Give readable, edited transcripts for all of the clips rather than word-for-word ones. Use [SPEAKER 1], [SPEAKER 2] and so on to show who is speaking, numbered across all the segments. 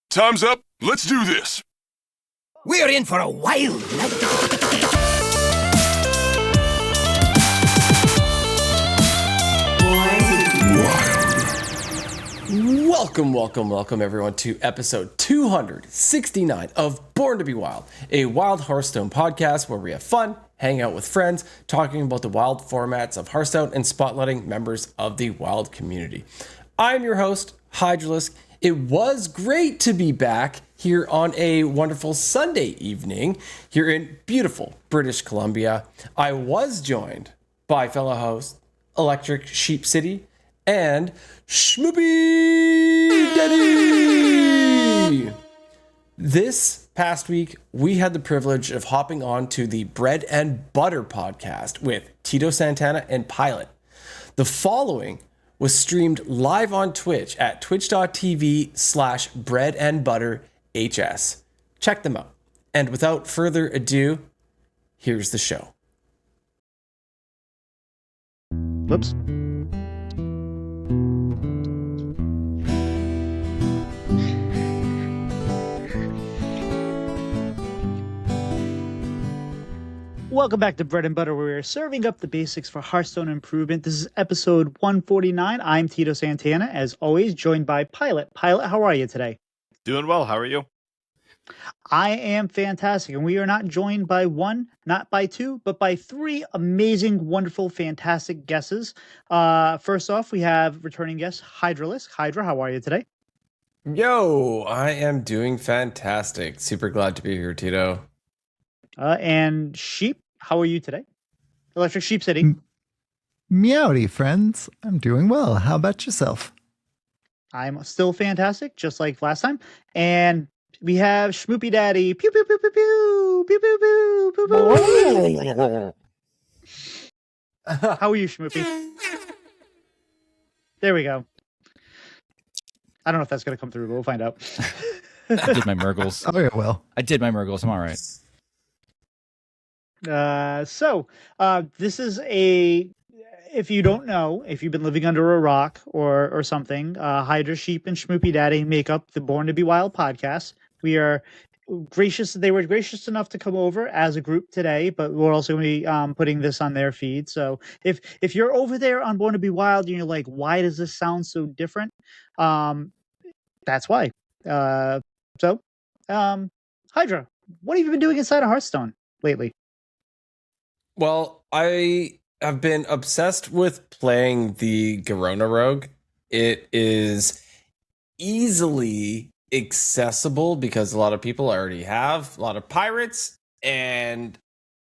[SPEAKER 1] Time's up. Let's do this.
[SPEAKER 2] We're in for a wild night.
[SPEAKER 3] Welcome everyone to episode 269 of Born to be Wild, a wild Hearthstone podcast where we have fun, hang out with friends, talking about the wild formats of Hearthstone and spotlighting members of the wild community. I'm your host, Hydralisk. It was great to be back here on a wonderful Sunday evening here in beautiful British Columbia. I was joined by fellow host ElectricSheepCity and Schmoopiedady. This past week, we had the privilege of hopping on to the Bread and Butter podcast with Tito Santana and Pilot. The following was streamed live on Twitch at twitch.tv/breadandbutterhs. Check them out. And without further ado, here's the show.
[SPEAKER 4] Whoops. Welcome back to Bread and Butter, where we're serving up the basics for Hearthstone improvement. This is episode 149. I'm Tito Santana, as always, joined by Pilot. Pilot, how are you today?
[SPEAKER 5] Doing well. How are you?
[SPEAKER 4] I am fantastic, and we are not joined by one, not by two, but by three amazing, wonderful, fantastic guesses. First off, we have returning guest Hydralisk. Hydra, how are you today?
[SPEAKER 3] Yo, I am doing fantastic. Super glad to be here, Tito.
[SPEAKER 4] And Sheep, how are you today? ElectricSheepCity.
[SPEAKER 6] Meowdy, friends. I'm doing well. How about yourself?
[SPEAKER 4] I'm still fantastic, just like last time. And we have Schmoopiedady. Pew, pew, pew, pew, pew. Pew, pew, pew, pew, pew. How are you, Schmoopy? There we go. I don't know if that's going to come through, but we'll find out.
[SPEAKER 7] I did my Murgles.
[SPEAKER 6] Oh, yeah, well.
[SPEAKER 7] I did my Murgles. I'm all right.
[SPEAKER 4] This is if you don't know, if you've been living under a rock or something, Hydra, Sheep, and Schmoopiedady make up the Born to be Wild podcast. We are gracious. They were gracious enough to come over as a group today, but we're also going to be putting this on their feed. So if you're over there on Born to be Wild and you're like, why does this sound so different? That's why. Hydra, what have you been doing inside of Hearthstone lately?
[SPEAKER 3] Well, I have been obsessed with playing the Garona Rogue. It is easily accessible because a lot of people already have a lot of pirates, and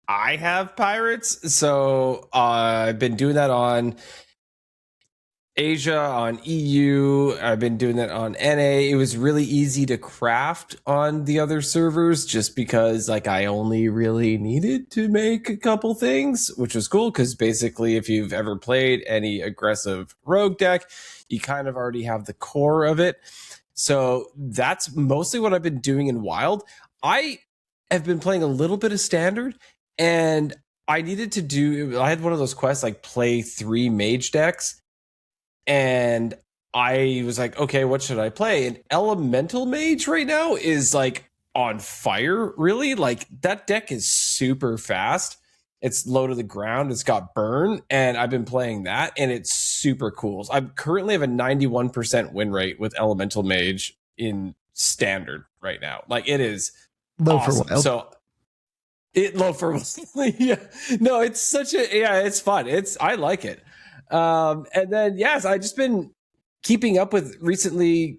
[SPEAKER 3] I have pirates. So I've been doing that on Asia, on EU. I've been doing that on NA. It was really easy to craft on the other servers just because I only really needed to make a couple things, which was cool because basically if you've ever played any aggressive rogue deck, you kind of already have the core of it. So that's mostly what I've been doing in Wild. I have been playing a little bit of Standard, and I had one of those quests play 3 mage decks. And I was like, okay, what should I play? And Elemental Mage right now is on fire, really. That deck is super fast. It's low to the ground. It's got burn. And I've been playing that, and it's super cool. So I currently have a 91% win rate with Elemental Mage in Standard right now. It is
[SPEAKER 6] Low
[SPEAKER 3] awesome.
[SPEAKER 6] for wild.
[SPEAKER 3] So low for yeah. No, it's it's fun. I like it. And then, yes, I've just been keeping up with recently,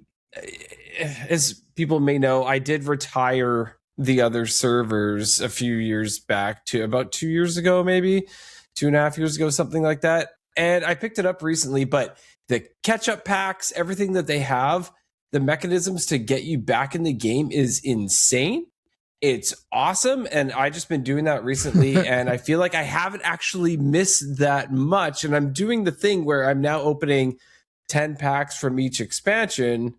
[SPEAKER 3] as people may know, I did retire the other servers a few years back, to about 2 years ago, maybe 2.5 years ago, something like that. And I picked it up recently, but the catch-up packs, everything that they have, the mechanisms to get you back in the game is insane. It's awesome, and I've just been doing that recently, and I feel like I haven't actually missed that much, and I'm doing the thing where I'm now opening 10 packs from each expansion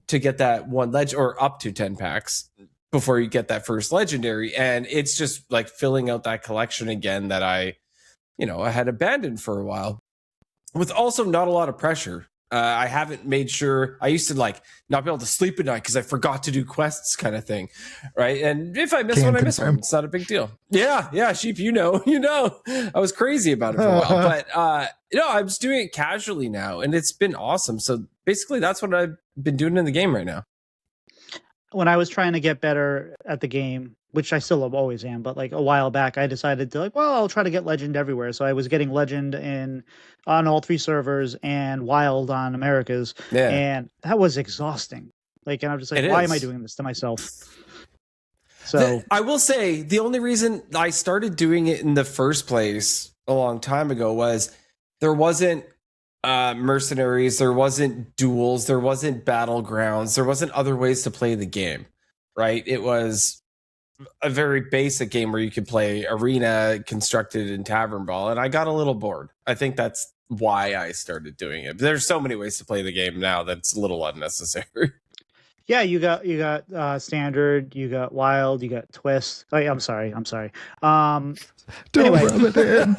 [SPEAKER 3] to get that one or up to 10 packs before you get that first legendary, and it's just filling out that collection again that I had abandoned for a while, with also not a lot of pressure. I haven't made sure. I used to like not be able to sleep at night because I forgot to do quests, kind of thing, right? And if I miss one, I miss one. It's not a big deal. Yeah, Sheep, you know. I was crazy about it for a while, but I'm just doing it casually now, and it's been awesome. So basically, that's what I've been doing in the game right now.
[SPEAKER 4] When I was trying to get better at the game, which I still always am, but like a while back, I decided to I'll try to get Legend everywhere. So I was getting Legend on all 3 servers and Wild on America's, and that was exhausting. And I'm just like, why am I doing this to myself? So
[SPEAKER 3] I will say the only reason I started doing it in the first place a long time ago was there wasn't mercenaries, there wasn't duels, there wasn't battlegrounds, there wasn't other ways to play the game, right? It was a very basic game where you could play arena constructed in tavern brawl, and I got a little bored. I think that's why I started doing it. But there's so many ways to play the game now that's a little unnecessary.
[SPEAKER 4] Yeah, you got standard, you got wild, you got twist. Oh, yeah, I'm sorry.
[SPEAKER 6] Don't
[SPEAKER 4] anyway.
[SPEAKER 6] rub it in.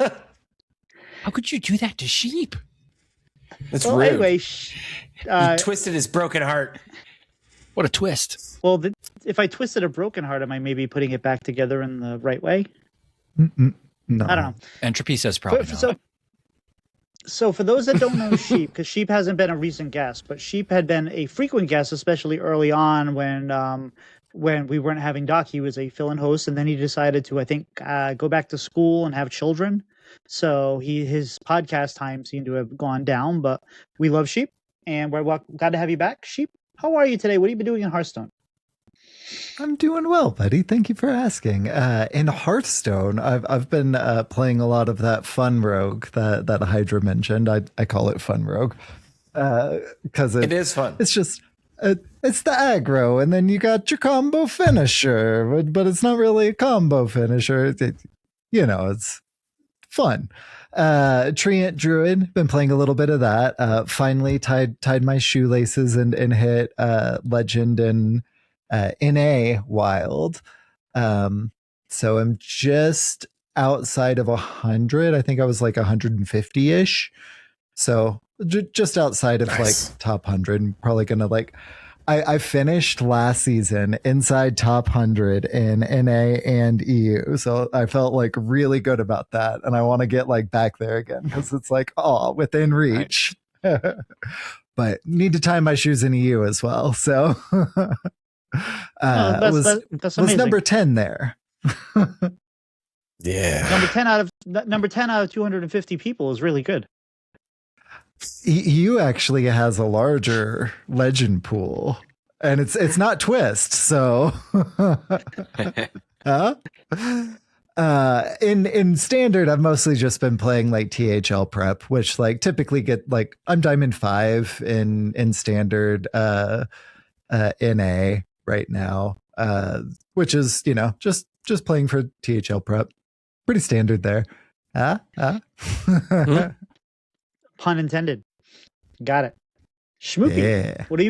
[SPEAKER 7] How could you do that to sheep?
[SPEAKER 3] It's rude.
[SPEAKER 4] Anyway,
[SPEAKER 3] he twisted his broken heart.
[SPEAKER 7] What a twist.
[SPEAKER 4] Well, if I twisted a broken heart, am I maybe putting it back together in the right way?
[SPEAKER 6] No.
[SPEAKER 4] I don't know.
[SPEAKER 7] Entropy says probably not.
[SPEAKER 4] So for those that don't know Sheep, because Sheep hasn't been a recent guest, but Sheep had been a frequent guest, especially early on when we weren't having Doc. He was a fill-in host, and then he decided to, I think, go back to school and have children. So his podcast time seemed to have gone down, but we love Sheep, and we're glad to have you back. Sheep, how are you today? What have you been doing in Hearthstone?
[SPEAKER 6] I'm doing well, buddy. Thank you for asking. In Hearthstone, I've been playing a lot of that fun rogue that Hydra mentioned. I call it fun rogue because it is fun. It's just it's the aggro, and then you got your combo finisher, but it's not really a combo finisher. It's fun. Treant Druid, been playing a little bit of that. Finally tied my shoelaces and hit Legend and NA Wild. So I'm just outside of 100. I think I was like 150-ish. So just outside of like top 100. I'm probably gonna I finished last season inside top 100 in NA and EU. So I felt like really good about that. And I want to get back there again because it's within reach. But need to tie my shoes in EU as well. So
[SPEAKER 4] that's
[SPEAKER 6] was number 10 there.
[SPEAKER 3] Yeah.
[SPEAKER 4] Number 10 out of 250 people is really good.
[SPEAKER 6] EU actually has a larger legend pool, and it's not twist. So in standard, I've mostly just been playing THL prep, which typically get I'm diamond 5 in standard NA right now, which is just playing for THL prep. Pretty standard there.
[SPEAKER 4] Pun intended. Got it. Schmoopy,
[SPEAKER 6] yeah.
[SPEAKER 4] What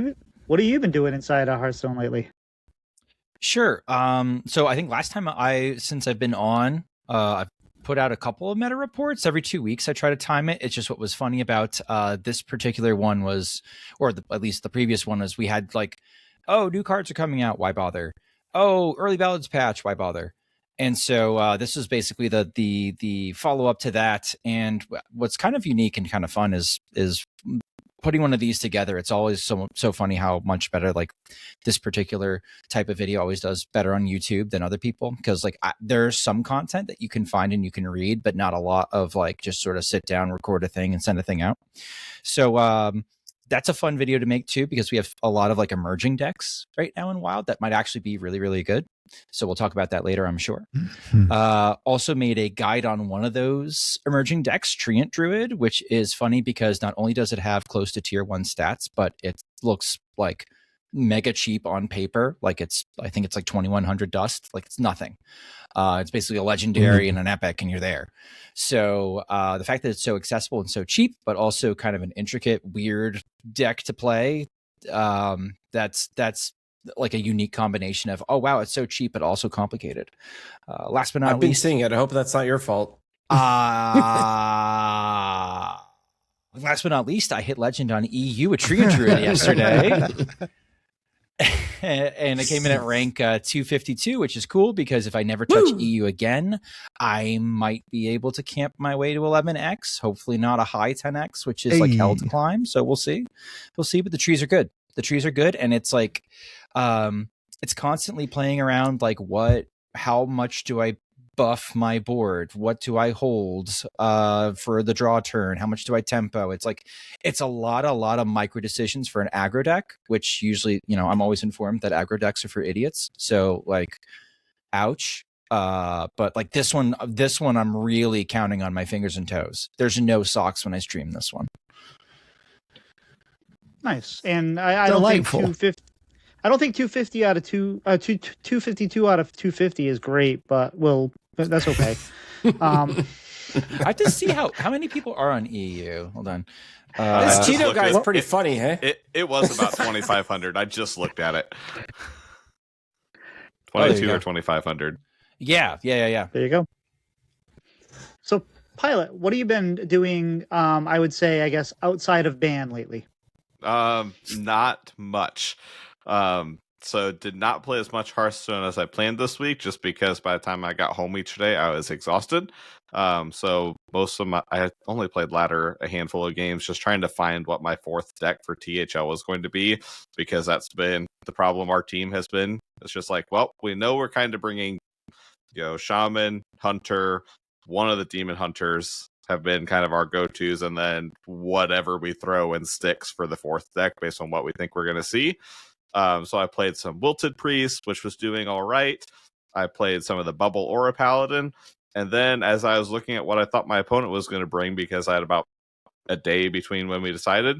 [SPEAKER 4] have you been doing inside Hearthstone lately?
[SPEAKER 7] Sure. So I think last time since I've been on, I've put out a couple of meta reports every 2 weeks. I try to time it. It's just what was funny about this particular one was, at least the previous one was, we had new cards are coming out. Why bother? Oh, early ballads patch. Why bother? And so this is basically the follow up to that. And what's kind of unique and kind of fun is putting one of these together. It's always so funny how much better this particular type of video always does better on YouTube than other people, because there's some content that you can find and you can read, but not a lot of just sort of sit down, record a thing and send a thing out. So that's a fun video to make too, because we have a lot of emerging decks right now in Wild that might actually be really, really good. So we'll talk about that later, I'm sure. Also made a guide on one of those emerging decks, Treant Druid, which is funny because not only does it have close to tier 1 stats, but it looks mega cheap on paper. I think it's 2100 dust. It's nothing. It's basically a legendary and an epic, and you're there. So the fact that it's so accessible and so cheap, but also kind of an intricate, weird deck to play, that's a unique combination of, oh wow, it's so cheap but also complicated. Last but not least, I've been
[SPEAKER 3] seeing it. I hope that's not your fault.
[SPEAKER 7] last but not least, I hit legend on EU with Tree Druid yesterday. And I came in at rank 252, which is cool because if I never touch EU again, I might be able to camp my way to 11x. Hopefully not a high 10x, which is like hell to climb. So we'll see. We'll see. But the trees are good. The trees are good. And it's like, it's constantly playing around like how much do I buff my board? What do I hold for the draw turn? How much do I tempo? It's like it's a lot of micro decisions for an aggro deck, which usually, I'm always informed that aggro decks are for idiots. So like, ouch. But like this one I'm really counting on my fingers and toes. There's no socks when I stream this one.
[SPEAKER 4] Nice. And I don't think 250. I don't think 250 out of 252 out of 250 is great, but that's okay.
[SPEAKER 7] I have to see how many people are on EU. Hold on.
[SPEAKER 3] This Tito guy is pretty funny, hey?
[SPEAKER 5] It was about 2,500. I just looked at it. 22 or 2,500.
[SPEAKER 7] Yeah.
[SPEAKER 4] There you go. So, Pilot, what have you been doing, I would say, I guess, outside of ban lately?
[SPEAKER 5] Not much. So did not play as much Hearthstone as I planned this week, just because by the time I got home each day, I was exhausted. So I only played ladder a handful of games, just trying to find what my fourth deck for THL was going to be, because that's been the problem our team has been. It's just like, well, we know we're kind of bringing, Shaman, Hunter, one of the Demon Hunters have been kind of our go-tos, and then whatever we throw in sticks for the fourth deck based on what we think we're going to see. So I played some Wilted Priest, which was doing all right. I played some of the Bubble Aura Paladin. And then as I was looking at what I thought my opponent was going to bring, because I had about a day between when we decided,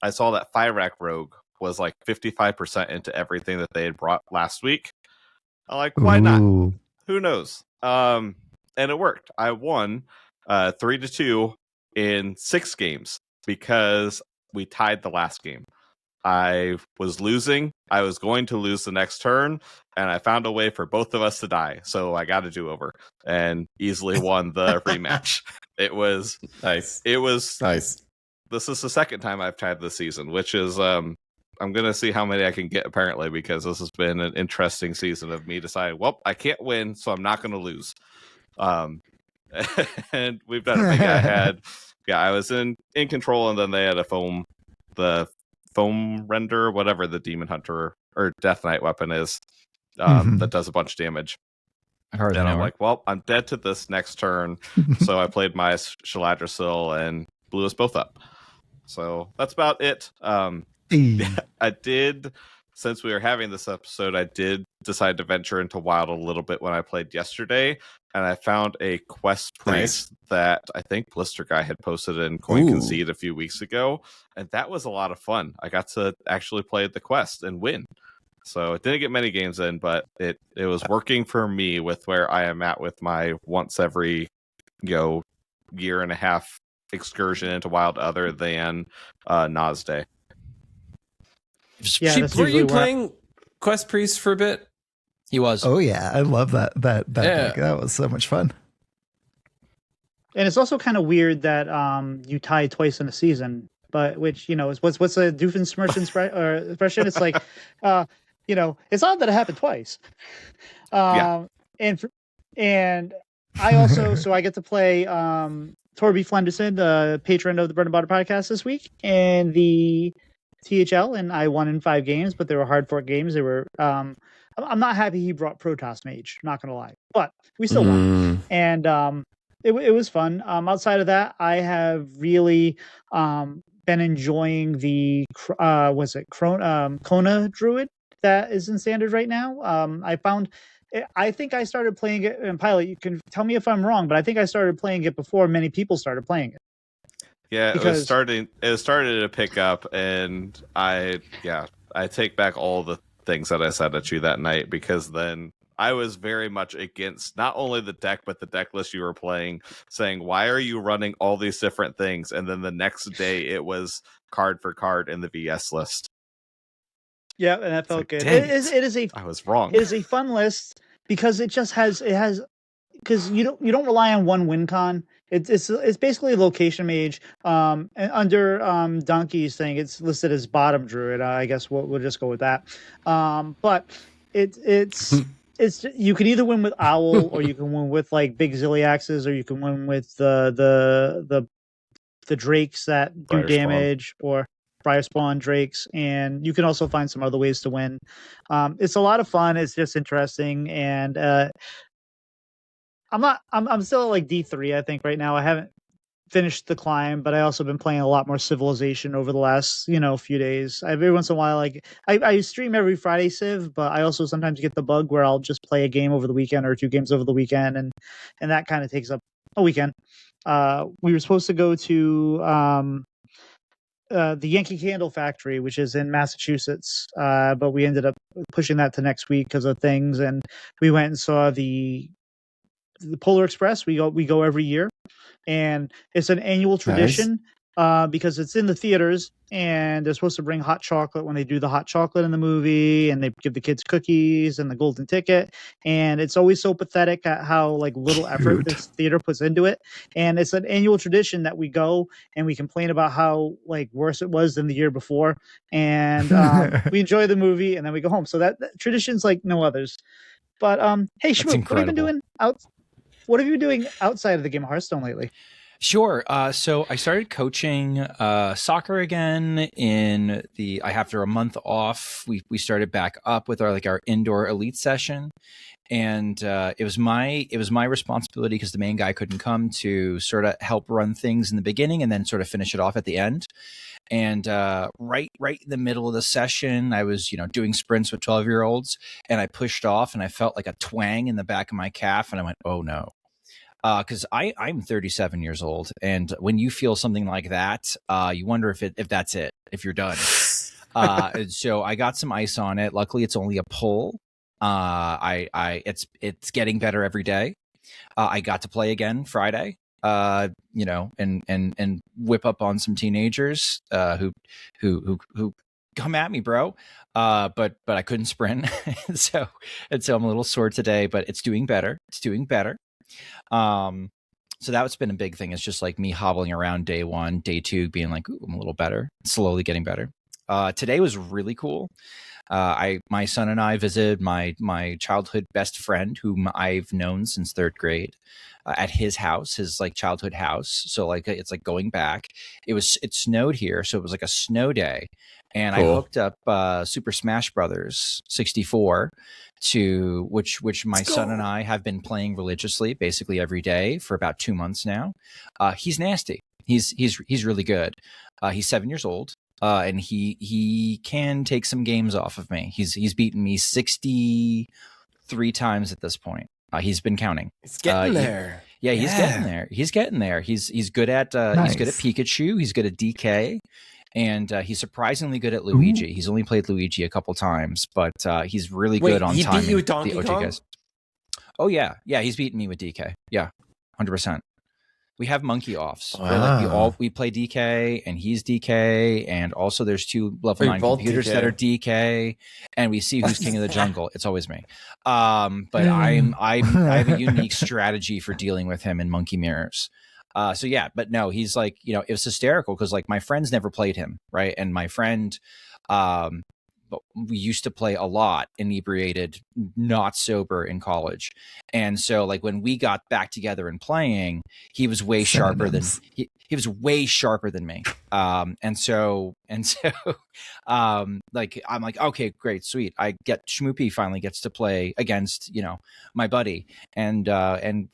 [SPEAKER 5] I saw that Fyrak Rogue was like 55% into everything that they had brought last week. I'm like, why not? Who knows? And it worked. I won 3-2 in 6 games because we tied the last game. I was losing. I was going to lose the next turn, and I found a way for both of us to die. So I got a do-over and easily won the rematch. It was
[SPEAKER 3] nice.
[SPEAKER 5] It was
[SPEAKER 3] nice.
[SPEAKER 5] This is the second time I've tied this season, which is I'm gonna see how many I can get, apparently, because this has been an interesting season of me deciding, well, I can't win, so I'm not gonna lose. And we've done it. I was in control, and then they had the foam render, whatever the Demon Hunter or Death Knight weapon is, that does a bunch of damage. And I'm like, well, I'm dead to this next turn. So I played my Shaladrisil and blew us both up. So that's about it. I did, since we were having this episode, I did decide to venture into Wild a little bit when I played yesterday, and I found a quest priest that I think Blister Guy had posted in Coin Concede a few weeks ago, and that was a lot of fun. I got to actually play the quest and win. So it didn't get many games in, but it was working for me with where I am at with my once every year and a half excursion into Wild, other than Nas Day.
[SPEAKER 4] Yeah,
[SPEAKER 3] were you playing Quest Priest for a bit?
[SPEAKER 7] He was.
[SPEAKER 6] Oh yeah, I love that deck. That was so much fun.
[SPEAKER 4] And it's also kind of weird that you tie twice in a season, but which is what's a Doofenshmirtz expression? It's like it's odd that it happened twice. And I also so I get to play Torby Flenderson, the patron of the Bread and Butter podcast this week, and the THL, and I won in 5 games, but they were hard fork games. They were I'm not happy he brought Protoss Mage, not gonna lie, but we still won, and it was fun. Outside of that, I have really been enjoying the Kona Druid that is in standard right now. I think I started playing it, and Pilot, you can tell me if I'm wrong, but I think I started playing it before many people started playing it.
[SPEAKER 5] Yeah, it was starting to pick up, and I take back all the things that I said at you that night, because then I was very much against not only the deck, but the deck list you were playing, saying, why are you running all these different things? And then the next day it was card for card in the VS list.
[SPEAKER 4] Yeah, and that felt good.
[SPEAKER 5] I was wrong.
[SPEAKER 4] It is a fun list because it has because you don't rely on one win con. It's basically a location mage. And under Donkey's thing, it's listed as bottom druid. I guess we'll just go with that. But it's you can either win with owl, or you can win with like big zilliaxes, or you can win with the drakes that do
[SPEAKER 5] Briar spawn.
[SPEAKER 4] damage, or fire spawn drakes, and you can also find some other ways to win. It's a lot of fun. It's just interesting, and I'm still at like D3, I think, right now. I haven't finished the climb, but I also been playing a lot more Civilization over the last few days. Every once in a while, like I stream every Friday Civ, but I also sometimes get the bug where I'll just play a game over the weekend or 2 games over the weekend, and that kind of takes up a weekend. We were supposed to go to the Yankee Candle Factory, which is in Massachusetts, but we ended up pushing that to next week because of things, and we went and saw the Polar Express. We go every year, and it's an annual tradition. Because it's in the theaters, and they're supposed to bring hot chocolate when they do the hot chocolate in the movie, and they give the kids cookies and the golden ticket, and it's always so pathetic at how like little effort this theater puts into it. And it's an annual tradition that we go and we complain about how like worse it was than the year before, and we enjoy the movie and then we go home. So that tradition's like no others. But hey, Shmoop, what have you been doing what have you been doing outside of the game of Hearthstone lately?
[SPEAKER 7] Sure. So I started coaching soccer again after a month off. We started back up with our indoor elite session, and it was my responsibility because the main guy couldn't come to sort of help run things in the beginning and then sort of finish it off at the end. And right in the middle of the session, I was doing sprints with 12-year-olds, and I pushed off, and I felt like a twang in the back of my calf, and I went, oh no. Because I'm 37 years old, and when you feel something like that, you wonder if that's it, if you're done. So I got some ice on it. Luckily, it's only a pull. It's getting better every day. I got to play again Friday. And whip up on some teenagers who come at me, bro. But I couldn't sprint, so I'm a little sore today. But it's doing better. So that's been a big thing. It's just like me hobbling around day 1, day 2, being like, ooh, I'm a little better, slowly getting better. Today was really cool. My son and I visited my childhood best friend, whom I've known since 3rd grade, at his house, his like childhood house. So like it's like going back. It snowed here, so it was like a snow day, and cool. I hooked up Super Smash Brothers 64 to which my son and I have been playing religiously, basically every day for about 2 months now. He's nasty. He's really good. He's 7 years old. And he can take some games off of me. He's beaten me 63 times at this point. He's been counting.
[SPEAKER 3] He's getting there.
[SPEAKER 7] He's getting there. He's getting there. He's good at
[SPEAKER 6] Nice.
[SPEAKER 7] He's good at Pikachu. He's good at DK, and he's surprisingly good at Luigi. He's only played Luigi a couple times, but he's really good on timing.
[SPEAKER 3] Beat you with Donkey Kong?
[SPEAKER 7] Guys. Oh yeah, he's beaten me with DK. Yeah, 100%. We have monkey offs.
[SPEAKER 6] Wow.
[SPEAKER 7] We play DK, and he's DK, and also there's 2 level 9 computers
[SPEAKER 3] DK.
[SPEAKER 7] that are DK, and we see who's king of the jungle. It's always me. But I have a unique strategy for dealing with him in monkey mirrors. But no, he's like, it was hysterical because like my friends never played him, right? And my friend, but we used to play a lot inebriated, not sober in college. And so like when we got back together and playing, he was way sharper than he was way sharper than me. And so like I'm like, okay, great, sweet. Schmoopy finally gets to play against, my buddy. And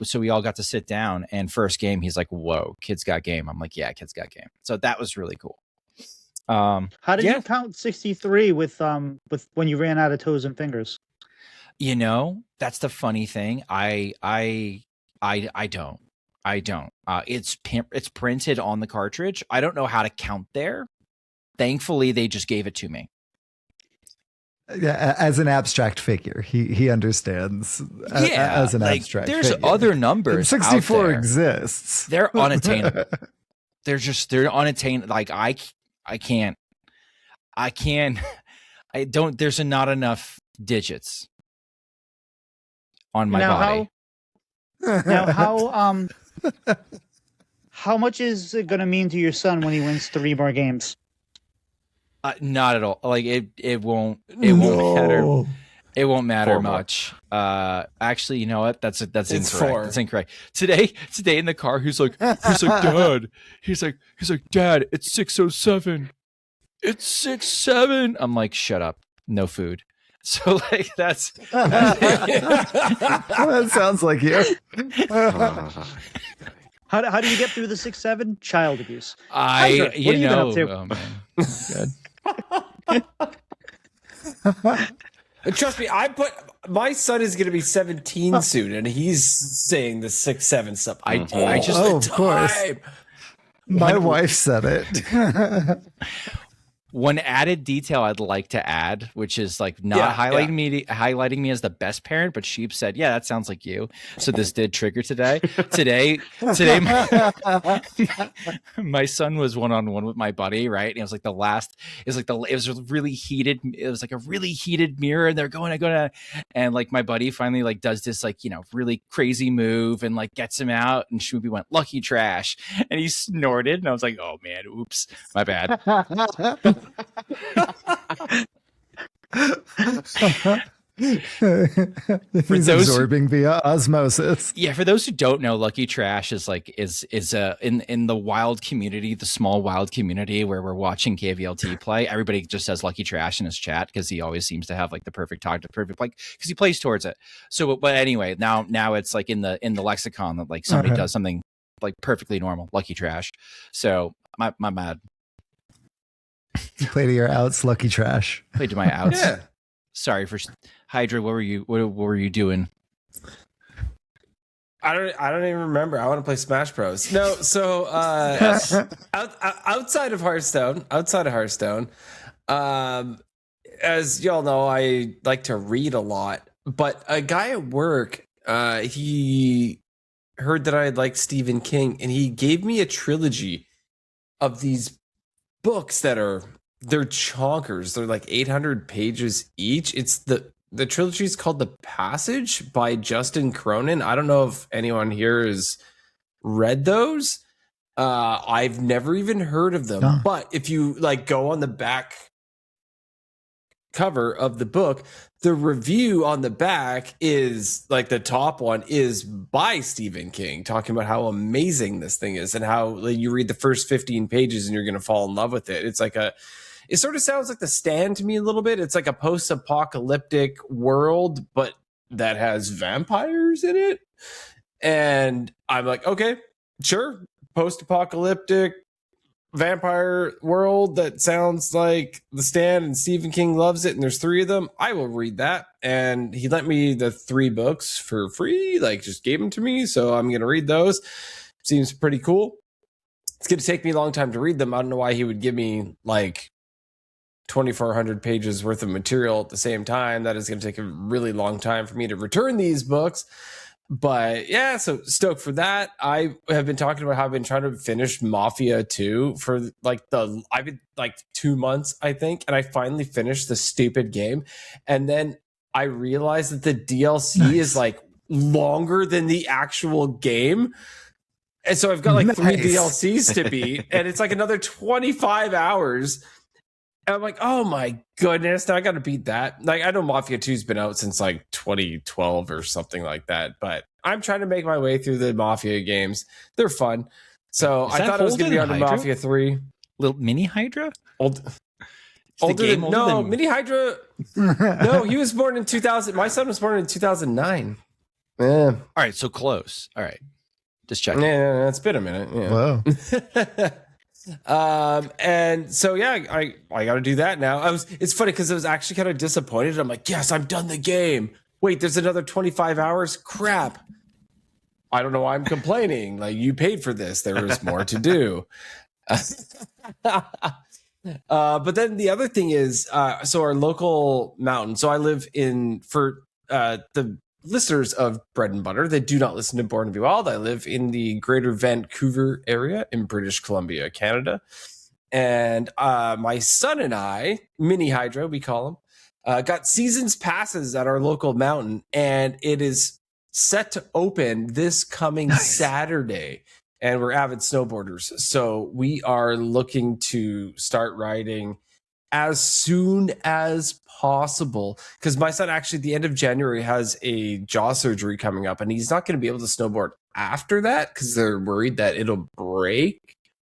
[SPEAKER 7] so we all got to sit down, and first game he's like, whoa, kid's got game. I'm like, yeah, kid's got game. So that was really cool.
[SPEAKER 4] How did you count 63 with when you ran out of toes and fingers?
[SPEAKER 7] That's the funny thing. I don't. It's printed on the cartridge. I don't know how to count there. Thankfully, they just gave it to me.
[SPEAKER 6] Yeah, as an abstract figure, he understands. As an abstract.
[SPEAKER 7] There's
[SPEAKER 6] figure.
[SPEAKER 7] other numbers.
[SPEAKER 6] 64
[SPEAKER 7] out there.
[SPEAKER 6] Exists.
[SPEAKER 7] They're unattainable. They're unattainable. Like I don't. There's not enough digits on my body.
[SPEAKER 4] How How much is it going to mean to your son when he wins 3 more games?
[SPEAKER 7] Not at all. Like it won't matter. It won't matter
[SPEAKER 5] 4 more.
[SPEAKER 7] much. Actually, you know what? That's
[SPEAKER 3] It's
[SPEAKER 7] incorrect.
[SPEAKER 3] 4.
[SPEAKER 7] That's incorrect. Today in the car, he's like, Dad. He's like, Dad, it's 6:07. It's 6:07. I'm like, shut up. No food. So like that's
[SPEAKER 6] That sounds like you.
[SPEAKER 4] How do you get through the 6-7? Child abuse.
[SPEAKER 7] I
[SPEAKER 4] What have you been up to?
[SPEAKER 7] Oh man. Good.
[SPEAKER 3] Trust me, my son is going to be 17 soon, and he's saying the 6-7 stuff.
[SPEAKER 7] I just
[SPEAKER 6] Of course. My wife said it.
[SPEAKER 7] one added detail I'd like to add, which is like not highlighting me as the best parent, but Sheep said, "Yeah, that sounds like you." So this did trigger today. Today, my son was one-on-one with my buddy, right? And it was like it was a really heated. It was like a really heated mirror, and they're going, and like my buddy finally like does this like really crazy move and like gets him out, and Schmoopie went lucky trash, and he snorted, and I was like, "Oh man, oops, my bad."
[SPEAKER 6] He's absorbing via osmosis.
[SPEAKER 7] Yeah, for those who don't know, Lucky Trash is like is in the wild community, the small wild community where we're watching KVLT play. Everybody just says Lucky Trash in his chat because he always seems to have like the perfect talk, the perfect like because he plays towards it. So, but anyway, now it's like in the lexicon that like somebody does something like perfectly normal, Lucky Trash. So my bad.
[SPEAKER 6] Play to your outs, Lucky Trash.
[SPEAKER 7] Played to my outs.
[SPEAKER 3] Yeah.
[SPEAKER 7] Sorry for Hydra. What were you doing?
[SPEAKER 3] I don't even remember. I want to play Smash Bros. No, so outside of Hearthstone, as y'all know, I like to read a lot. But a guy at work, he heard that I liked Stephen King, and he gave me a trilogy of these books they're chonkers. They're like 800 pages each. It's the trilogy is called The Passage by Justin Cronin. I don't know if anyone here has read those. I've never even heard of them.
[SPEAKER 6] No.
[SPEAKER 3] But if you like go on the back cover of the book, the review on the back is like the top one is by Stephen King, talking about how amazing this thing is and how like, you read the first 15 pages and you're going to fall in love with it. It's like it sort of sounds like The Stand to me a little bit. It's like a post-apocalyptic world, but that has vampires in it. And I'm like, okay, sure. Post-apocalyptic vampire world that sounds like The Stand, and Stephen King loves it, and there's 3 of them. I will read that. And he lent me the 3 books for free, like just gave them to me. So I'm going to read those. Seems pretty cool. It's going to take me a long time to read them. I don't know why he would give me like 2,400 pages worth of material at the same time. That is going to take a really long time for me to return these books. But yeah, so stoked for that. I have been talking about how I've been trying to finish Mafia 2 for I've been like 2 months, I think, and I finally finished the stupid game. And then I realized that the DLC is like longer than the actual game. And so I've got like 3 DLCs to beat, and it's like another 25 hours. And I'm like, oh my goodness, now I got to beat that. Like, I know Mafia 2's been out since like 2012 or something like that, but I'm trying to make my way through the Mafia games. They're fun. So I thought I was going to be on to Mafia 3.
[SPEAKER 7] Little mini Hydra?
[SPEAKER 3] Older than Mini Hydra. No, he was born in 2000. My son was born in 2009. Yeah.
[SPEAKER 7] All right, so close. All right. Just checking.
[SPEAKER 3] Yeah, it's been a minute. Yeah.
[SPEAKER 6] Whoa.
[SPEAKER 3] And so yeah, I got to do that now. It's funny because I was actually kind of disappointed. I'm like, yes, I'm done the game. Wait, there's another 25 hours. Crap. I don't know why I'm complaining. Like, you paid for this. There was more to do. But then the other thing is, so our local mountain. So I live for the listeners of Bread and Butter that do not listen to Born to Be Wild, I live in the greater Vancouver area in British Columbia, Canada. And my son and I, Mini Hydra, we call him, got seasons passes at our local mountain, and it is set to open this coming Saturday. and we're avid snowboarders. So we are looking to start riding as soon as possible, because my son actually at the end of January has a jaw surgery coming up, and he's not going to be able to snowboard after that because they're worried that it'll break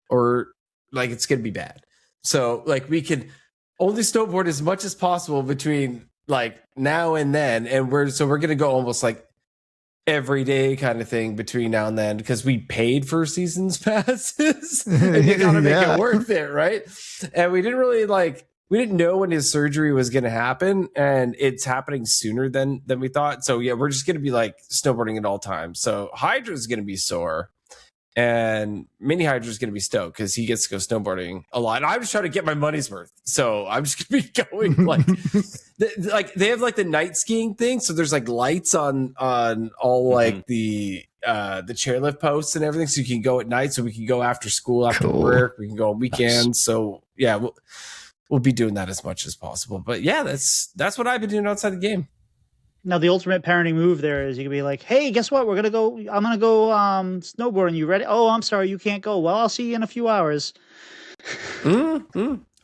[SPEAKER 3] or like it's going to be bad. So like we can only snowboard as much as possible between like now and then, and we're going to go almost like every day kind of thing between now and then, because we paid for seasons passes and you gotta make it worth it, right? And we didn't know when his surgery was going to happen, and it's happening sooner than we thought. So yeah, we're just going to be like snowboarding at all times. So Hydra's going to be sore, and Mini Hydra's going to be stoked because he gets to go snowboarding a lot. And I'm just trying to get my money's worth, so I'm just going to be going like they have like the night skiing thing. So there's like lights on all like the chairlift posts and everything, so you can go at night. So we can go after school, after work. We can go on weekends. So yeah, we'll be doing that as much as possible. But yeah, that's what I've been doing outside the game.
[SPEAKER 4] Now, the ultimate parenting move there is you can be like, hey, guess what? I'm going to go snowboarding. You ready? Oh, I'm sorry. You can't go. Well, I'll see you in a few hours.
[SPEAKER 3] Or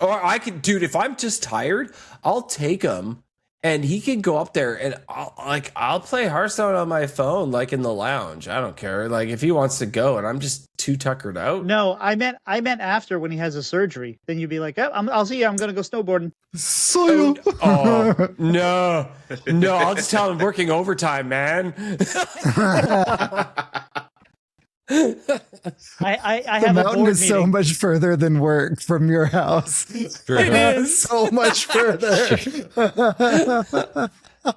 [SPEAKER 3] I could, dude, if I'm just tired, I'll take him and he can go up there and I'll play Hearthstone on my phone, like in the lounge. I don't care. Like if he wants to go and I'm just too tuckered out.
[SPEAKER 4] No, I meant after when he has a surgery. Then you'd be like, I'll see you. I'm going to go snowboarding.
[SPEAKER 3] Oh, no. I'll just tell him working overtime, man.
[SPEAKER 4] I
[SPEAKER 6] the
[SPEAKER 4] have
[SPEAKER 6] mountain
[SPEAKER 4] a board
[SPEAKER 6] is
[SPEAKER 4] meeting.
[SPEAKER 6] so much further than work from your house.
[SPEAKER 3] It is
[SPEAKER 6] so much further.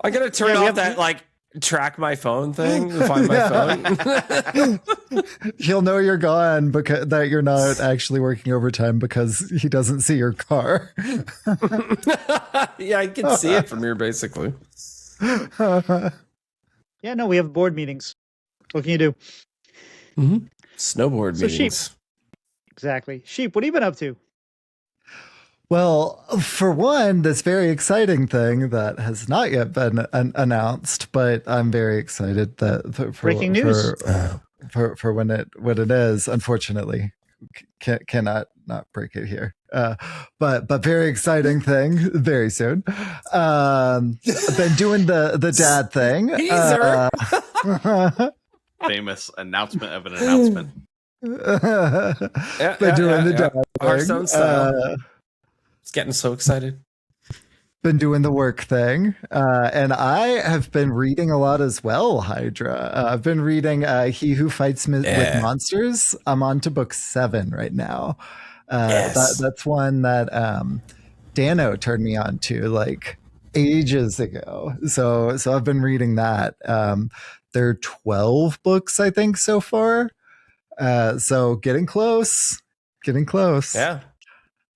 [SPEAKER 3] I gotta turn off that like track my phone thing to find my phone.
[SPEAKER 6] He'll know you're gone because that you're not actually working overtime because he doesn't see your car.
[SPEAKER 3] Yeah, I can see it from here basically.
[SPEAKER 4] Yeah, no, we have board meetings. What can you do?
[SPEAKER 3] Mm-hmm. Snowboard
[SPEAKER 4] So
[SPEAKER 3] meetings.
[SPEAKER 4] Sheep. Exactly. Sheep, what have you been up to?
[SPEAKER 6] Well, for one, this very exciting thing that has not yet been announced, but I'm very excited that for
[SPEAKER 4] Breaking news
[SPEAKER 6] for when it is. Unfortunately, cannot not break it here. But very exciting thing very soon. Been doing the dad thing.
[SPEAKER 5] Famous announcement of an announcement.
[SPEAKER 6] Been doing the dad thing.
[SPEAKER 3] Hearthstone style. It's getting so excited.
[SPEAKER 6] Been doing the work thing, and I have been reading a lot as well, Hydra. I've been reading He Who Fights with Monsters. I'm on to book 7 right now. That's one that Dano turned me on to like ages ago. So I've been reading that. There are 12 books, I think, so far. So getting close.
[SPEAKER 3] Yeah.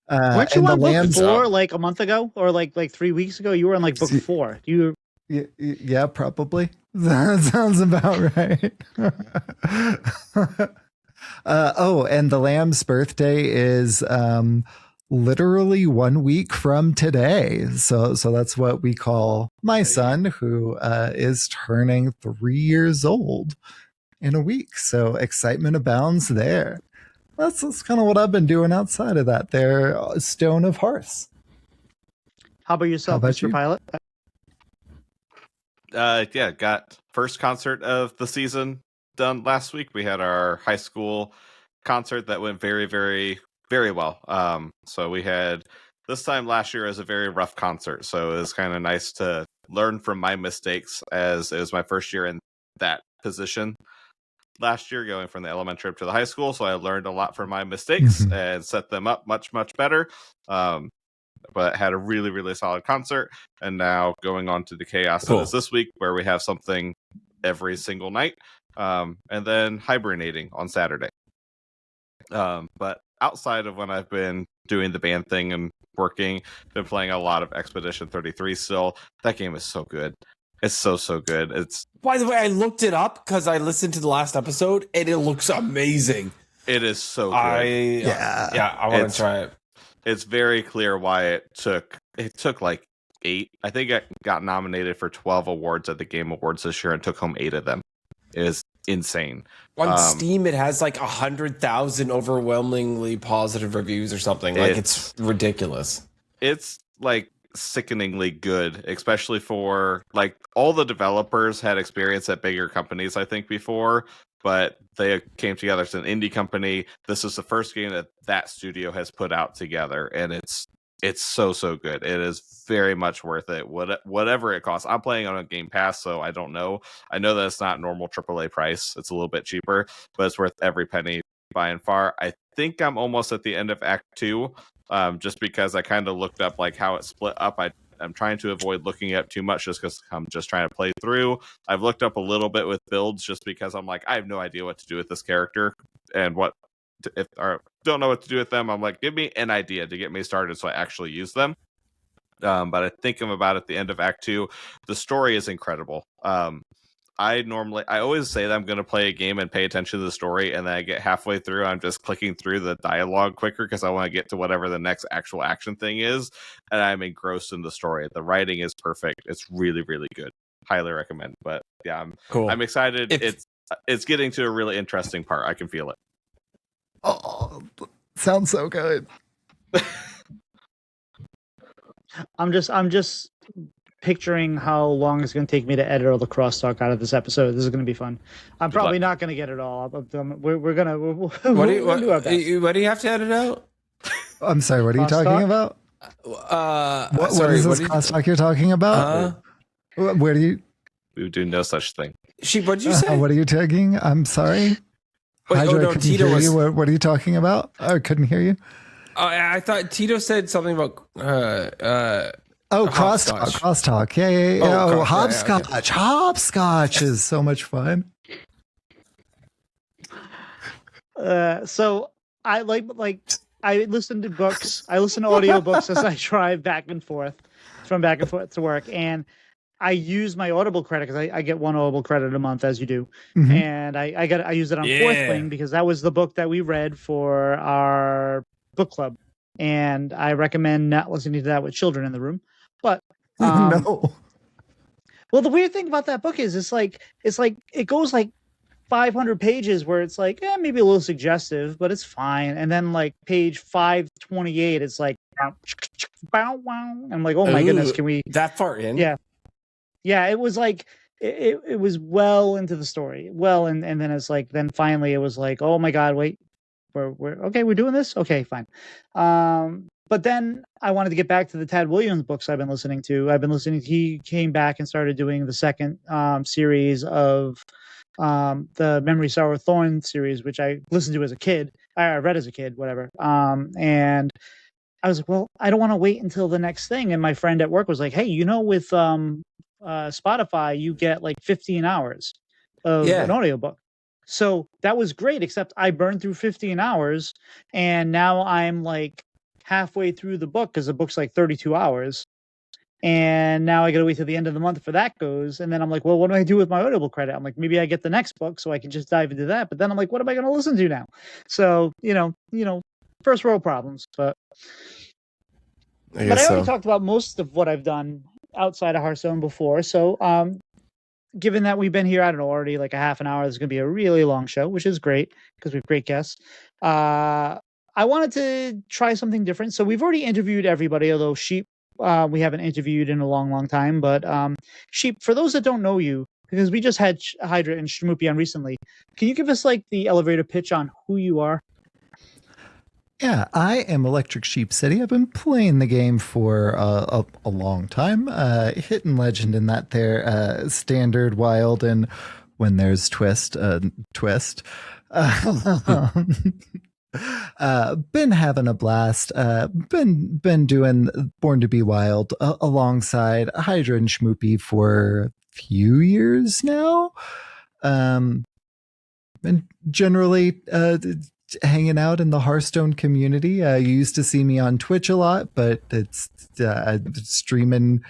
[SPEAKER 4] Weren't you
[SPEAKER 6] and
[SPEAKER 4] on
[SPEAKER 6] the
[SPEAKER 4] book
[SPEAKER 6] lambs
[SPEAKER 4] 4 like a month ago or like 3 weeks ago? You were on like book 4.
[SPEAKER 6] Yeah, probably. That sounds about right. And the lamb's birthday is literally 1 week from today. So that's what we call my son, who is turning 3 years old in a week. So excitement abounds there. That's kind of what I've been doing outside of that. There, Stone of Hearths.
[SPEAKER 4] How about yourself,
[SPEAKER 6] How about
[SPEAKER 4] Mr.
[SPEAKER 6] you?
[SPEAKER 4] Pilot?
[SPEAKER 5] Yeah, got first concert of the season done last week. We had our high school concert that went very, very, very well. So we had this time last year as a very rough concert. So it was kind of nice to learn from my mistakes, as it was my first year in that position last year, going from the elementary up to the high school. So I learned a lot from my mistakes and set them up much, much better. But had a really, really solid concert. And now going on to the chaos that is this week, where we have something every single night. And then hibernating on Saturday. But outside of when I've been doing the band thing and working, been playing a lot of Expedition 33 still. That game is so good. It's so good. It's,
[SPEAKER 3] by the way, I looked it up because I listened to the last episode and it looks amazing.
[SPEAKER 5] It is so good.
[SPEAKER 3] I want to try it.
[SPEAKER 5] It's very clear why it took like 8. I think I got nominated for 12 awards at the Game Awards this year and took home 8 of them. It is insane.
[SPEAKER 3] On Steam, it has like 100,000 overwhelmingly positive reviews or something. Like it's ridiculous.
[SPEAKER 5] It's like sickeningly good, especially for like all the developers had experience at bigger companies, I think, before, but they came together as an indie company. This is the first game that studio has put out together, and it's so good. It is very much worth it. Whatever it costs. I'm playing on a Game Pass, so I don't know. I know that it's not normal AAA price. It's a little bit cheaper, but it's worth every penny by and far. I think I'm almost at the end of Act 2, just because I kind of looked up like how it split up. I'm trying to avoid looking up too much just because I'm just trying to play through. I've looked up a little bit with builds just because I'm like, I have no idea what to do with this character and if I don't know what to do with them. I'm like, give me an idea to get me started so I actually use them. But I think I'm about at the end of Act 2. The story is incredible. I always say that I'm going to play a game and pay attention to the story, and then I get halfway through, I'm just clicking through the dialogue quicker because I want to get to whatever the next actual action thing is, and I'm engrossed in the story. The writing is perfect. It's really, really good. Highly recommend. But yeah, I'm excited. It's getting to a really interesting part. I can feel it.
[SPEAKER 6] Oh, sounds so good.
[SPEAKER 4] I'm just picturing how long it's going to take me to edit all the crosstalk out of this episode. This is going to be fun. I'm probably not going to get it all. We're gonna.
[SPEAKER 3] What do you have to edit out?
[SPEAKER 6] I'm sorry. What are you talking about? What is this crosstalk you're talking about? Where do you?
[SPEAKER 5] We would do no such thing.
[SPEAKER 3] What did you say?
[SPEAKER 6] What are you taking? I'm sorry. Hydra, Tito was... What are you talking about? I couldn't hear you.
[SPEAKER 3] I thought Tito said something about
[SPEAKER 6] crosstalk. Yeah. Hopscotch. Yeah, okay. Hopscotch is so much fun.
[SPEAKER 4] So I I listen to books. I listen to audiobooks as I drive back and forth to work, and I use my Audible credit because I get one Audible credit a month, as you do, and I use it on Fourth Wing because that was the book that we read for our book club, and I recommend not listening to that with children in the room. But
[SPEAKER 6] no.
[SPEAKER 4] Well, the weird thing about that book is it's like it goes like 500 pages where it's like maybe a little suggestive, but it's fine. And then like page 528, it's like bow wow. I'm like, oh my goodness, can we
[SPEAKER 3] that far in?
[SPEAKER 4] Yeah, it was like it was well into the story. Well, and then it's like then finally it was like, oh my God, wait, we're doing this? Okay, fine. But then I wanted to get back to the Tad Williams books I've been listening to. He came back and started doing the second series of the Memory Sour Thorn series, which I listened to as a kid. I read as a kid, whatever. And I was like, well, I don't want to wait until the next thing. And my friend at work was like, hey, with Spotify, you get like 15 hours of an audiobook. So that was great, except I burned through 15 hours and now I'm like halfway through the book because the book's like 32 hours. And now I got to wait till the end of the month for that goes. And then I'm like, well, what do I do with my Audible credit? I'm like, maybe I get the next book so I can just dive into that. But then I'm like, what am I going to listen to now? So, first world problems. But I already talked about most of what I've done outside of Hearthstone before. So given that we've been here, I don't know, already like a half an hour, this is going to be a really long show, which is great because we have great guests. I wanted to try something different. So we've already interviewed everybody, although Sheep, we haven't interviewed in a long, long time. But Sheep, for those that don't know you, because we just had Hydra and Schmoopie on recently, can you give us like the elevator pitch on who you are?
[SPEAKER 6] Yeah, I am ElectricSheepCity. I've been playing the game for a long time. Hitting legend in that there standard, wild, and when there's twist. Been having a blast. Been doing Born to Be Wild alongside Hydra and Schmoopie for a few years now. And generally hanging out in the Hearthstone community. You used to see me on Twitch a lot, but it's streaming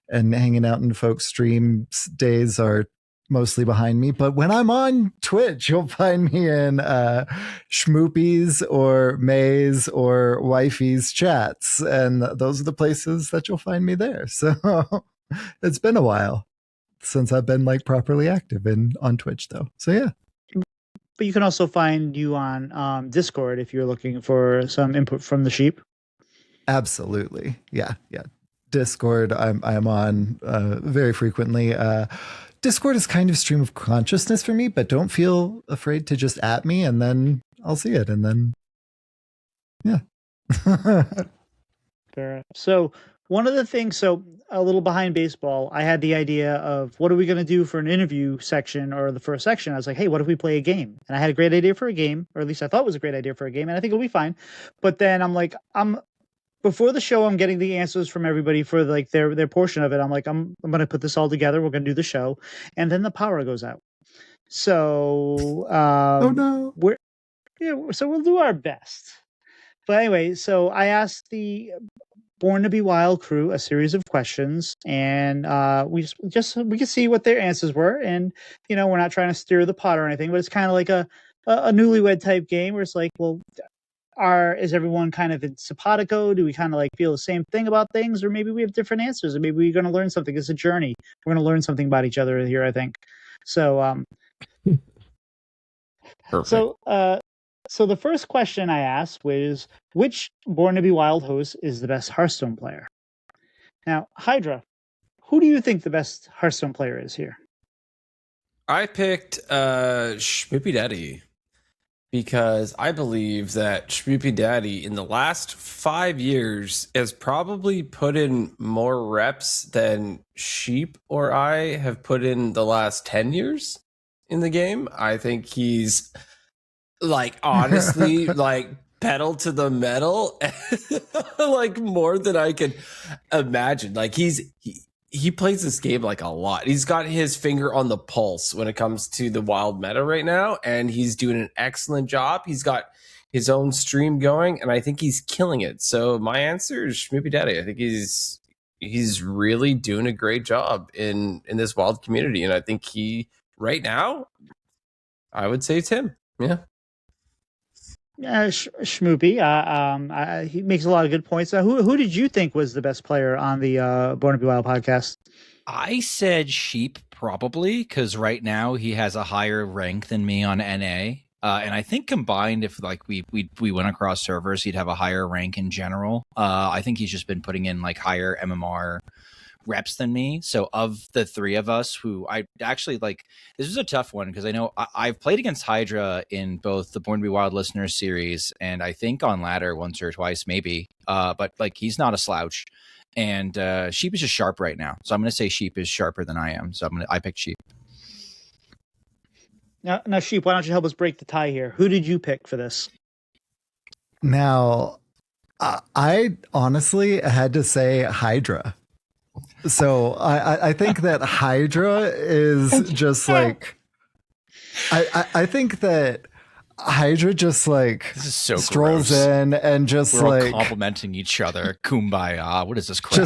[SPEAKER 6] and hanging out in folks' streams days are mostly behind me. But when I'm on Twitch, you'll find me in Schmoopie's or May's or Wifey's chats. And those are the places that you'll find me there. So it's been a while since I've been like properly active on Twitch though. So yeah.
[SPEAKER 4] but you can also find you on Discord if you're looking for some input from the sheep.
[SPEAKER 6] Absolutely. Yeah. Discord, I'm on very frequently. Discord is kind of stream of consciousness for me, but don't feel afraid to just at me and then I'll see it. And then, yeah.
[SPEAKER 4] Fair enough. So one of the things, so a little behind baseball, I had the idea of what are we going to do for an interview section or the first section? I was like, hey, what if we play a game? And I had a great idea for a game, or at least I thought it was a great idea for a game, and I think it'll be fine. But then I'm like, before the show, I'm getting the answers from everybody for like their portion of it. I'm like, I'm going to put this all together. We're going to do the show, and then the power goes out. So
[SPEAKER 6] Oh no.
[SPEAKER 4] so we'll do our best. But anyway, so I asked the Born to Be Wild crew a series of questions, and we could see what their answers were. And we're not trying to stir the pot or anything, but it's kind of like a Newlywed type game where it's like, well, is everyone kind of in simpatico? Do we kind of like feel the same thing about things, or maybe we have different answers, and maybe we're going to learn something. It's a journey. We're going to learn something about each other here, I think. So,
[SPEAKER 3] Perfect.
[SPEAKER 4] So the first question I asked was, which Born to Be Wild host is the best Hearthstone player? Now, Hydra, who do you think the best Hearthstone player is here?
[SPEAKER 3] I picked Schmoopiedady because I believe that Schmoopiedady in the last 5 years has probably put in more reps than Sheep or I have put in the last 10 years in the game. I think he's like honestly like pedal to the metal like more than I could imagine. Like he plays this game like a lot. He's got his finger on the pulse when it comes to the wild meta right now, and he's doing an excellent job. He's got his own stream going, and I think he's killing it. So my answer is Schmoopiedady. I think he's really doing a great job in this wild community, and I think he right now I would say it's him. Yeah.
[SPEAKER 4] Schmoopy. He makes a lot of good points. Who did you think was the best player on the Born to Be Wild podcast?
[SPEAKER 7] I said Sheep probably because right now he has a higher rank than me on NA. And I think combined, if like we went across servers, he'd have a higher rank in general. I think he's just been putting in like higher MMR reps than me. So of the three of us who I actually like, this was a tough one because I know I've played against Hydra in both the Born to Be Wild listeners series and I think on ladder once or twice maybe. But like he's not a slouch. And Sheep is just sharp right now. So I'm going to say Sheep is sharper than I am. So I picked Sheep.
[SPEAKER 4] Now, Sheep, why don't you help us break the tie here? Who did you pick for this?
[SPEAKER 6] Now, I honestly had to say Hydra. So I think that Hydra is just like I think that Hydra just like
[SPEAKER 7] this is so
[SPEAKER 6] strolls
[SPEAKER 7] gross.
[SPEAKER 6] in and just
[SPEAKER 7] We're
[SPEAKER 6] like
[SPEAKER 7] all complimenting each other. Kumbaya. What is this crap?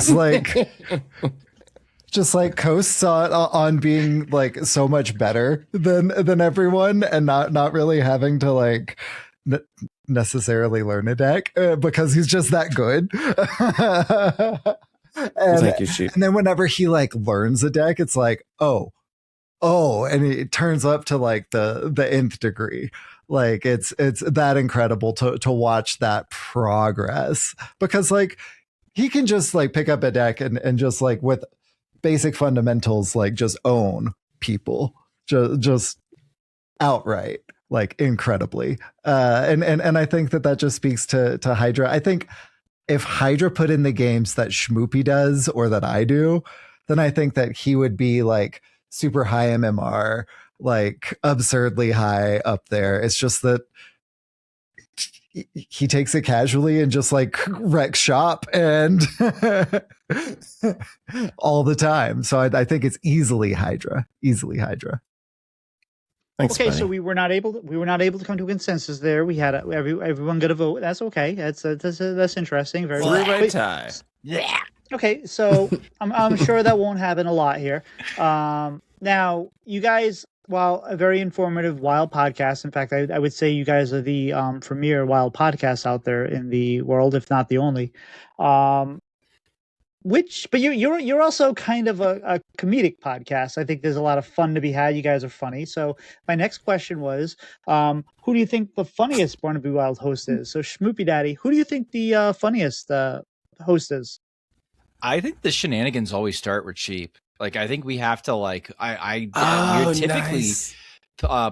[SPEAKER 6] Just like coasts on being like so much better than everyone and not really having to like necessarily learn a deck because he's just that good.
[SPEAKER 3] Thank you, Sheep.
[SPEAKER 6] And then whenever he like learns a deck, it's like, oh, and it turns up to like the nth degree. Like it's that incredible to watch that progress because like he can just like pick up a deck and just like with basic fundamentals, like just own people just outright, like incredibly. And I think that just speaks to Hydra. I think if Hydra put in the games that Schmoopy does or that I do, then I think that he would be like super high MMR, like absurdly high up there. It's just that he takes it casually and just like wrecks shop and all the time. So I think it's easily Hydra.
[SPEAKER 3] Thanks,
[SPEAKER 4] okay,
[SPEAKER 3] buddy.
[SPEAKER 4] so we were not able to come to a consensus there. We had everyone got a vote. That's okay. That's interesting. Very
[SPEAKER 3] Three-way tie.
[SPEAKER 4] Yeah. Okay, so I'm sure that won't happen a lot here. Now, you guys, while a very informative wild podcast, in fact, I would say you guys are the premier wild podcast out there in the world, if not the only. but you're also kind of a comedic podcast. I think there's a lot of fun to be had. You guys are funny. So my next question was, who do you think the funniest Born to Be Wild host is? So Schmoopiedady, who do you think the funniest host is?
[SPEAKER 7] I think the shenanigans always start with Sheep. Like, I think we have to
[SPEAKER 3] Oh,
[SPEAKER 7] we're typically
[SPEAKER 3] nice.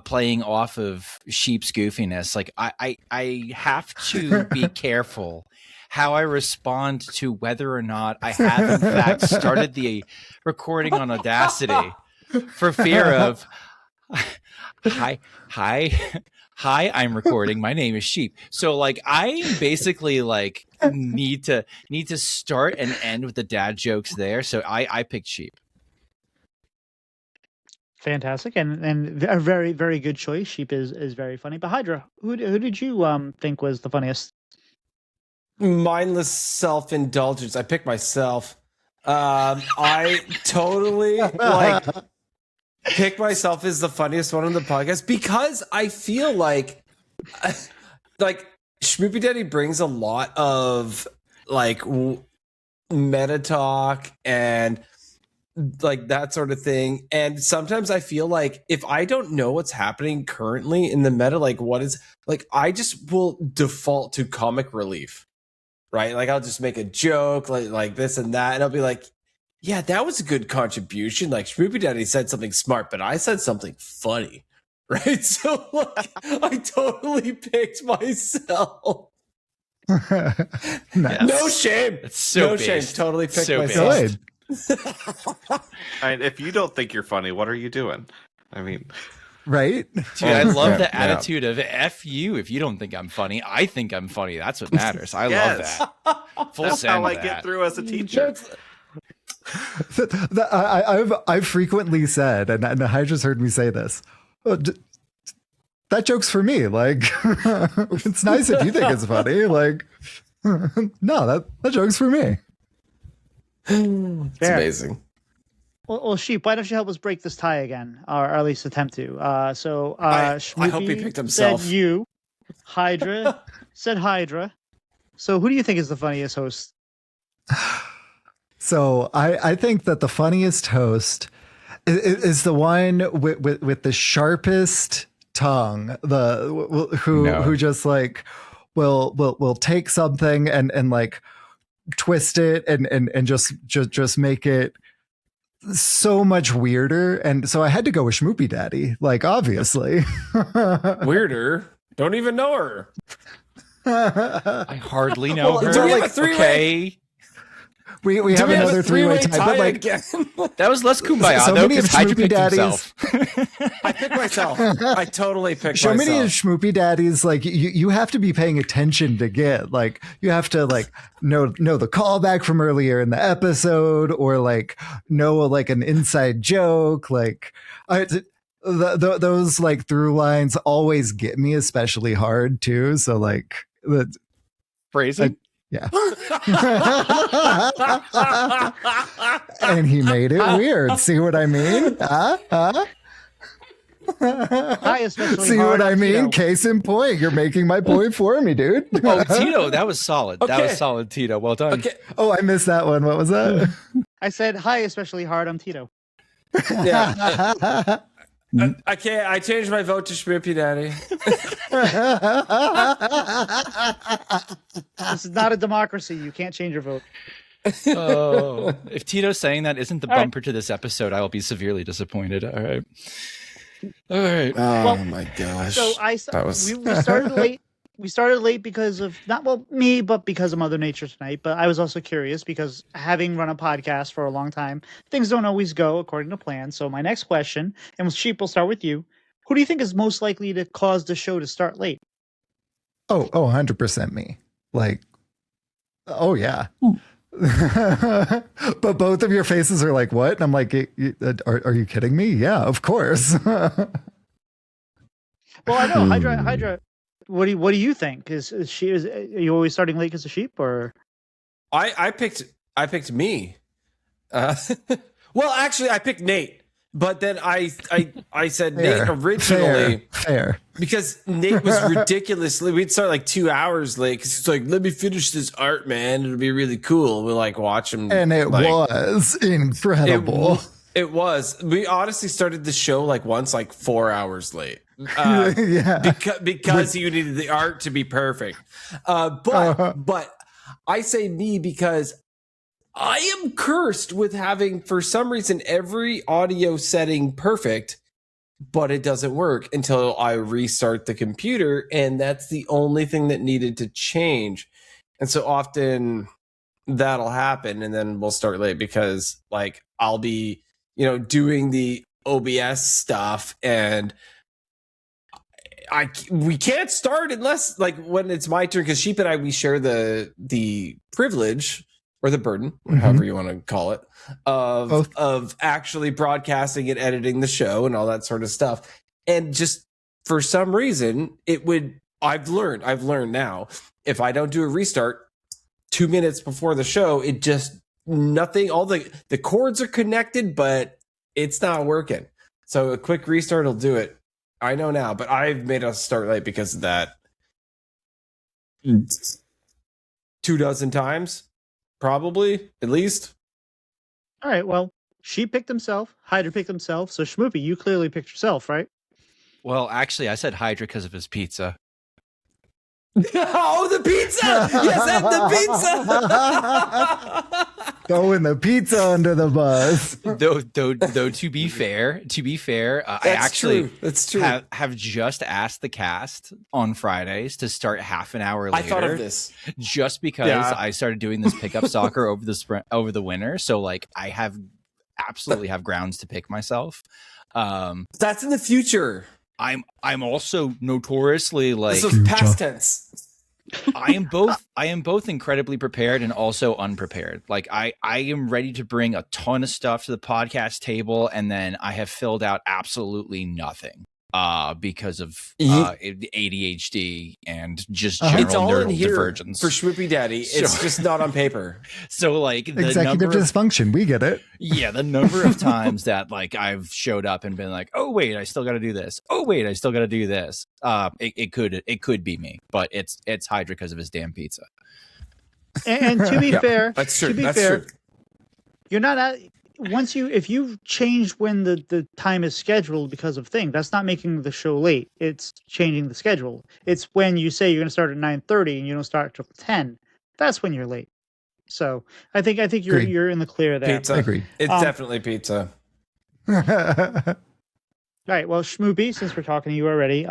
[SPEAKER 7] playing off of Sheep's goofiness. Like, I have to be careful how I respond to whether or not I have in fact started the recording on Audacity, for fear of hi, I'm recording. My name is Sheep. So like I basically like need to start and end with the dad jokes there. So I picked Sheep.
[SPEAKER 4] Fantastic, and a very, very good choice. Sheep is very funny. But Hydra, who did you think was the funniest?
[SPEAKER 3] Mindless self-indulgence. I picked myself. I totally like pick myself as the funniest one on the podcast because I feel like Schmoopiedady brings a lot of like meta talk and like that sort of thing. And sometimes I feel like if I don't know what's happening currently in the meta, like what is like, I just will default to comic relief, right? Like I'll just make a joke like this and that. And I'll be like, yeah, that was a good contribution. Like Schmoopiedady said something smart, but I said something funny, right? So like, I totally picked myself.
[SPEAKER 6] Nice.
[SPEAKER 3] No shame.
[SPEAKER 7] It's so
[SPEAKER 3] no shame.
[SPEAKER 7] based.
[SPEAKER 3] Totally picked
[SPEAKER 7] So
[SPEAKER 3] myself.
[SPEAKER 6] Good.
[SPEAKER 5] I mean, if you don't think you're funny, what are you doing? I mean,
[SPEAKER 6] Right?
[SPEAKER 7] Dude, I love
[SPEAKER 3] Yeah,
[SPEAKER 7] the
[SPEAKER 3] yeah.
[SPEAKER 7] attitude of F you if you don't think I'm funny. I think I'm funny. That's what matters. I
[SPEAKER 5] Yes.
[SPEAKER 7] love that. Full
[SPEAKER 5] that's
[SPEAKER 7] send
[SPEAKER 5] how I
[SPEAKER 7] that.
[SPEAKER 5] get through as a teacher.
[SPEAKER 6] I've frequently said, and Hydra's heard me say this. "Oh, that joke's for me. Like, it's nice if you think it's funny. Like, no, that joke's for me.
[SPEAKER 3] It's
[SPEAKER 4] Fair.
[SPEAKER 3] amazing.
[SPEAKER 4] Well, Sheep, why don't you help us break this tie again, or at least attempt to?
[SPEAKER 3] I hope he
[SPEAKER 4] Schmoopy
[SPEAKER 3] picked himself.
[SPEAKER 4] Said you, Hydra said Hydra. So who do you think is the funniest host?
[SPEAKER 6] So I think that the funniest host is the one with the sharpest tongue, who just like will take something and like twist it and just make it so much weirder. And so I had to go with Schmoopiedady, like obviously.
[SPEAKER 3] Weirder. Don't even know her.
[SPEAKER 7] I hardly know
[SPEAKER 3] Well,
[SPEAKER 7] her.
[SPEAKER 3] do we have a
[SPEAKER 7] Like,
[SPEAKER 3] three-way-
[SPEAKER 7] okay.
[SPEAKER 6] We
[SPEAKER 3] Do
[SPEAKER 6] have
[SPEAKER 3] we
[SPEAKER 6] another three-way tie, but like
[SPEAKER 3] again?
[SPEAKER 7] That was less kumbaya,
[SPEAKER 6] So
[SPEAKER 7] though,
[SPEAKER 6] many of
[SPEAKER 7] because Hydra picked
[SPEAKER 6] Schmoopiedaddy's-
[SPEAKER 7] himself.
[SPEAKER 3] I picked myself. I totally picked
[SPEAKER 6] so many of
[SPEAKER 3] myself.
[SPEAKER 6] Schmoopiedaddy's, like you have to be paying attention to get, like, you have to like know the callback from earlier in the episode, or like know like an inside joke. Like those like through lines always get me especially hard too. So like
[SPEAKER 7] Phrasing?
[SPEAKER 6] yeah. And he made it weird. See what I mean?
[SPEAKER 4] Hi, especially
[SPEAKER 6] See
[SPEAKER 4] hard
[SPEAKER 6] what I
[SPEAKER 4] on
[SPEAKER 6] mean?
[SPEAKER 4] Tito.
[SPEAKER 6] Case in point. You're making my point for me, dude.
[SPEAKER 7] Oh, Tito, that was solid. That
[SPEAKER 3] Okay.
[SPEAKER 7] was solid, Tito. Well done.
[SPEAKER 3] Okay.
[SPEAKER 6] Oh, I missed that one. What was that?
[SPEAKER 4] I said hi, especially hard on Tito.
[SPEAKER 3] Yeah. I can't. I changed my vote to Schmoopiedady.
[SPEAKER 4] This is not a democracy. You can't change your vote.
[SPEAKER 7] Oh, if Tito's saying that isn't the
[SPEAKER 4] All right.
[SPEAKER 7] bumper to this episode, I will be severely disappointed. All right. All right.
[SPEAKER 3] Oh
[SPEAKER 4] Well,
[SPEAKER 3] my gosh.
[SPEAKER 4] So
[SPEAKER 3] That was-
[SPEAKER 4] we started late. We started late because of me, but because of Mother Nature tonight. But I was also curious because having run a podcast for a long time, things don't always go according to plan. So my next question, and with Sheep, we'll start with you. Who do you think is most likely to cause the show to start late?
[SPEAKER 6] Oh, 100% me. Like, oh yeah. But both of your faces are like, what? And I'm like, are you kidding me? Yeah, of course.
[SPEAKER 4] Well, I know Hydra. What do you think? Are you always starting late because of Sheep, or?
[SPEAKER 3] I picked me. Well, actually, I picked Nate But then I said
[SPEAKER 6] Fair,
[SPEAKER 3] Nate originally
[SPEAKER 6] fair.
[SPEAKER 3] because Nate was ridiculously. We'd start like 2 hours late because it's like, let me finish this art, man. It'll be really cool. We like watch him,
[SPEAKER 6] And it
[SPEAKER 3] like,
[SPEAKER 6] was incredible.
[SPEAKER 3] It was. We honestly started the show like once, like 4 hours late.
[SPEAKER 6] Yeah.
[SPEAKER 3] Because you needed the art to be perfect. But I say me because I am cursed with having, for some reason, every audio setting perfect, but it doesn't work until I restart the computer, and that's the only thing that needed to change. And so often that'll happen, and then we'll start late because, like, I'll be, doing the OBS stuff, and we can't start unless, like, when it's my turn, because Sheep and I, we share the privilege or the burden, however you want to call it, of actually broadcasting and editing the show and all that sort of stuff. And just for some reason, I've learned now, if I don't do a restart 2 minutes before the show, it just nothing, all the cords are connected, but it's not working. So a quick restart will do it. I know now, but I've made us start late because of that 24 times. Probably, at least.
[SPEAKER 4] All right, well, she picked himself, Hydra picked himself, so Schmoopy, you clearly picked yourself, right?
[SPEAKER 7] Well, actually, I said Hydra because of his pizza.
[SPEAKER 3] Oh, the pizza! Yes, and the pizza!
[SPEAKER 6] Throwing the pizza under the bus.
[SPEAKER 7] Though, to be fair, I actually
[SPEAKER 3] that's true.
[SPEAKER 7] Have just asked the cast on Fridays to start half an hour later.
[SPEAKER 3] I thought of this
[SPEAKER 7] just because I started doing this pickup soccer over the winter. So like, I absolutely have grounds to pick myself.
[SPEAKER 3] That's in the future.
[SPEAKER 7] I'm also notoriously like,
[SPEAKER 3] this was past tense.
[SPEAKER 7] I am both incredibly prepared and also unprepared. Like I am ready to bring a ton of stuff to the podcast table, and then I have filled out absolutely nothing because of ADHD and just general
[SPEAKER 3] it's all in here
[SPEAKER 7] divergence
[SPEAKER 3] for Schmoopiedady. It's just not on paper.
[SPEAKER 7] So like the
[SPEAKER 6] executive dysfunction, we get it.
[SPEAKER 7] Yeah, the number of times that like I've showed up and been like, oh wait, I still got to do this. Oh wait, I still got to do this. It could be me, but it's Hydra because of his damn pizza.
[SPEAKER 4] And to be fair,
[SPEAKER 3] that's true.
[SPEAKER 4] True. You're not if you've changed when the time is scheduled because of things, that's not making the show late. It's changing the schedule. It's when you say you're going to start at 9:30 and you don't start till 10. That's when you're late. So I think you're in the clear there.
[SPEAKER 3] Pizza.
[SPEAKER 6] Agreed.
[SPEAKER 3] It's definitely pizza.
[SPEAKER 4] All right. Well, Schmoopy, since we're talking to you already,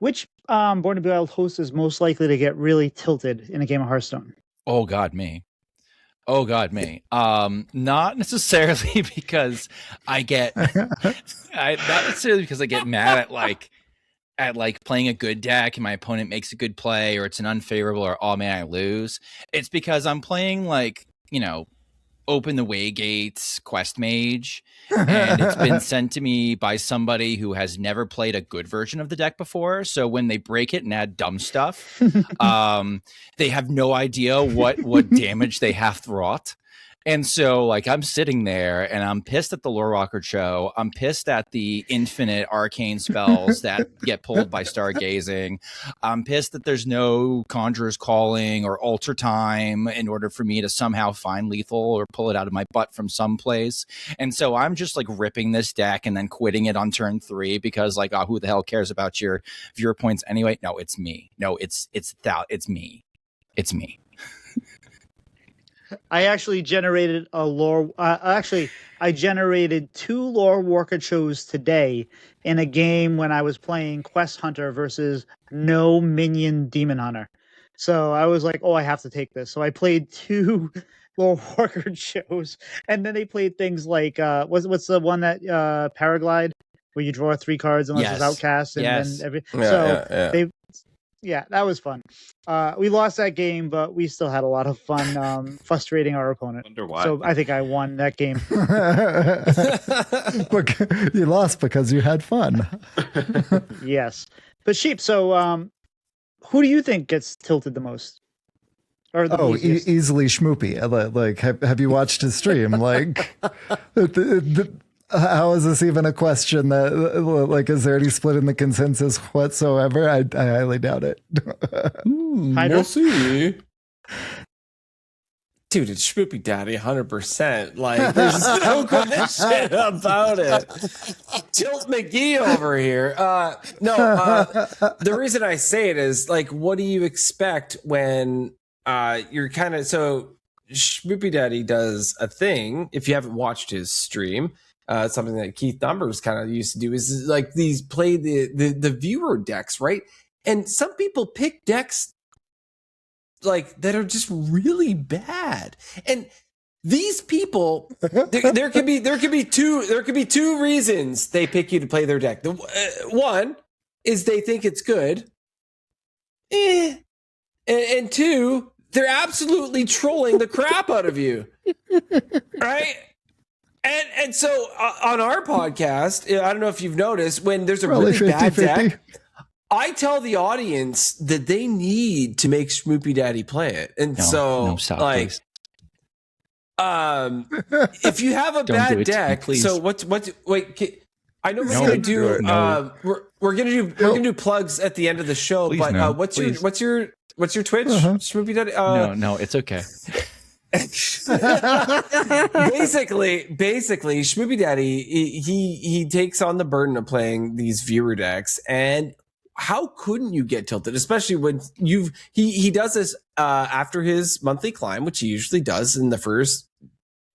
[SPEAKER 4] which Born to Be Wild host is most likely to get really tilted in a game of Hearthstone?
[SPEAKER 7] Oh God, me. Not necessarily because I get not necessarily because I get mad at playing a good deck and my opponent makes a good play, or it's an unfavorable, or oh man, I lose. It's because I'm playing Open the Way Gates Quest Mage, and it's been sent to me by somebody who has never played a good version of the deck before. So when they break it and add dumb stuff, they have no idea what damage they have wrought. And so, I'm sitting there and I'm pissed at the Lore Walker show. I'm pissed at the infinite arcane spells that get pulled by stargazing. I'm pissed that there's no Conjurer's Calling or Altar Time in order for me to somehow find lethal or pull it out of my butt from someplace. And so I'm just ripping this deck and then quitting it on turn 3 because who the hell cares about your viewer points anyway? No, it's me. No, it's me. It's me.
[SPEAKER 4] I actually generated I generated 2 Lore Walker shows today in a game when I was playing Quest Hunter versus no minion Demon Hunter. So I was like, oh, I have to take this. So I played 2 Lore Walker shows, and then they played things like what's the one that Paraglide, where you draw 3 cards unless it's Outcast, and then that was fun. We lost that game, but we still had a lot of fun frustrating our opponent.
[SPEAKER 5] Wonder why.
[SPEAKER 4] So I think I won that game.
[SPEAKER 6] You lost because you had fun.
[SPEAKER 4] Yes. But Sheep, so who do you think gets tilted the most? Or the
[SPEAKER 6] easily Schmoopy. Have you watched his stream? How is this even a question? That like, is there any split in the consensus whatsoever? I highly doubt it.
[SPEAKER 3] We'll see. Dude, it's Schmoopiedady 100%. Like, there's no question about it. Tilt McGee over here. The reason I say it is, like, what do you expect when you're kind of... So, Schmoopiedady does a thing, if you haven't watched his stream, something that Keith Numbers kind of used to do, is like play the viewer decks, right? And some people pick decks like that are just really bad, and these people there could be two reasons they pick you to play their deck. One is they think it's good, and two, they're absolutely trolling the crap out of you, right? And so on our podcast, I don't know if you've noticed, when there's a really bad deck, I tell the audience that they need to make Schmoopiedady play it. And stop, like, please. If you have a bad deck, so wait, I know we're gonna do we're gonna do plugs at the end of the show, please, but what's your Twitch, Schmoopiedady?
[SPEAKER 7] No, it's okay.
[SPEAKER 3] basically Schmoopiedady, he takes on the burden of playing these viewer decks, and how couldn't you get tilted, especially when he does this after his monthly climb, which he usually does in the first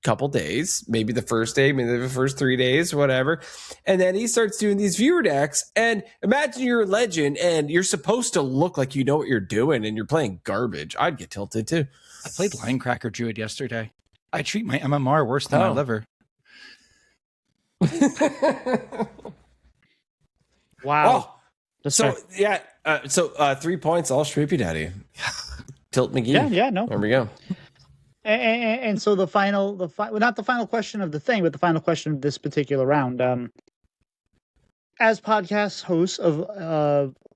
[SPEAKER 3] couple days, maybe the first day, maybe the first 3 days, whatever, and then he starts doing these viewer decks. And imagine you're a legend and you're supposed to look like you know what you're doing, and you're playing garbage. I'd get tilted too.
[SPEAKER 7] I played Linecracker Druid yesterday. I treat my MMR worse than my liver.
[SPEAKER 4] Wow.
[SPEAKER 3] So 3 points, all Schmoopiedady. Tilt McGee.
[SPEAKER 4] Yeah, no.
[SPEAKER 3] There we go.
[SPEAKER 4] And so not the final question of the thing, but the final question of this particular round. As podcast hosts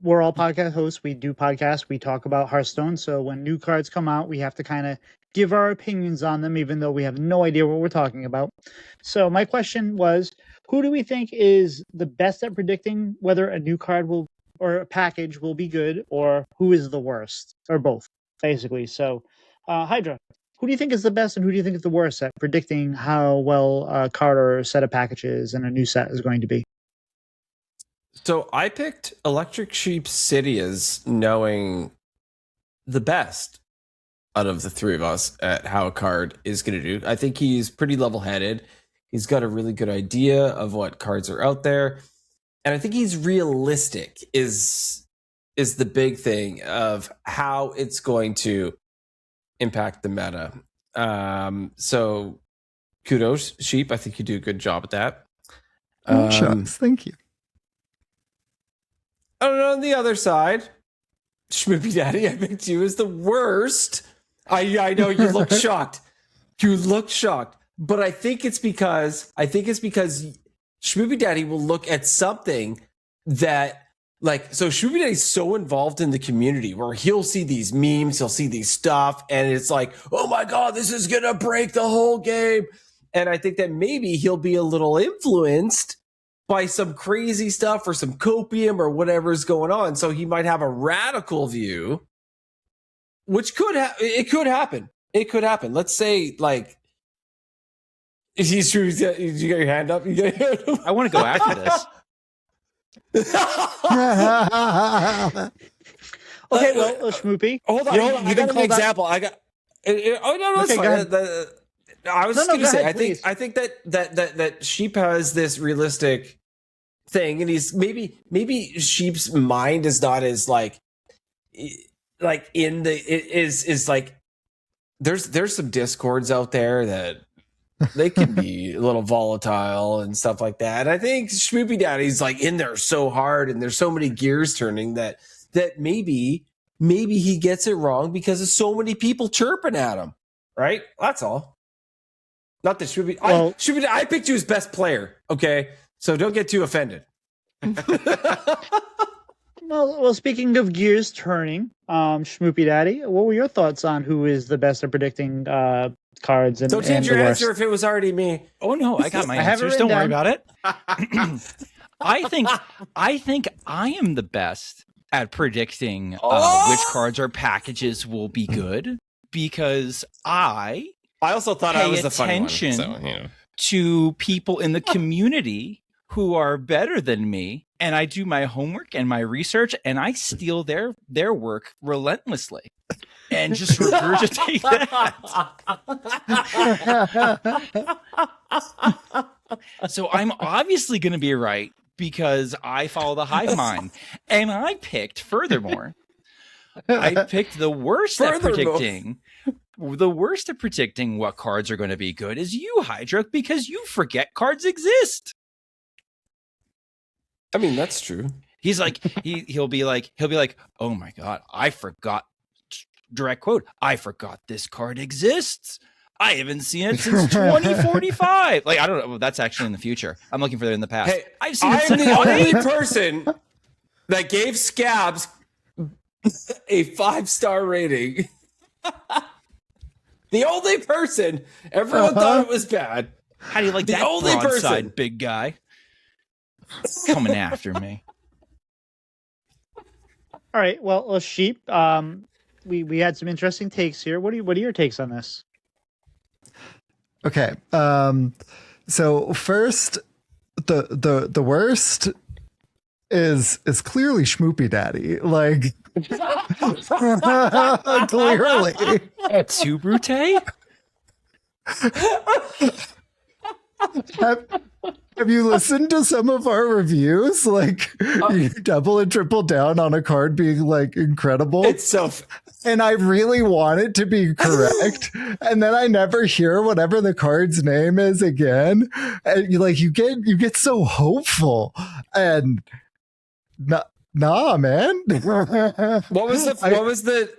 [SPEAKER 4] we're all podcast hosts. We do podcasts. We talk about Hearthstone. So when new cards come out, we have to kind of give our opinions on them, even though we have no idea what we're talking about. So my question was, who do we think is the best at predicting whether a new card or a package will be good, or who is the worst, or both, basically? So, Hydra, who do you think is the best, and who do you think is the worst at predicting how well a card or a set of packages and a new set is going to be?
[SPEAKER 3] So I picked ElectricSheepCity as knowing the best out of the three of us at how a card is going to do. I think he's pretty level-headed. He's got a really good idea of what cards are out there. And I think he's realistic is the big thing of how it's going to impact the meta. So kudos, Sheep. I think you do a good job at that.
[SPEAKER 6] Shucks, thank you.
[SPEAKER 3] I don't know, on the other side, Schmoopiedady, I picked you as the worst. I know you look shocked. You look shocked. But I think it's because Schmoopiedady will look at something that, like, so Schmoopiedadi's so involved in the community where he'll see these memes, he'll see these stuff, and it's like, oh my God, this is gonna break the whole game. And I think that maybe he'll be a little influenced by some crazy stuff or some copium or whatever's going on. So he might have a radical view, which could happen. It could happen. Let's say, like, you got your hand up?
[SPEAKER 7] I want to go after this.
[SPEAKER 4] Okay, well, Schmoopy.
[SPEAKER 3] Hold on. I got an example. I was just going to say, I think that Sheep has this realistic thing, and he's maybe Sheep's mind is not as like in the is like there's some discords out there that they can be a little volatile and stuff like that. And I think Schmoopiedadi's like in there so hard, and there's so many gears turning that maybe he gets it wrong because of so many people chirping at him. Right? That's all. Not that Schmoopiedady. I picked you as best player. Okay, so don't get too offended.
[SPEAKER 4] Well, speaking of gears turning, Schmoopiedady, what were your thoughts on who is the best at predicting cards and
[SPEAKER 3] Don't change
[SPEAKER 4] and
[SPEAKER 3] your
[SPEAKER 4] the worst.
[SPEAKER 3] answer if it was already me.
[SPEAKER 7] Oh no, I got my
[SPEAKER 4] I have it
[SPEAKER 7] answers. Don't worry
[SPEAKER 4] written
[SPEAKER 7] about it. I think I am the best at predicting which cards or packages will be good because I
[SPEAKER 3] also thought I
[SPEAKER 7] pay
[SPEAKER 3] was the funny one.
[SPEAKER 7] attention
[SPEAKER 3] So, you know.
[SPEAKER 7] to people in the community who are better than me, and I do my homework and my research, and I steal their work relentlessly and just regurgitate that. So I'm obviously going to be right because I follow the hive mind, and I picked furthermore. I picked the worst at predicting. The worst at predicting what cards are going to be good is you, Hydra, because you forget cards exist.
[SPEAKER 3] I mean, that's true.
[SPEAKER 7] He's like, he'll be like, oh my God, I forgot, direct quote, I forgot this card exists. I haven't seen it since 2045. Like, I don't know. That's actually in the future. I'm looking for it in the past.
[SPEAKER 3] Hey,
[SPEAKER 7] I've seen it
[SPEAKER 3] I'm
[SPEAKER 7] since
[SPEAKER 3] the only person that gave Scabs a 5-star rating. The only person. Everyone thought it was bad.
[SPEAKER 7] How do you like
[SPEAKER 3] The
[SPEAKER 7] that
[SPEAKER 3] only
[SPEAKER 7] broadside,
[SPEAKER 3] person.
[SPEAKER 7] big guy? Coming after me.
[SPEAKER 4] All right. Well, Sheep. We had some interesting takes here. What are your takes on this?
[SPEAKER 6] Okay. So first, the worst is clearly Schmoopiedady. Like clearly.
[SPEAKER 7] Too brute?
[SPEAKER 6] Have you listened to some of our reviews? Like you double and triple down on a card being like incredible.
[SPEAKER 3] It's so
[SPEAKER 6] and I really want it to be correct, and then I never hear whatever the card's name is again. And you get so hopeful, and nah, man.
[SPEAKER 3] What was the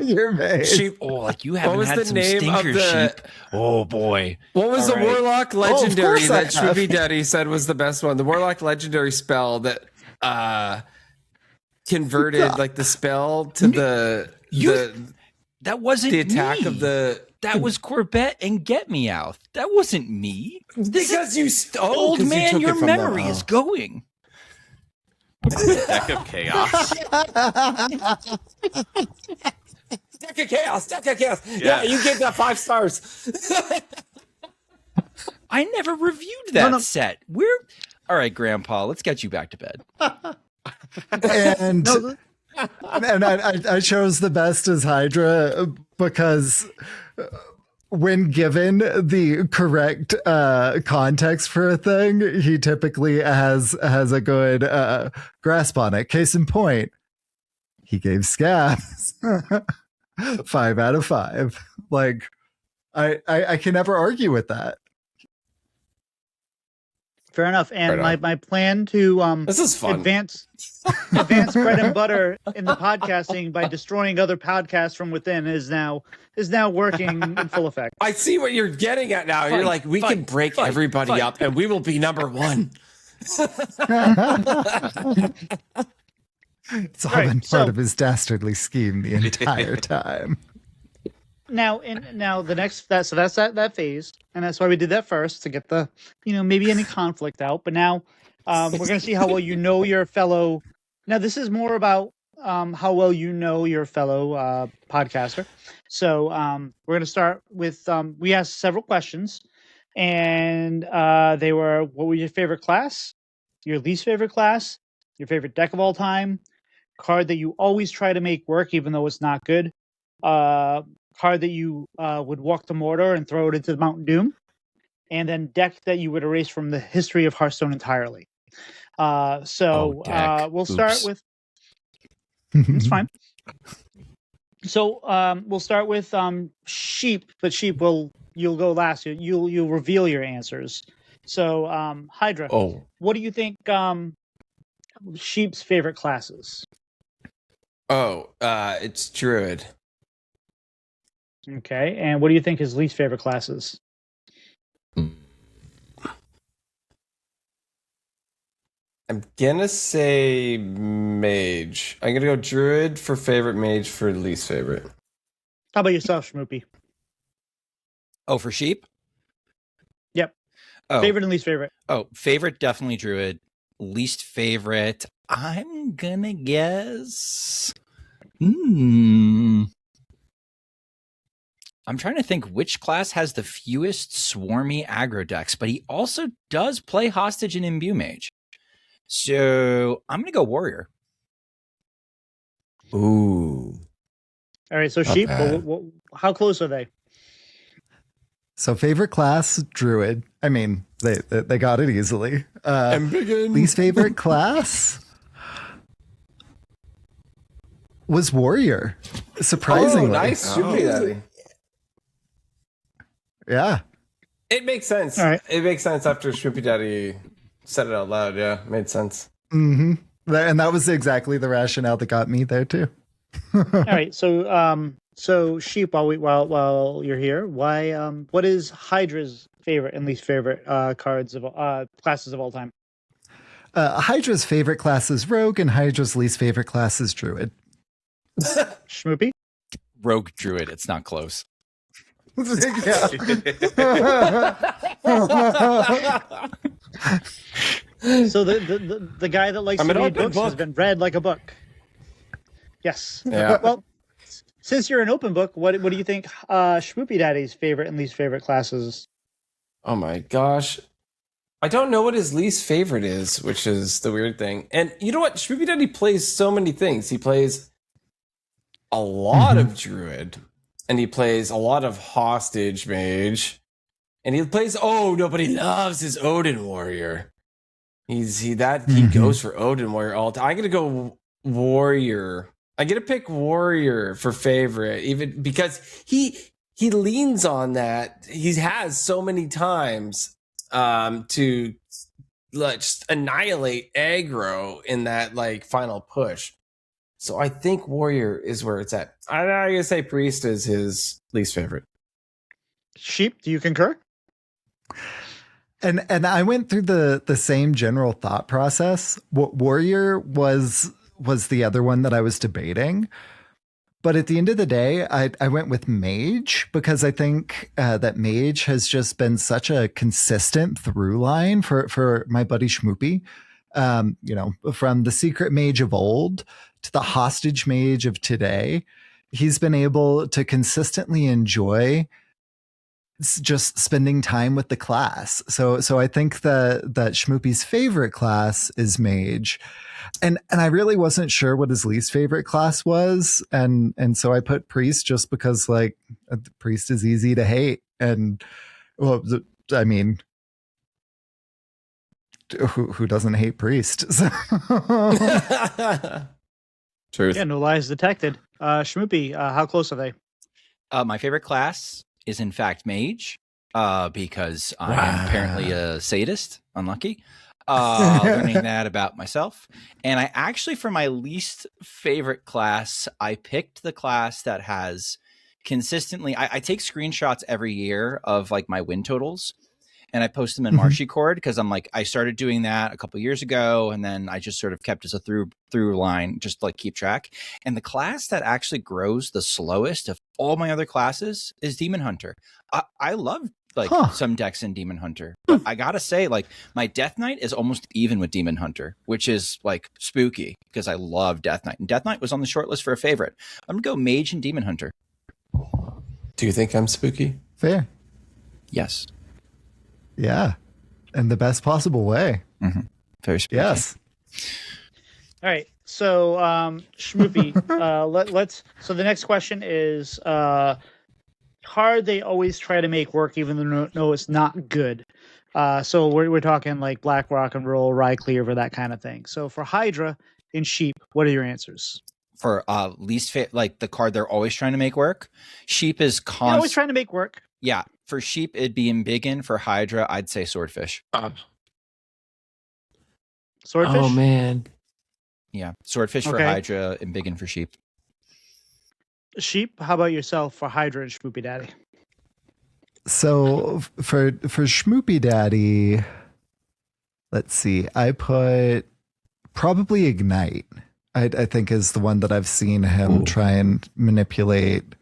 [SPEAKER 6] Your mate.
[SPEAKER 7] Sheep. Oh, like you haven't
[SPEAKER 3] was
[SPEAKER 7] had
[SPEAKER 3] the
[SPEAKER 7] some
[SPEAKER 3] name of
[SPEAKER 7] stinkers,
[SPEAKER 3] the-
[SPEAKER 7] Sheep. Oh boy.
[SPEAKER 3] What was the
[SPEAKER 7] All right.
[SPEAKER 3] Warlock Legendary
[SPEAKER 6] course I
[SPEAKER 3] that
[SPEAKER 6] have.
[SPEAKER 3] Schmoopiedady said was the best one? The Warlock Legendary spell that converted like the spell to
[SPEAKER 7] That wasn't
[SPEAKER 3] the attack
[SPEAKER 7] me.
[SPEAKER 3] of the.
[SPEAKER 7] That was Corbett and Get Me Out. That wasn't me. This
[SPEAKER 3] Because
[SPEAKER 7] is,
[SPEAKER 3] you
[SPEAKER 7] old
[SPEAKER 3] 'cause you
[SPEAKER 7] man,
[SPEAKER 3] took it
[SPEAKER 7] your
[SPEAKER 3] from them.
[SPEAKER 7] memory is going.
[SPEAKER 5] Deck of Chaos.
[SPEAKER 3] Deck of Chaos. Yeah, you gave that 5 stars.
[SPEAKER 7] I never reviewed that
[SPEAKER 4] No.
[SPEAKER 7] set. All right, Grandpa, let's get you back to bed.
[SPEAKER 6] And and I chose the best as Hydra because when given the correct context for a thing, he typically has a good grasp on it. Case in point, he gave Scabs 5 out of 5. Like I can never argue with that.
[SPEAKER 4] Fair enough. And
[SPEAKER 3] Right on.
[SPEAKER 4] my plan to
[SPEAKER 3] This is fun.
[SPEAKER 4] advance bread and butter in the podcasting by destroying other podcasts from within is now working in full effect.
[SPEAKER 3] I see what you're getting at now. You're
[SPEAKER 7] Fight,
[SPEAKER 3] like, we can break
[SPEAKER 7] fight,
[SPEAKER 3] everybody
[SPEAKER 7] fight.
[SPEAKER 3] up and we will be number 1.
[SPEAKER 6] It's all
[SPEAKER 4] Right,
[SPEAKER 6] been
[SPEAKER 4] so-
[SPEAKER 6] part of his dastardly scheme the entire time.
[SPEAKER 4] Now the next that's that phase, and that's why we did that first to get the maybe any conflict out. But now we're gonna see how well you know your fellow. Now this is more about how well you know your fellow podcaster. So we're gonna start with we asked several questions, and they were: what was your favorite class, your least favorite class, your favorite deck of all time, card that you always try to make work even though it's not good, card that you would walk the mortar and throw it into the Mountain Doom, and then deck that you would erase from the history of Hearthstone entirely. We'll start
[SPEAKER 7] Oops.
[SPEAKER 4] with. It's fine. So we'll start with Sheep, but Sheep you'll go last. You'll reveal your answers. So Hydra,
[SPEAKER 3] Oh.
[SPEAKER 4] what do you think Sheep's favorite classes?
[SPEAKER 3] Oh, it's Druid.
[SPEAKER 4] Okay, and what do you think his least favorite classes?
[SPEAKER 3] I'm gonna say Mage. I'm gonna go Druid for favorite, Mage for least favorite.
[SPEAKER 4] How about yourself, Schmoopy?
[SPEAKER 7] Oh, for sheep?
[SPEAKER 4] Yep.
[SPEAKER 7] Oh,
[SPEAKER 4] Favorite and least favorite.
[SPEAKER 7] Oh, favorite, definitely Druid. Least favorite, I'm gonna guess. I'm trying to think which class has the fewest swarmy aggro decks, but he also does play hostage and imbue mage. So I'm gonna go warrior.
[SPEAKER 3] Ooh.
[SPEAKER 4] All right, so
[SPEAKER 3] Not
[SPEAKER 4] sheep.
[SPEAKER 3] bad.
[SPEAKER 4] How close are they?
[SPEAKER 6] So favorite class, Druid. I mean, they got it easily.
[SPEAKER 3] Embiggen.
[SPEAKER 6] Least favorite class was Warrior. Surprisingly.
[SPEAKER 3] Oh, nice. Schmoopiedady.
[SPEAKER 6] Yeah.
[SPEAKER 3] It makes sense.
[SPEAKER 4] All right.
[SPEAKER 3] It makes sense after Schmoopiedady said it out loud. Yeah, made sense.
[SPEAKER 6] Mm-hmm. And that was exactly the rationale that got me there too.
[SPEAKER 4] All right, so sheep. While you're here, why? What is Hydra's favorite and least favorite classes of all time?
[SPEAKER 6] Hydra's favorite class is Rogue, and Hydra's least favorite class is Druid.
[SPEAKER 4] Schmoopy.
[SPEAKER 7] Rogue Druid, it's not close.
[SPEAKER 6] Yeah.
[SPEAKER 4] So the guy that likes
[SPEAKER 3] I'm
[SPEAKER 4] to
[SPEAKER 3] an
[SPEAKER 4] read
[SPEAKER 3] open
[SPEAKER 4] books has
[SPEAKER 3] book.
[SPEAKER 4] been read like a book. Yes.
[SPEAKER 3] Yeah.
[SPEAKER 4] Well, since you're an open book, what do you think Schmoopiedadi's favorite and least favorite classes?
[SPEAKER 3] Oh my gosh. I don't know what his least favorite is, which is the weird thing. And you know what? Schmoopiedady plays so many things. He plays a lot of Druid, and he plays a lot of Hostage Mage, and he plays, but he loves his Odin Warrior. He goes for Odin Warrior all the time. I'm going to go Warrior. I get to pick Warrior for favorite, even because he leans on that. He has so many times to just annihilate aggro in that like final push. So I think Warrior is where it's at. I'm gonna say Priest is his least favorite.
[SPEAKER 4] Sheep, do you concur?
[SPEAKER 6] And I went through the same general thought process. Warrior was the other one that I was debating. But at the end of the day, I went with Mage because I think that Mage has just been such a consistent through line for my buddy Schmoopy. From the Secret Mage of old to the Hostage Mage of today, he's been able to consistently enjoy just spending time with the class. So I think that Schmoopy's favorite class is Mage. And I really wasn't sure what his least favorite class was. And so I put Priest just because like Priest is easy to hate. And well, I mean, who doesn't hate Priest? So.
[SPEAKER 3] Truth.
[SPEAKER 4] Yeah, no lies detected. Schmoopy, how close are they?
[SPEAKER 7] My favorite class is in fact Mage, because I am apparently a sadist. Unlucky. Learning that about myself. And I actually, for my least favorite class, I picked the class that has consistently, I take screenshots every year of like my win totals, and I post them in Marshy Cord because I'm like, I started doing that a couple years ago, and then I just sort of kept as a through line, just like keep track. And the class that actually grows the slowest of all my other classes is Demon Hunter. I love some decks in Demon Hunter, but I gotta say, like, my Death Knight is almost even with Demon Hunter, which is like spooky because I love Death Knight, and Death Knight was on the short list for a favorite. I'm gonna go Mage and Demon Hunter.
[SPEAKER 3] Do you think I'm spooky?
[SPEAKER 6] Fair.
[SPEAKER 7] Yes.
[SPEAKER 6] Yeah. In the best possible way.
[SPEAKER 7] Very spooky.
[SPEAKER 6] Yes.
[SPEAKER 4] All right. So, Schmoopy, let's. So the next question is card they always try to make work, even though no, it's not good. So we're talking like Black Rock and Roll, Rye Cleaver, that kind of thing. So for Hydra and Sheep, what are your answers?
[SPEAKER 7] For least like the card they're always trying to make work, Sheep is
[SPEAKER 4] They're always trying to make work.
[SPEAKER 7] Yeah, for Sheep it'd be Embiggen. For Hydra, I'd say Swordfish.
[SPEAKER 4] Swordfish.
[SPEAKER 3] Oh man.
[SPEAKER 7] Yeah, Swordfish for
[SPEAKER 4] Okay.
[SPEAKER 7] Hydra, Embiggen for Sheep.
[SPEAKER 4] Sheep. How about yourself for Hydra and Schmoopiedady?
[SPEAKER 6] So for Schmoopiedady, let's see. I put probably Ignite. I think is the one that I've seen him try and manipulate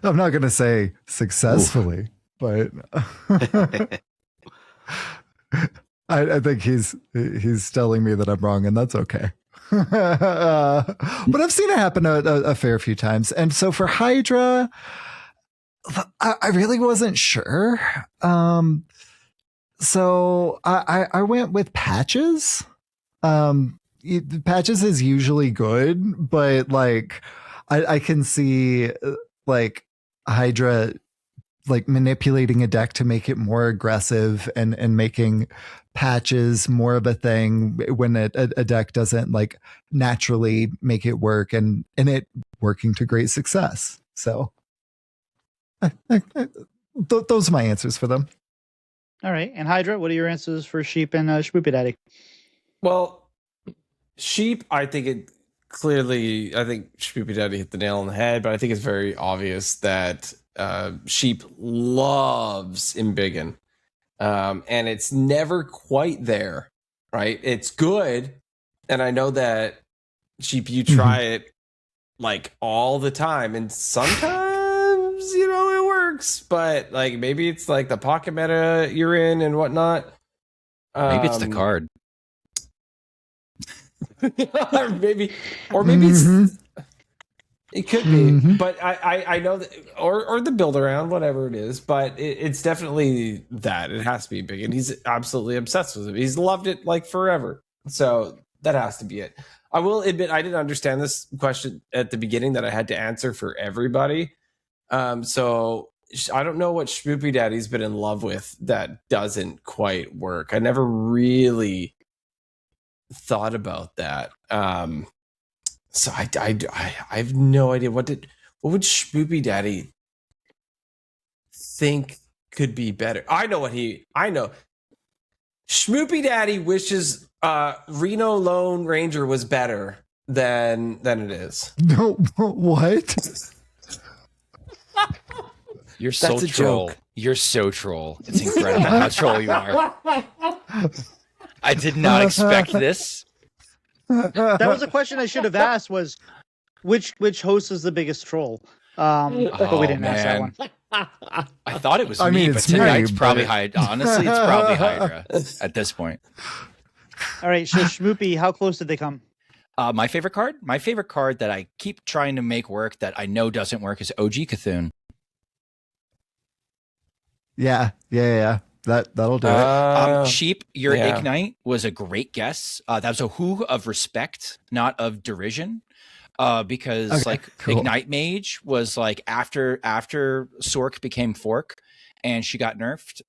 [SPEAKER 6] I'm not going to say successfully, but I think he's telling me that I'm wrong, and that's okay. But I've seen it happen a fair few times. And so for Hydra, I really wasn't sure. So I went with Patches. Patches is usually good, but like I can see like Hydra like manipulating a deck to make it more aggressive and making Patches more of a thing when a deck doesn't like naturally make it work, and it working to great success. So those are my answers for them.
[SPEAKER 4] All right. And Hydra, what are your answers for Sheep and Schmoopiedady?
[SPEAKER 3] Well, Sheep, I think Schmoopiedady hit the nail on the head, but I think it's very obvious that Sheep loves Embiggen. And it's never quite there, right? It's good. And I know that Sheep, you try it like all the time. And sometimes, it works. But like maybe it's like the pocket meta you're in and whatnot.
[SPEAKER 7] Maybe it's the card.
[SPEAKER 3] maybe it's... It could be, but I know that, or the build around, whatever it is, but it's definitely that. It has to be big, and he's absolutely obsessed with it. He's loved it like forever, so that has to be it. I will admit I didn't understand this question at the beginning that I had to answer for everybody. So I don't know what Schmoopiedaddy's been in love with that doesn't quite work. I never really thought about that. So I have no idea what would Schmoopiedady think could be better. I know Schmoopiedady wishes Reno Lone Ranger was better than it is.
[SPEAKER 6] No, what?
[SPEAKER 7] You're so troll.
[SPEAKER 3] Joke.
[SPEAKER 7] You're so troll. It's incredible how troll you are. I did not expect this.
[SPEAKER 4] That was a question I should have asked, was which host is the biggest troll? But we didn't ask that one.
[SPEAKER 7] I thought it was
[SPEAKER 6] I
[SPEAKER 7] me,
[SPEAKER 6] mean,
[SPEAKER 7] but
[SPEAKER 6] it's
[SPEAKER 7] tonight's
[SPEAKER 6] me,
[SPEAKER 7] probably
[SPEAKER 6] but-
[SPEAKER 7] Hydra. Honestly, it's probably Hydra at this point.
[SPEAKER 4] All right, so Schmoopy, how close did they come?
[SPEAKER 7] My favorite card that I keep trying to make work that I know doesn't work is OG Cthulhu.
[SPEAKER 6] Yeah. That'll do it.
[SPEAKER 7] Sheep, your
[SPEAKER 3] yeah.
[SPEAKER 7] Ignite was a great guess. That was a who of respect, not of derision. Because
[SPEAKER 6] Okay,
[SPEAKER 7] like
[SPEAKER 6] cool.
[SPEAKER 7] Ignite Mage was like after Sork became Fork and she got nerfed.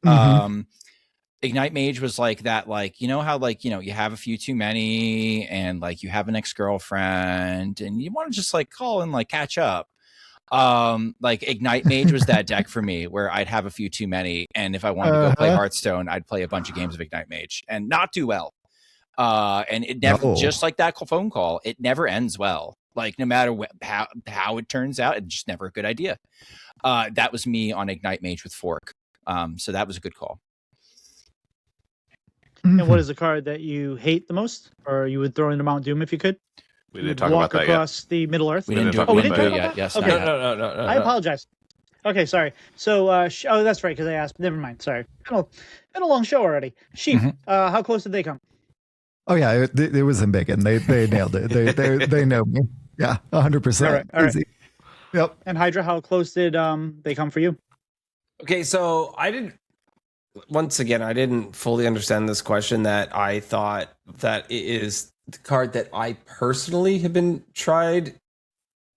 [SPEAKER 7] Ignite Mage was like that, like, how like, you have a few too many and like you have an ex-girlfriend and you want to just like call and like catch up. Like Ignite Mage was that deck for me where I'd have a few too many, and if I wanted to go play Hearthstone, I'd play a bunch of games of Ignite Mage and not do well. And it never, just like that phone call, it never ends well. Like no matter how it turns out, it's just never a good idea. That was me on Ignite Mage with Fork. So that was a good call.
[SPEAKER 4] And what is the card that you hate the most, or you would throw into Mount Doom if you could?
[SPEAKER 5] We
[SPEAKER 4] You
[SPEAKER 5] didn't
[SPEAKER 4] would
[SPEAKER 5] talk
[SPEAKER 4] walk
[SPEAKER 5] about that yet.
[SPEAKER 4] across the Middle Earth.
[SPEAKER 7] We didn't do it.
[SPEAKER 5] Oh,
[SPEAKER 4] we
[SPEAKER 5] didn't
[SPEAKER 4] didn't
[SPEAKER 5] talk
[SPEAKER 4] talk
[SPEAKER 7] yet.
[SPEAKER 4] about
[SPEAKER 7] Yes,
[SPEAKER 4] that?
[SPEAKER 7] not
[SPEAKER 4] Okay.
[SPEAKER 7] yet.
[SPEAKER 3] No.
[SPEAKER 4] I apologize. Okay, sorry. So, that's right, because I asked. Never mind. Sorry. Been a long show already. Sheep. How close did they come?
[SPEAKER 6] Oh yeah, it was Embiggen. They nailed it. They know me. Yeah, 100%.
[SPEAKER 4] All right.
[SPEAKER 6] Easy. Yep.
[SPEAKER 4] And Hydra, how close did they come for you?
[SPEAKER 3] Okay, so I didn't fully understand this question, that I thought that it is the card that I personally have been trying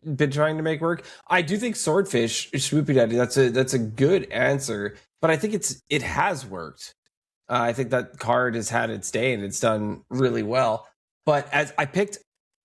[SPEAKER 3] to make work. I do think Swordfish, Schmoopiedady, that's a good answer, but I think it has worked. I think that card has had its day and it's done really well. But as I picked,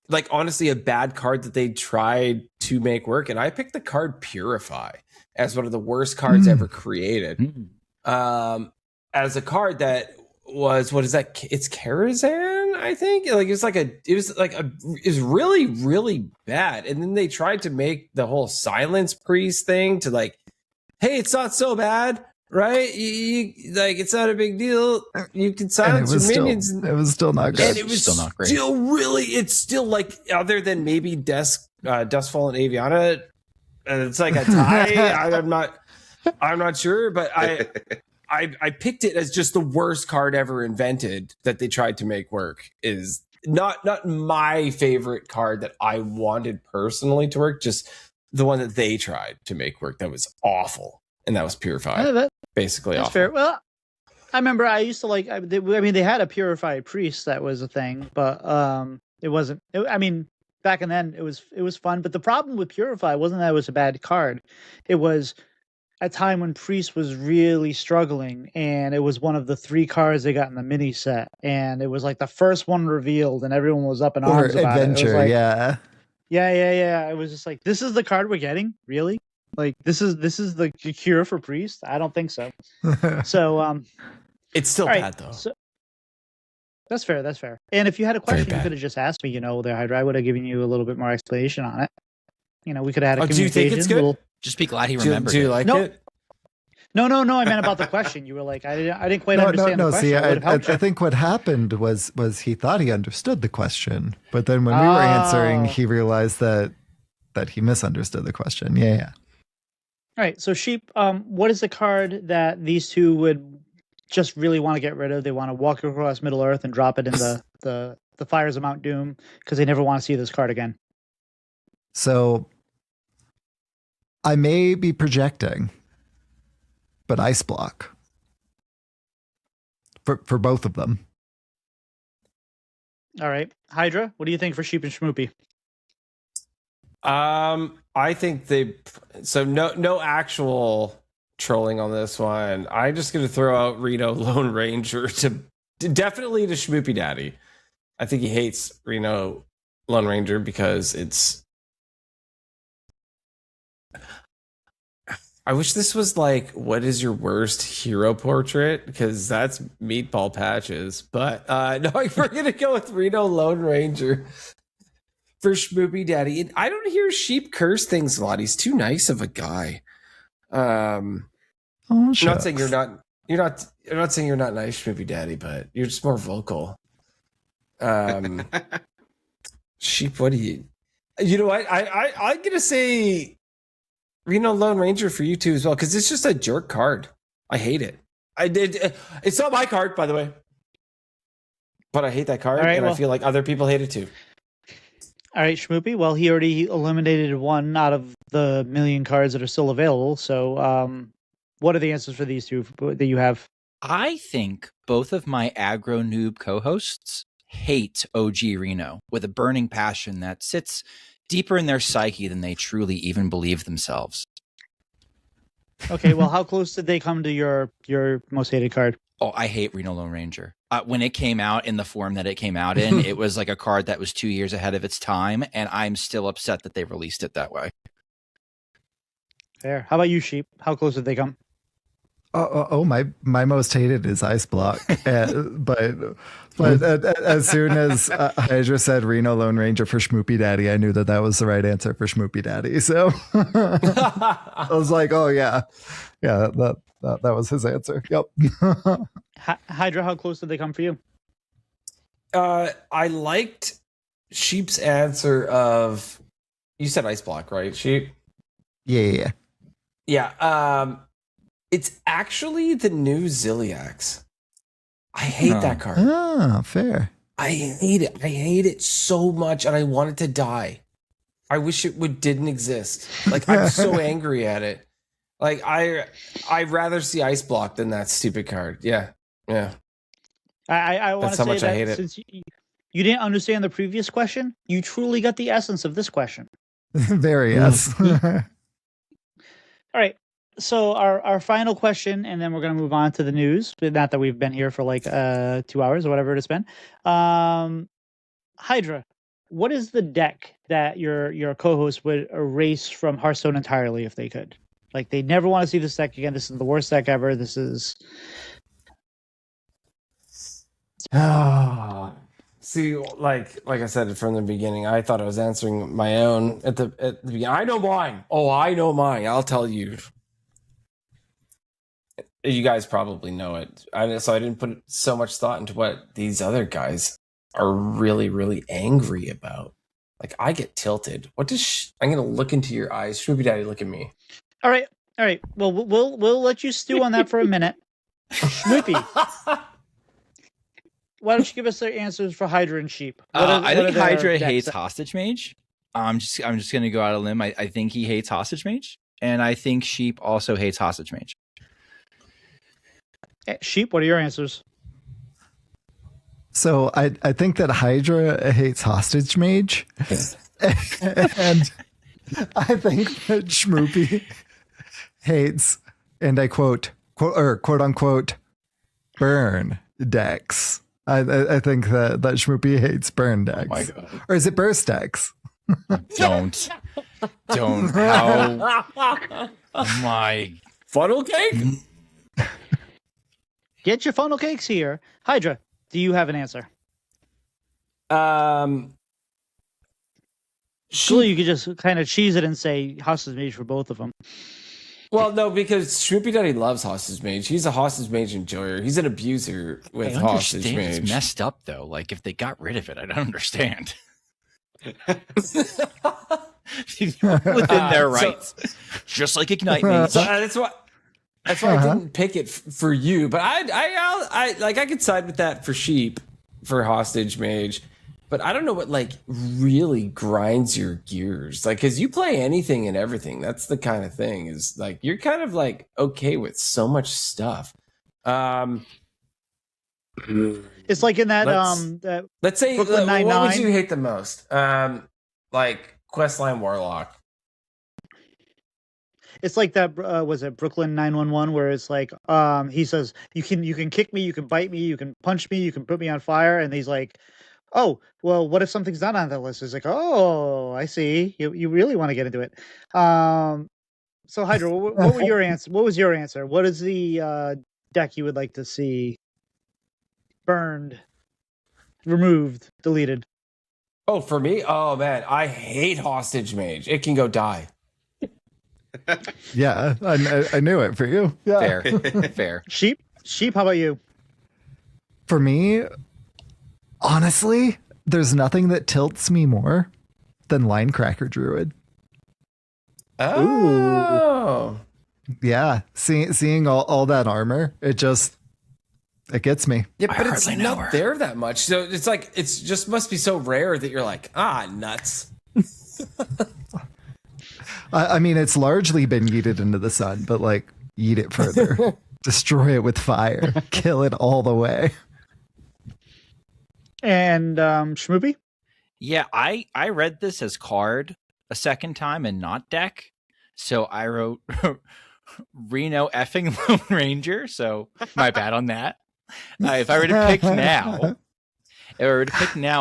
[SPEAKER 3] like, honestly, a bad card that they tried to make work, and I picked the card Purify as one of the worst cards ever created. As a card that was, what is that? It's Karazhan, I think. Like it was really, really bad. And then they tried to make the whole Silence Priest thing to like, hey, it's not so bad, right? You like, it's not a big deal. You can silence your minions.
[SPEAKER 6] It was still not good.
[SPEAKER 3] And it was
[SPEAKER 7] Still not great.
[SPEAKER 3] It's still like, other than maybe Dustfall and Aviana, It's like a tie. I'm not sure, but I picked it as just the worst card ever invented that they tried to make work. Is not my favorite card that I wanted personally to work, just the one that they tried to make work that was awful, and that was Purify. Basically
[SPEAKER 4] that's
[SPEAKER 3] awful.
[SPEAKER 4] fair. Well, I remember I used to like. I mean, they had a Purified Priest that was a thing, but it wasn't. I mean, back in then it was fun. But the problem with Purify wasn't that it was a bad card. It was a time when Priest was really struggling, and it was one of the 3 cards they got in the mini set, and it was like the first one revealed, and everyone was up in arms about
[SPEAKER 6] Adventure,
[SPEAKER 4] it. It was like,
[SPEAKER 6] yeah.
[SPEAKER 4] It was just like, this is the card we're getting, really? Like this is the cure for Priest? I don't think so. So
[SPEAKER 3] It's still
[SPEAKER 4] right,
[SPEAKER 3] bad though.
[SPEAKER 4] So, that's fair. That's fair. And if you had a question, you could have just asked me. There, Hydra. I would have given you a little bit more explanation on it. We could have had a
[SPEAKER 3] do you think it's good?
[SPEAKER 7] Just be glad he remembered.
[SPEAKER 3] Do you like it?
[SPEAKER 4] No. I meant about the question. You were like, I didn't quite understand the question.
[SPEAKER 6] See, I think what happened was he thought he understood the question, but then when we were answering, he realized that he misunderstood the question. Yeah.
[SPEAKER 4] All right. So Sheep, what is the card that these two would just really want to get rid of? They want to walk across Middle Earth and drop it in the fires of Mount Doom because they never want to see this card again.
[SPEAKER 6] So I may be projecting, but Ice Block for both of them.
[SPEAKER 4] All right, Hydra, what do you think for Sheep and Schmoopy?
[SPEAKER 3] I think no actual trolling on this one. I'm just gonna throw out Reno Lone Ranger to definitely to Schmoopiedady. I think he hates Reno Lone Ranger because it's. I wish this was like, what is your worst hero portrait? Because that's Meatball Patches. But no, we're going to go with Reno Lone Ranger for Schmoopiedady. And I don't hear Sheep curse things a lot. He's too nice of a guy. I'm not saying you're not saying you're not nice, Schmoopiedady, but you're just more vocal. Sheep, what do you know what? I'm going to say Reno Lone Ranger for you too as well, because it's just a jerk card. I hate it. It's not my card, by the way, but I hate that card, I feel like other people hate it too.
[SPEAKER 4] All right, Schmoopy. Well, he already eliminated one out of the million cards that are still available. So, what are the answers for these two that you have?
[SPEAKER 7] I think both of my aggro noob co-hosts hate OG Reno with a burning passion that sits deeper in their psyche than they truly even believe themselves.
[SPEAKER 4] Okay, well, how close did they come to your most hated card?
[SPEAKER 7] Oh, I hate Reno Lone Ranger. When it came out in the form that it came out in, it was like a card that was 2 years ahead of its time, and I'm still upset that they released it that way.
[SPEAKER 4] Fair. How about you, Sheep? How close did they come?
[SPEAKER 6] My most hated is Ice Block, but as soon as Hydra said Reno Lone Ranger for Schmoopiedady, I knew that was the right answer for Schmoopiedady. So I was like, oh yeah, that was his answer. Yep.
[SPEAKER 4] Hydra, how close did they come for you?
[SPEAKER 3] I liked Sheep's answer of, you said Ice Block, right, Sheep?
[SPEAKER 6] Yeah.
[SPEAKER 3] It's actually the new Ziliax. I hate that card.
[SPEAKER 6] Ah, fair.
[SPEAKER 3] I hate it. I hate it so much, and I want it to die. I wish it didn't exist. Like, I'm so angry at it. Like, I'd rather see Ice Block than that stupid card. Yeah.
[SPEAKER 4] I want to say
[SPEAKER 3] much
[SPEAKER 4] that
[SPEAKER 3] I hate it.
[SPEAKER 4] since you didn't understand the previous question, you truly got the essence of this question.
[SPEAKER 6] Very yes.
[SPEAKER 4] All right. So our final question, and then we're going to move on to the news. Not that we've been here for like 2 hours or whatever it has been. Hydra, what is the deck that your co-host would erase from Hearthstone entirely if they could? Like, they never want to see this deck again. This is the worst deck ever. This is...
[SPEAKER 3] See, like I said from the beginning, I thought I was answering my own at the beginning. I know mine. Oh, I know mine. I'll tell you. You guys probably know it. So I didn't put so much thought into what these other guys are really, really angry about. Like I get tilted. What does I'm gonna look into your eyes. Schmoopiedady, look at me.
[SPEAKER 4] All right. Well, we'll let you stew on that for a minute. Schmoopy, why don't you give us their answers for Hydra and Sheep?
[SPEAKER 7] I think
[SPEAKER 4] their
[SPEAKER 7] Hydra
[SPEAKER 4] decks?
[SPEAKER 7] hates Hostage Mage. I'm just gonna go out on a limb. I think he hates Hostage Mage, and I think Sheep also hates Hostage Mage.
[SPEAKER 4] Sheep, what are your answers?
[SPEAKER 6] So I think that Hydra hates Hostage Mage. And I think that Schmoopy hates, and I quote unquote, burn decks. I think that Schmoopy hates burn decks.
[SPEAKER 3] Oh my God.
[SPEAKER 6] Or is it burst decks?
[SPEAKER 7] Don't. How? Oh my.
[SPEAKER 3] Funnel cake?
[SPEAKER 4] Get your funnel cakes here. Hydra, do you have an answer? Surely you could just kind of cheese it and say Hostage Mage for both of them.
[SPEAKER 3] Well, no, because Schmoopiedady loves Hostage Mage. He's a Hostage Mage enjoyer. He's an abuser with
[SPEAKER 7] I
[SPEAKER 3] Hostage
[SPEAKER 7] understand
[SPEAKER 3] Mage.
[SPEAKER 7] it's messed up though. Like if they got rid of it, I don't understand. Within their rights, just like Ignite Mage.
[SPEAKER 3] So, that's why I didn't pick it for you. But I could side with that for Sheep for Hostage Mage. But I don't know what like really grinds your gears. Like, cause you play anything and everything. That's the kind of thing is like, you're kind of like okay with so much stuff.
[SPEAKER 4] It's like in that that
[SPEAKER 3] Let's say,
[SPEAKER 4] Brooklyn
[SPEAKER 3] what would
[SPEAKER 4] Nine-Nine.
[SPEAKER 3] you hate the most? Like Questline Warlock.
[SPEAKER 4] it's like that was it Brooklyn 911 where it's like he says you can kick me, you can bite me, you can punch me, you can put me on fire, and he's like, oh, well, what if something's not on that list? It's like, oh, I see. You really want to get into it. So Hydra, what were your answer? What was your answer? What is the deck you would like to see burned, removed, deleted?
[SPEAKER 3] Oh, for me? Oh man, I hate Hostage Mage. It can go die.
[SPEAKER 6] Yeah, I knew it for you. Yeah.
[SPEAKER 7] Fair.
[SPEAKER 4] Sheep, how about you?
[SPEAKER 6] For me, honestly, there's nothing that tilts me more than Linecracker Druid.
[SPEAKER 3] Oh.
[SPEAKER 6] Yeah, seeing all that armor, it gets me.
[SPEAKER 3] Yeah, but it's
[SPEAKER 7] hardly know
[SPEAKER 3] not
[SPEAKER 7] her.
[SPEAKER 3] there that much. So it's like it's just must be so rare that you're like, nuts.
[SPEAKER 6] I mean, it's largely been yeeted into the sun, but like, yeet it further, destroy it with fire, kill it all the way.
[SPEAKER 4] And Schmoopy?
[SPEAKER 7] Yeah, I read this as card a second time and not deck. So I wrote Reno effing Lone Ranger. So my bad on that. If I were to pick now,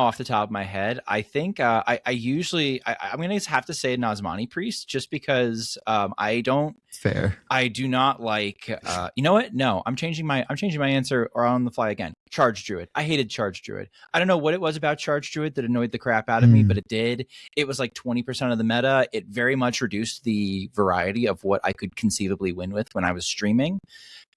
[SPEAKER 7] off the top of my head, I think I'm going to have to say Nazmani Priest just because I do not like. You know what? No, I'm changing my answer or on the fly again. Charge Druid. I hated Charge Druid. I don't know what it was about Charge Druid that annoyed the crap out of me, but it did. It was like 20% of the meta. It very much reduced the variety of what I could conceivably win with when I was streaming.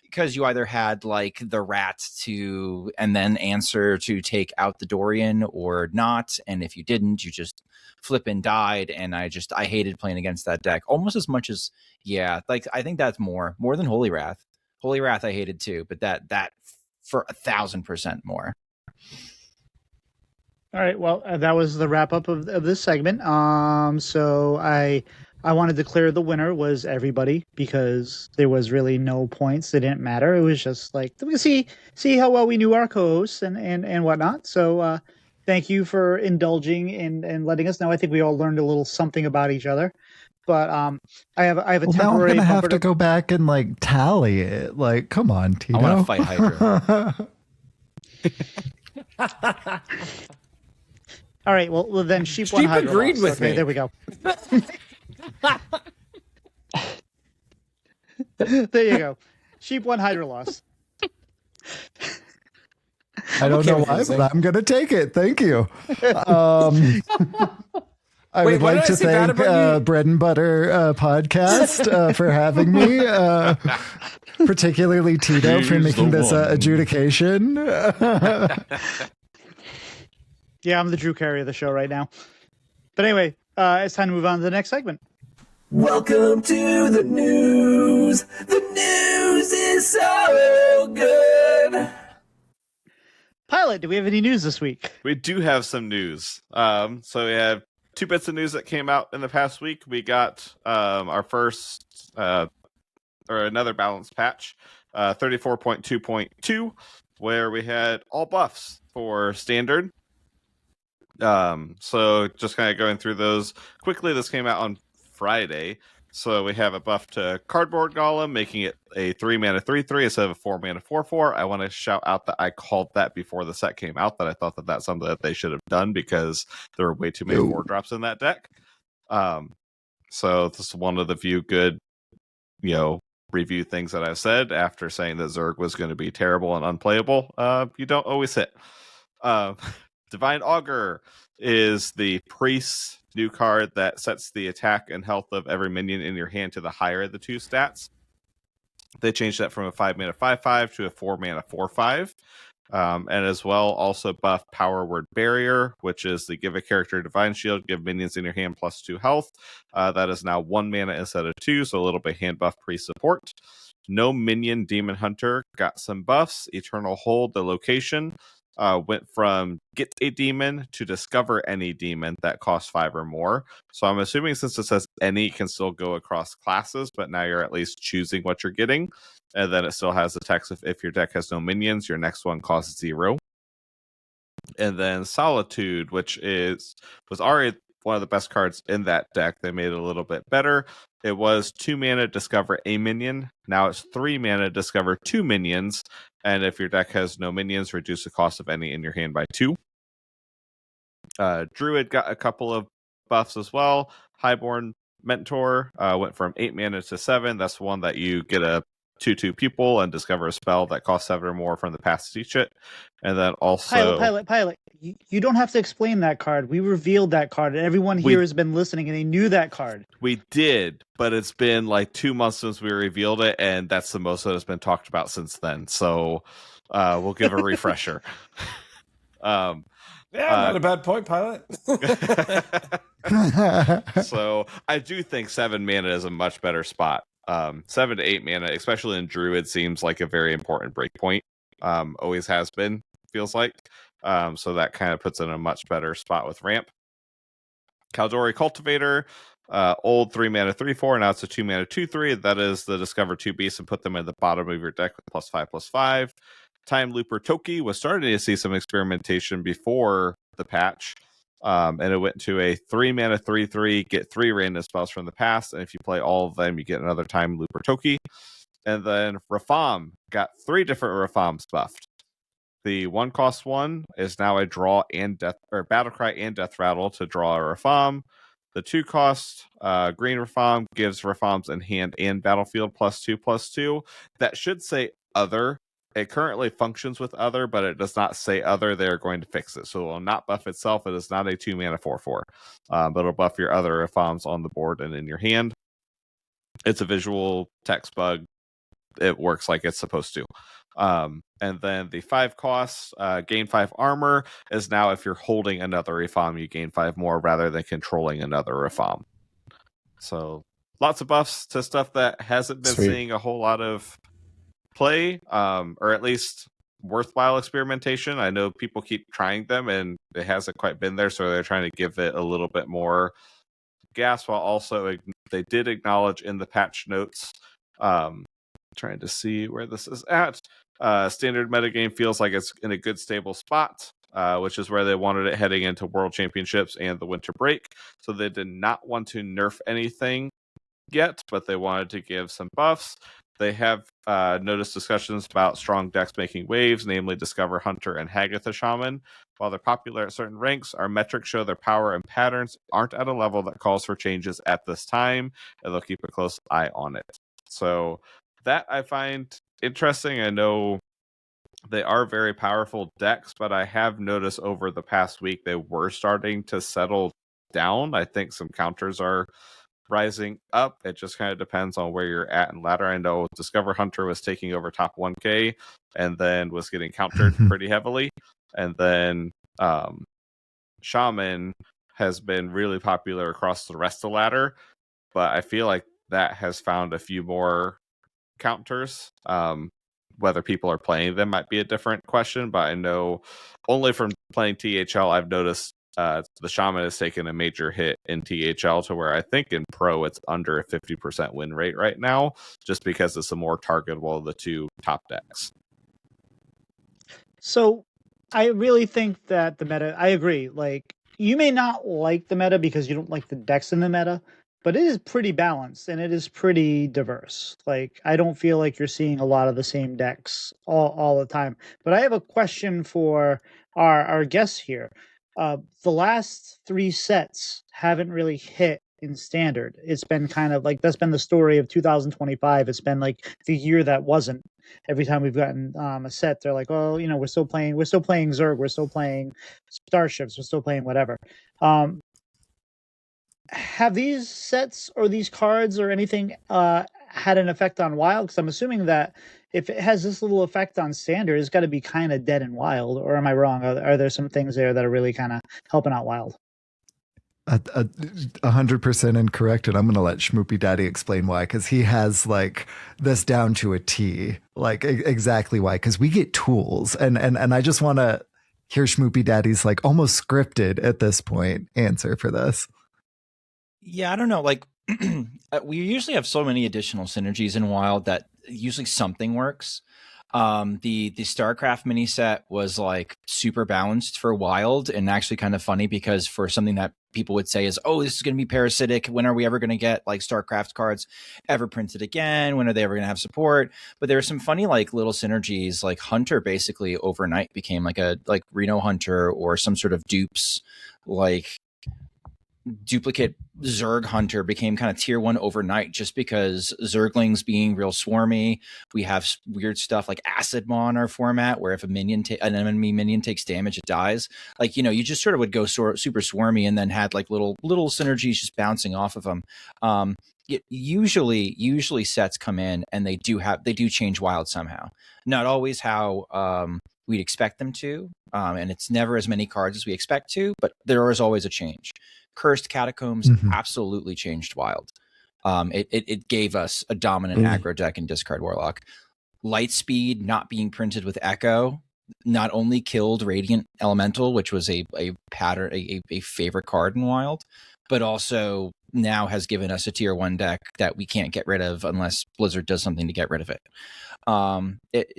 [SPEAKER 7] Because you either had like the rats to and then answer to take out the Dorian or not, and if you didn't, you just flip and died. And I hated playing against that deck almost as much as like I think that's more than Holy Wrath. Holy Wrath I hated too, but that for 1,000% more.
[SPEAKER 4] All right. Well, that was the wrap up of this segment. So I want to declare the winner was everybody because there was really no points. It didn't matter. It was just like we can see how well we knew our co-hosts and whatnot. So thank you for indulging and letting us know. I think we all learned a little something about each other. But I have a
[SPEAKER 6] Well, now I'm
[SPEAKER 4] temporary.
[SPEAKER 6] gonna have to go back and like tally it. Like, come on, Tito.
[SPEAKER 7] I want to fight Hydra.
[SPEAKER 4] All right. Well, then Sheep won. Hydra
[SPEAKER 3] agreed
[SPEAKER 4] lost.
[SPEAKER 3] with
[SPEAKER 4] Okay,
[SPEAKER 3] me.
[SPEAKER 4] there we go. There you go. Sheep won. Hydra lost.
[SPEAKER 6] I don't
[SPEAKER 3] okay
[SPEAKER 6] know
[SPEAKER 3] with
[SPEAKER 6] why,
[SPEAKER 3] this,
[SPEAKER 6] but I'm gonna take it. Thank you. I
[SPEAKER 3] Wait,
[SPEAKER 6] would
[SPEAKER 3] what
[SPEAKER 6] like
[SPEAKER 3] did I
[SPEAKER 6] to
[SPEAKER 3] say bad
[SPEAKER 6] thank
[SPEAKER 3] about you?
[SPEAKER 6] Bread and Butter podcast for having me, particularly Tito for
[SPEAKER 5] He's
[SPEAKER 6] making
[SPEAKER 5] the
[SPEAKER 6] this
[SPEAKER 5] one.
[SPEAKER 6] adjudication.
[SPEAKER 4] Yeah, I'm the Drew Carey of the show right now. But anyway, it's time to move on to the next segment.
[SPEAKER 2] Welcome to the news. The news is so good.
[SPEAKER 4] Pilot, do we have any news this week?
[SPEAKER 5] We do have some news. So we have 2 bits of news that came out in the past week. We got our first or another balanced patch, 34.2.2, where we had all buffs for standard. So just kind of going through those quickly. This came out on Friday. So we have a buff to Cardboard Golem, making it a 3-mana 3/3 instead of a 4-mana 4/4. I want to shout out that I called that before the set came out, that I thought that that's something that they should have done because there were way too many 4-drops in that deck. So this is one of the few good, review things that I've said after saying that Zerg was going to be terrible and unplayable. You don't always hit. Divine Augur is the priest new card that sets the attack and health of every minion in your hand to the higher of the 2 stats. They changed that from a 5-mana 5/5 to a 4-mana 4/5. And as well, also buff Power Word Barrier, which is the give a character Divine Shield, give minions in your hand +2 health. That is now 1 mana instead of 2, so a little bit hand buff pre-support. No Minion Demon Hunter got some buffs. Eternal Hold, the location, went from get a demon to discover any demon that costs 5 or more. So I'm assuming since it says any, it can still go across classes, but now you're at least choosing what you're getting. And then it still has the text of if your deck has no minions, your next one costs 0. And then Solitude, which was already one of the best cards in that deck. They made it a little bit better. It was 2 mana discover a minion. Now it's 3 mana discover 2 minions. And if your deck has no minions, reduce the cost of any in your hand by 2. Druid got a couple of buffs as well. Highborn Mentor went from 8 mana to 7. That's one that you get a 2/2 pupil and discover a spell that costs 7 or more from the past to teach it. And then also
[SPEAKER 4] Pilot. You don't have to explain that card. We revealed that card, and everyone here has been listening, and they knew that card.
[SPEAKER 5] We did, but it's been like 2 months since we revealed it, and that's the most that has been talked about since then. So we'll give a refresher.
[SPEAKER 3] Not a bad point, Pilot.
[SPEAKER 5] So I do think 7 mana is a much better spot. 7 to 8 mana, especially in Druid, seems like a very important breakpoint. Always has been, feels like. So that kind of puts it in a much better spot with ramp. Kaldori Cultivator, old 3 mana 3/4, now it's a 2 mana 2/3. That is the discover 2 beasts and put them in the bottom of your deck with +5/+5. Time Looper Toki was starting to see some experimentation before the patch. And it went to a 3 mana 3/3, get 3 random spells from the past, and if you play all of them, you get another Time Looper Toki. And then Rafam got 3 different Rafams buffed. The 1-cost one is now a draw and death, or Battlecry and Death Rattle to draw a Rafam. The 2-cost green Rafam gives Rafams in hand and battlefield +2/+2. That should say other. It currently functions with other, but it does not say other. They're going to fix it. So it will not buff itself. It is not a 2 mana 4/4. But it'll buff your other Rafams on the board and in your hand. It's a visual text bug. It works like it's supposed to. And then the 5-cost gain 5 armor is now if you're holding another Rafam, you gain 5 more rather than controlling another Rafam. So lots of buffs to stuff that hasn't been seeing a whole lot of play, or at least worthwhile experimentation. I know people keep trying them and it hasn't quite been there, so they're trying to give it a little bit more gas, while also they did acknowledge in the patch notes, trying to see where this is at, standard metagame feels like it's in a good stable spot, which is where they wanted it heading into World Championships and the winter break. So they did not want to nerf anything yet, but they wanted to give some buffs. They have noticed discussions about strong decks making waves, namely Discover Hunter and Hagatha Shaman. While they're popular at certain ranks, our metrics show their power and patterns aren't at a level that calls for changes at this time, and they'll keep a close eye on it. So that I find interesting. I know they are very powerful decks, but I have noticed over the past week they were starting to settle down. I think some counters are rising up. It just kind of depends on where you're at in ladder. I know Discover Hunter was taking over top 1K and then was getting countered pretty heavily. And then Shaman has been really popular across the rest of the ladder, but I feel like that has found a few more counters. Whether people are playing them might be a different question, but I know only from playing THL, I've noticed the Shaman has taken a major hit in THL to where I think in Pro it's under a 50% win rate right now, just because it's a more targetable of the two top decks.
[SPEAKER 4] So I really think that the meta, I agree. Like, you may not like the meta because you don't like the decks in the meta, but it is pretty balanced and it is pretty diverse. Like, I don't feel like you're seeing a lot of the same decks all the time. But I have a question for our guests here. The last 3 sets haven't really hit in standard. It's been kind of like, that's been the story of 2025. It's been like the year that wasn't. Every time we've gotten a set, they're like, oh, we're still playing Zerg, we're still playing Starships, we're still playing whatever. Have these sets or these cards or anything had an effect on Wild? Because I'm assuming that if it has this little effect on Standard, it's got to be kind of dead in Wild. Or am I wrong? Are there some things there that are really kind of helping out Wild?
[SPEAKER 6] 100% incorrect, and I'm going to let Schmoopiedady explain why, because he has like this down to a T, like exactly why. Because we get tools, and I just want to hear Schmoopiedadi's like almost scripted at this point answer for this.
[SPEAKER 7] Yeah, I don't know. Like, we usually have so many additional synergies in Wild that usually something works. The StarCraft mini set was like super balanced for Wild, and actually kind of funny because for something that people would say is, oh, this is going to be parasitic. When are we ever going to get like StarCraft cards ever printed again? When are they ever going to have support? But there are some funny like little synergies. Like Hunter basically overnight became like a Reno Hunter or some sort of dupes, like duplicate Zerg Hunter became kind of tier 1 overnight, just because Zerglings being real swarmy. We have weird stuff like Acid Maw in our format, where if an enemy minion takes damage, it dies. Like, you just sort of would go super swarmy and then had like little synergies just bouncing off of them. Usually sets come in and they do change Wild somehow. Not always how we'd expect them to, and it's never as many cards as we expect to, but there is always a change. Cursed Catacombs absolutely changed Wild. It gave us a dominant aggro deck in Discard Warlock. Lightspeed not being printed with Echo not only killed Radiant Elemental, which was a pattern, a favorite card in Wild, but also now has given us a tier 1 deck that we can't get rid of unless Blizzard does something to get rid of it.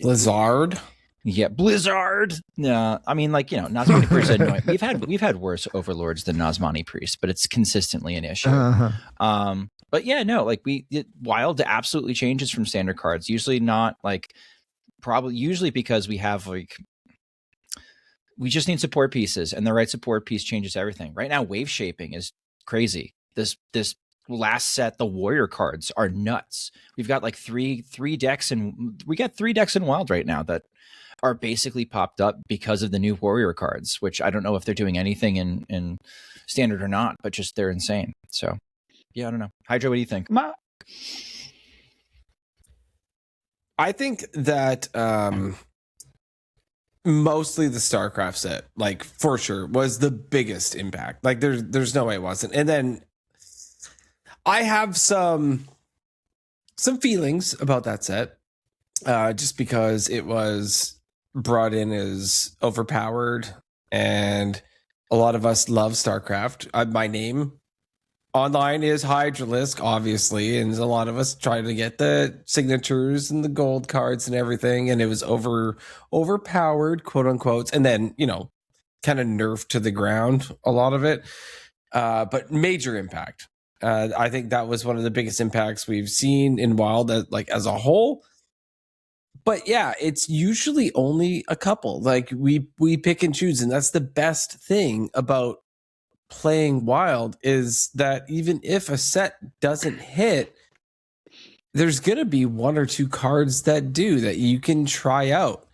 [SPEAKER 3] Blizzard?
[SPEAKER 7] Yeah, Blizzard. No, I mean, like, Nazmani Priest is annoying. We've had worse overlords than Nazmani Priest, but it's consistently an issue. But yeah, no, like Wild absolutely changes from standard cards. Usually not like, usually because we have like, we just need support pieces, and the right support piece changes everything. Right now, wave shaping is crazy. This last set, the warrior cards are nuts. We've got like three decks, and we got 3 decks in Wild right now that are basically popped up because of the new warrior cards, which I don't know if they're doing anything in standard or not, but just they're insane. So yeah, I don't know. Hydra, what do you think?
[SPEAKER 3] I think that mostly the StarCraft set, like for sure, was the biggest impact. Like there's no way it wasn't. And then I have some feelings about that set, just because it was brought in as overpowered, and a lot of us love StarCraft. My name online is Hydralisk, obviously, and a lot of us try to get the signatures and the gold cards and everything, and it was overpowered, quote unquote, and then kind of nerfed to the ground, a lot of it, but major impact. I think that was one of the biggest impacts we've seen in Wild, as a whole. But yeah, it's usually only a couple. Like we pick and choose, and that's the best thing about playing Wild, is that even if a set doesn't hit, there's gonna be 1 or 2 cards that do, that you can try out.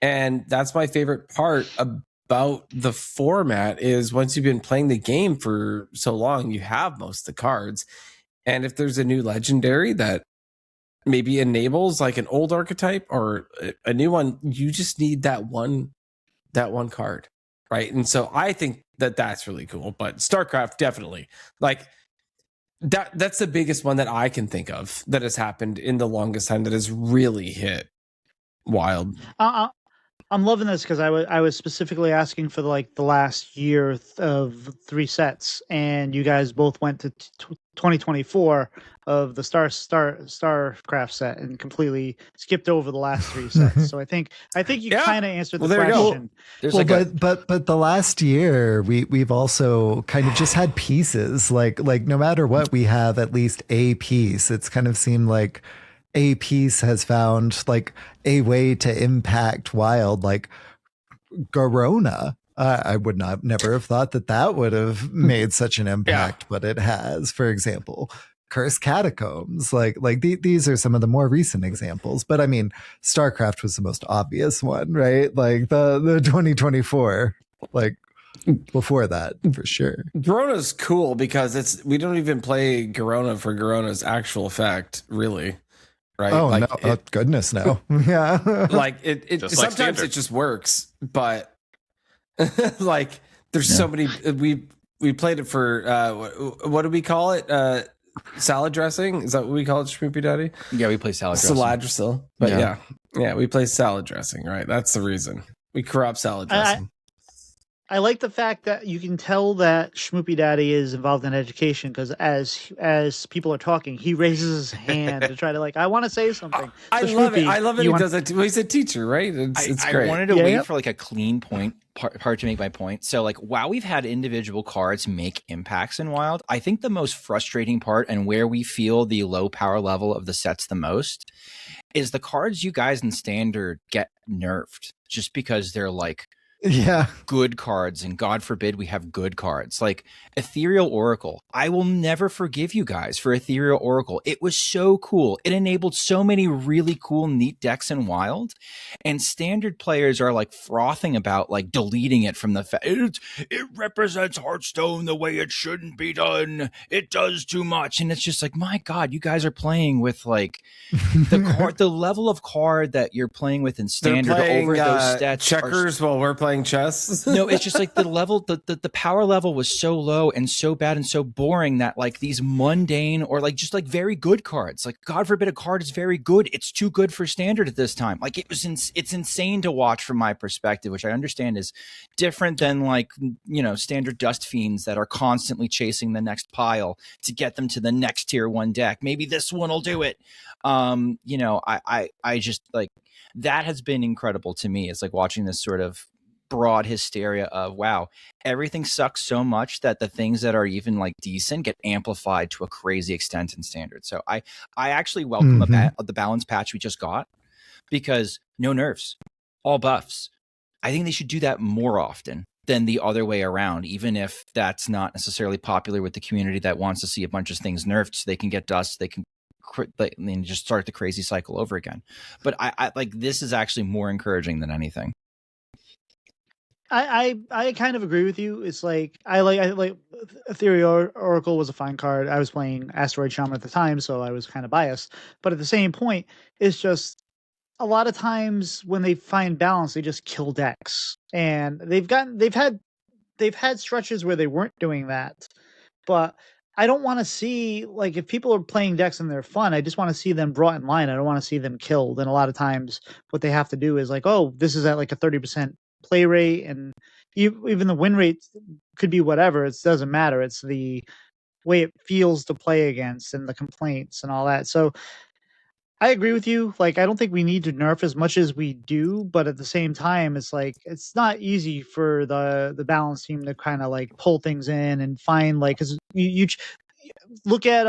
[SPEAKER 3] And that's my favorite part about the format, is once you've been playing the game for so long, you have most of the cards. And if there's a new legendary that maybe enables like an old archetype or a new one, you just need that one card, right? And so I think that's really cool. But StarCraft definitely like that's the biggest one that I can think of that has happened in the longest time that has really hit wild.
[SPEAKER 4] I'm loving this because I was specifically asking for the last year of 3 sets, and you guys both went to 2024 of the StarCraft set and completely skipped over the last 3 sets. So I think you kind of answered the question.
[SPEAKER 6] But the last year we've also kind of just had pieces like no matter what, we have at least a piece. It's kind of seemed like a piece has found like a way to impact wild, like Garona. I would never have thought that would have made such an impact, but it has. For example, Cursed Catacombs, these are some of the more recent examples. But I mean, StarCraft was the most obvious one, right? Like the 2024, like before that, for sure.
[SPEAKER 3] Garona's cool because we don't even play Garona for Garona's actual effect, really. Right?
[SPEAKER 6] Oh, like no! Goodness, no! Yeah,
[SPEAKER 3] like it sometimes it just works, but like there's so many. We played it for what do we call it? Salad dressing? Is that what we call it, Schmoopiedady?
[SPEAKER 7] Yeah, we play salad dressing.
[SPEAKER 3] Cilantro. But yeah, we play salad dressing. Right, that's the reason we corrupt salad dressing.
[SPEAKER 4] I like the fact that you can tell that Schmoopiedady is involved in education because as people are talking, he raises his hand to try to I want to say something.
[SPEAKER 3] I love it. I love it. He does it. Well, he's a teacher, right? It's great.
[SPEAKER 7] I wanted to wait for a clean part to make my point. So while we've had individual cards make impacts in Wild, I think the most frustrating part and where we feel the low power level of the sets the most is the cards you guys in Standard get nerfed just because they're good cards, and God forbid we have good cards like Ethereal Oracle. I will never forgive you guys for Ethereal Oracle. It was so cool. It enabled so many really cool, neat decks in Wild, and Standard players are frothing about deleting it from the fact it represents Hearthstone the way it shouldn't be done. It does too much, and it's just my God, you guys are playing with the level of card that you're playing with in Standard over those stats.
[SPEAKER 3] Checkers while we're playing chess.
[SPEAKER 7] No, it's just the level, the power level was so low and so bad and so boring that these mundane or just very good cards, God forbid a card is very good, it's too good for Standard at this time. It's insane to watch from my perspective, which I understand is different than Standard Dust Fiends that are constantly chasing the next pile to get them to the next tier 1 deck. Maybe this one will do it. I just that has been incredible to me. It's watching this sort of broad hysteria of wow, everything sucks so much that the things that are even decent get amplified to a crazy extent in Standard. So I actually welcome the balance patch we just got, because no nerfs, all buffs. I think they should do that more often than the other way around, even if that's not necessarily popular with the community that wants to see a bunch of things nerfed so they can get dust, they can just start the crazy cycle over again. But I this is actually more encouraging than anything.
[SPEAKER 4] I kind of agree with you. It's I like Ethereal Oracle was a fine card. I was playing Asteroid Shaman at the time, so I was kind of biased. But at the same point, it's just a lot of times when they find balance, they just kill decks. And they've had stretches where they weren't doing that. But I don't want to see if people are playing decks and they're fun, I just want to see them brought in line. I don't want to see them killed. And a lot of times what they have to do is oh, this is at a 30% play rate, and even the win rate could be whatever. It doesn't matter. It's the way it feels to play against and the complaints and all that. So I agree with you. I don't think we need to nerf as much as we do, but at the same time, it's it's not easy for the balance team to kind of pull things in and find because you look at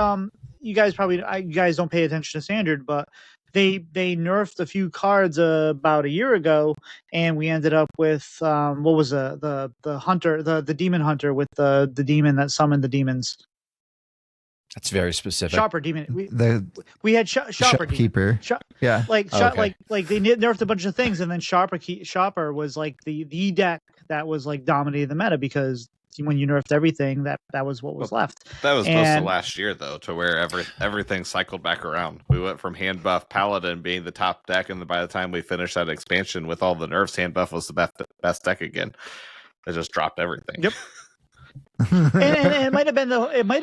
[SPEAKER 4] you guys don't pay attention to Standard, but they nerfed a few cards about a year ago, and we ended up with what was the hunter, the demon hunter with the demon that summoned the demons.
[SPEAKER 7] That's very specific.
[SPEAKER 4] Shopper demon. We had
[SPEAKER 6] shopkeeper.
[SPEAKER 4] Yeah. They nerfed a bunch of things, and then shopper was the deck that was dominating the meta, because when you nerfed everything, that was what was left.
[SPEAKER 5] That was most of last year, though, to where everything cycled back around. We went from hand buff Paladin being the top deck, and by the time we finished that expansion with all the nerfs, hand buff was the best deck again. It just dropped everything.
[SPEAKER 4] Yep. and it might have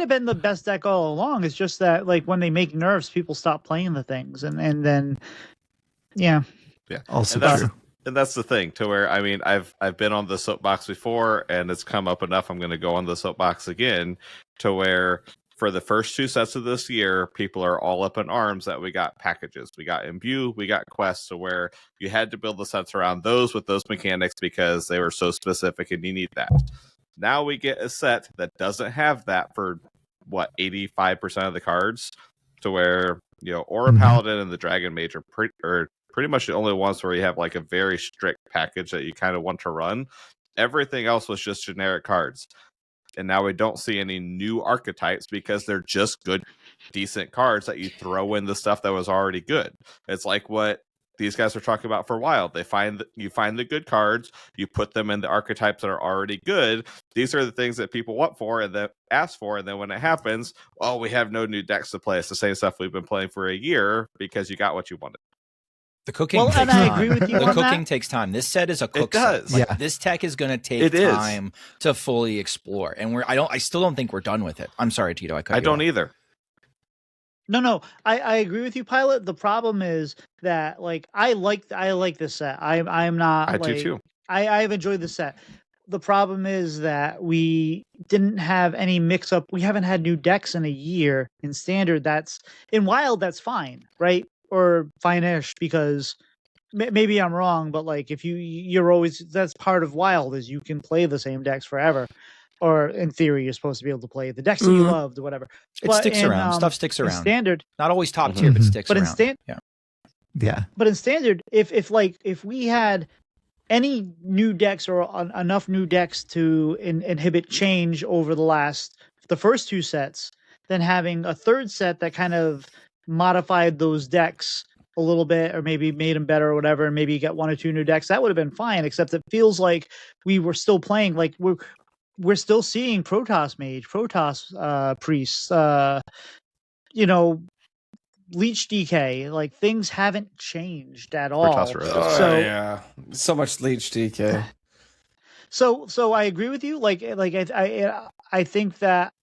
[SPEAKER 4] been the best deck all along. It's just that like when they make nerfs, people stop playing the things, and then yeah.
[SPEAKER 6] Also
[SPEAKER 5] and
[SPEAKER 6] true.
[SPEAKER 5] that's the thing to where I mean I've been on the soapbox before and it's come up enough. I'm going to go on the soapbox again to where for the first 2 sets of this year, people are all up in arms that we got packages, we got imbue, we got quests, to where you had to build the sets around those with those mechanics because they were so specific and you need that. Now we get a set that doesn't have that for what 85% of the cards, to where Aura Paladin and the Dragon Mage are pretty much the only ones where you have like a very strict package that you kind of want to run. Everything else was just generic cards. And now we don't see any new archetypes because they're just good, decent cards that you throw in the stuff that was already good. It's like what these guys were talking about for Wild. You find the good cards, you put them in the archetypes that are already good. These are the things that people want for and then ask for. And then when it happens, oh, we have no new decks to play. It's the same stuff we've been playing for a year because you got what you wanted.
[SPEAKER 7] The cooking
[SPEAKER 4] Well,
[SPEAKER 7] takes
[SPEAKER 4] and I
[SPEAKER 7] time.
[SPEAKER 4] agree with you
[SPEAKER 7] The
[SPEAKER 4] on
[SPEAKER 7] cooking
[SPEAKER 4] that.
[SPEAKER 7] takes time. This set is a cook
[SPEAKER 5] It does.
[SPEAKER 7] set. Like,
[SPEAKER 6] Yeah.
[SPEAKER 7] This tech is going to take
[SPEAKER 5] It is.
[SPEAKER 7] time to fully explore. And I still don't think we're done with it. I'm sorry, Tito.
[SPEAKER 5] I don't either.
[SPEAKER 4] No, I agree with you, Pilot. The problem is that like I like this set. I'm not.
[SPEAKER 5] I
[SPEAKER 4] like,
[SPEAKER 5] do too.
[SPEAKER 4] I've enjoyed the set. The problem is that we didn't have any mix up. We haven't had new decks in a year in Standard. That's in Wild. That's fine, right? Or fine-ish, because maybe I'm wrong, but like if you're always, that's part of Wild, is you can play the same decks forever, or in theory you're supposed to be able to play the decks that you loved or whatever.
[SPEAKER 7] It
[SPEAKER 4] But
[SPEAKER 7] sticks
[SPEAKER 4] in,
[SPEAKER 7] around. Stuff sticks
[SPEAKER 4] in
[SPEAKER 7] around.
[SPEAKER 4] Standard,
[SPEAKER 7] Not always top tier, but sticks
[SPEAKER 4] But in
[SPEAKER 7] around. Yeah.
[SPEAKER 6] Yeah.
[SPEAKER 4] but in Standard, if we had any new decks or enough new decks to inhibit change over the first 2 sets, then having a third set that kind of modified those decks a little bit, or maybe made them better or whatever, and maybe you get 1 or 2 new decks, that would have been fine. Except it feels like we were still playing, like we're still seeing Protoss Mage, Protoss Priest, Leech DK, like things haven't changed at all.
[SPEAKER 5] Protoss Rogue.
[SPEAKER 4] So-
[SPEAKER 3] yeah, so much Leech DK.
[SPEAKER 4] So I agree with you. I think that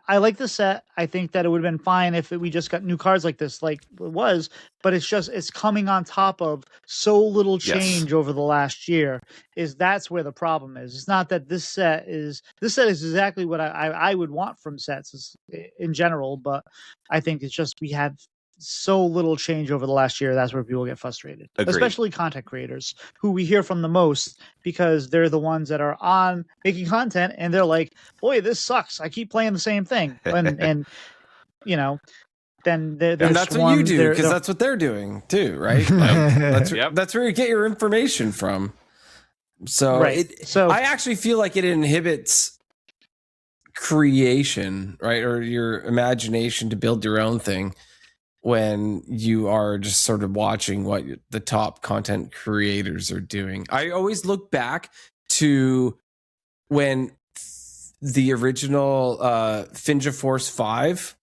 [SPEAKER 4] I like the set. I think that it would have been fine if we just got new cards like this, like it was. But it's coming on top of so little change over the last year. That's where the problem is. It's not that this set is exactly what I would want from sets in general, but I think it's just we have so little change over the last year. That's where people get frustrated.
[SPEAKER 5] Agreed.
[SPEAKER 4] Especially content creators, who we hear from the most, because they're the ones that are on making content and they're like, boy, this sucks, I keep playing the same thing. And then
[SPEAKER 3] And that's what you do, because that's what they're doing too, right? Like, that's where you get your information from. So
[SPEAKER 4] Right. So-
[SPEAKER 3] I actually feel like it inhibits creation, right, or your imagination to build your own thing, when you are just sort of watching what the top content creators are doing. I always look back to when the original Finja Force 5,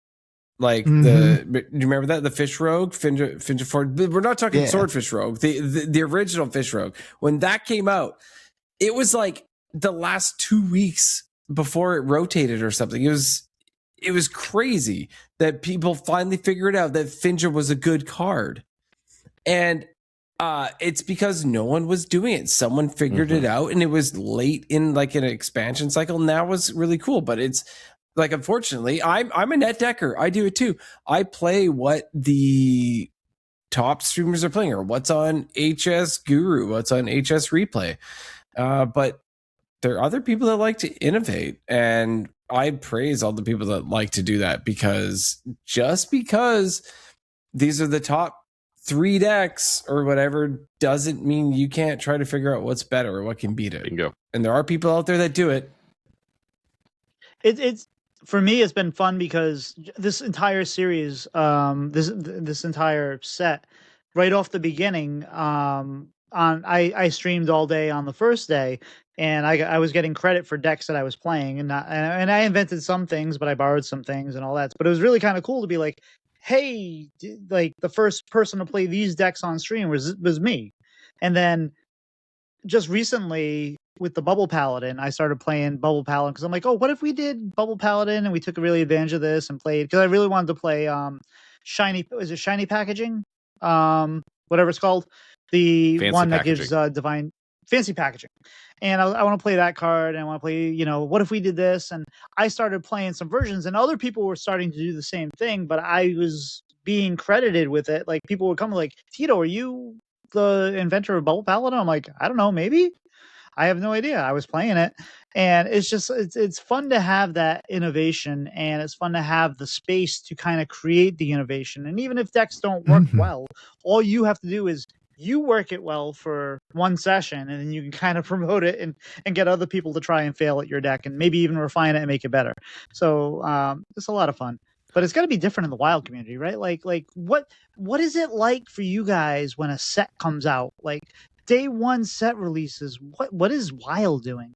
[SPEAKER 3] like do you remember that? The Fish Rogue, Finja Force. We're not talking Swordfish Rogue, the original Fish Rogue. When that came out, it was like the last 2 weeks before it rotated or something. It was crazy that people finally figured out that Finja was a good card. And it's because no one was doing it. Someone figured it out, and it was late in like an expansion cycle. And that was really cool. But it's like, unfortunately, I'm a net decker. I do it too. I play what the top streamers are playing, or what's on HS Guru, what's on HS Replay. But there are other people that like to innovate, and I praise all the people that like to do that, because just because these are the top 3 decks or whatever doesn't mean you can't try to figure out what's better or what can beat it.
[SPEAKER 5] Bingo.
[SPEAKER 3] And there are people out there that do it.
[SPEAKER 4] It's for me, it's been fun because this entire series, this entire set, right off the beginning, I streamed all day on the first day, and I was getting credit for decks that I was playing, and I invented some things, but I borrowed some things and all that. But it was really kind of cool to be like, hey, like the first person to play these decks on stream was me. And then just recently, with the Bubble Paladin, I started playing Bubble Paladin because I'm like, oh, what if we did Bubble Paladin and we took really advantage of this and played, because I really wanted to play shiny packaging, whatever it's called, the
[SPEAKER 5] Fancy
[SPEAKER 4] one that
[SPEAKER 5] packaging.
[SPEAKER 4] gives divine fancy packaging. And I want to play that card, and I want to play, what if we did this? And I started playing some versions, and other people were starting to do the same thing, but I was being credited with it. Like, people would come like, Tito, are you the inventor of Bubble Paladin? I'm like, I don't know, maybe. I have no idea. I was playing it, and it's fun to have that innovation, and it's fun to have the space to kind of create the innovation. And even if decks don't work well, all you have to do is you work it well for one session, and then you can kind of promote it and get other people to try and fail at your deck, and maybe even refine it and make it better. So it's a lot of fun. But it's got to be different in the Wild community, right? Like what is it like for you guys when a set comes out? Like, day one set releases, what is Wild doing?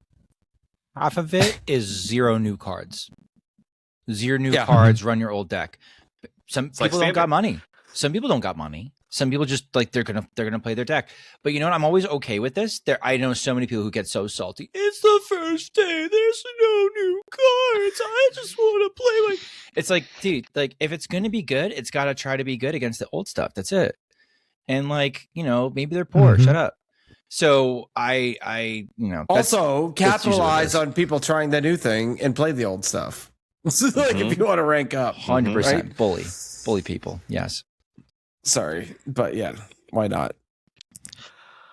[SPEAKER 7] Half of it is 0 new cards. 0 new
[SPEAKER 3] Yeah.
[SPEAKER 7] cards, run your old deck. Some
[SPEAKER 5] It's like
[SPEAKER 7] people don't got
[SPEAKER 5] standard.
[SPEAKER 7] money. Some people don't got money. Some people just like they're gonna play their deck. But you know what? I'm always okay with this. I know so many people who get so salty. It's the first day. There's no new cards. I just want to play It's like, dude, like if it's gonna be good, it's gotta try to be good against the old stuff. That's it. And like, maybe they're poor. Shut up. So I
[SPEAKER 3] Also,
[SPEAKER 7] that's usually what it
[SPEAKER 3] capitalize
[SPEAKER 7] is.
[SPEAKER 3] on people trying the new thing and play the old stuff. So, like, if you want to rank up,
[SPEAKER 7] 100%
[SPEAKER 3] right?
[SPEAKER 7] bully people. Yes.
[SPEAKER 3] Sorry, but yeah, why not?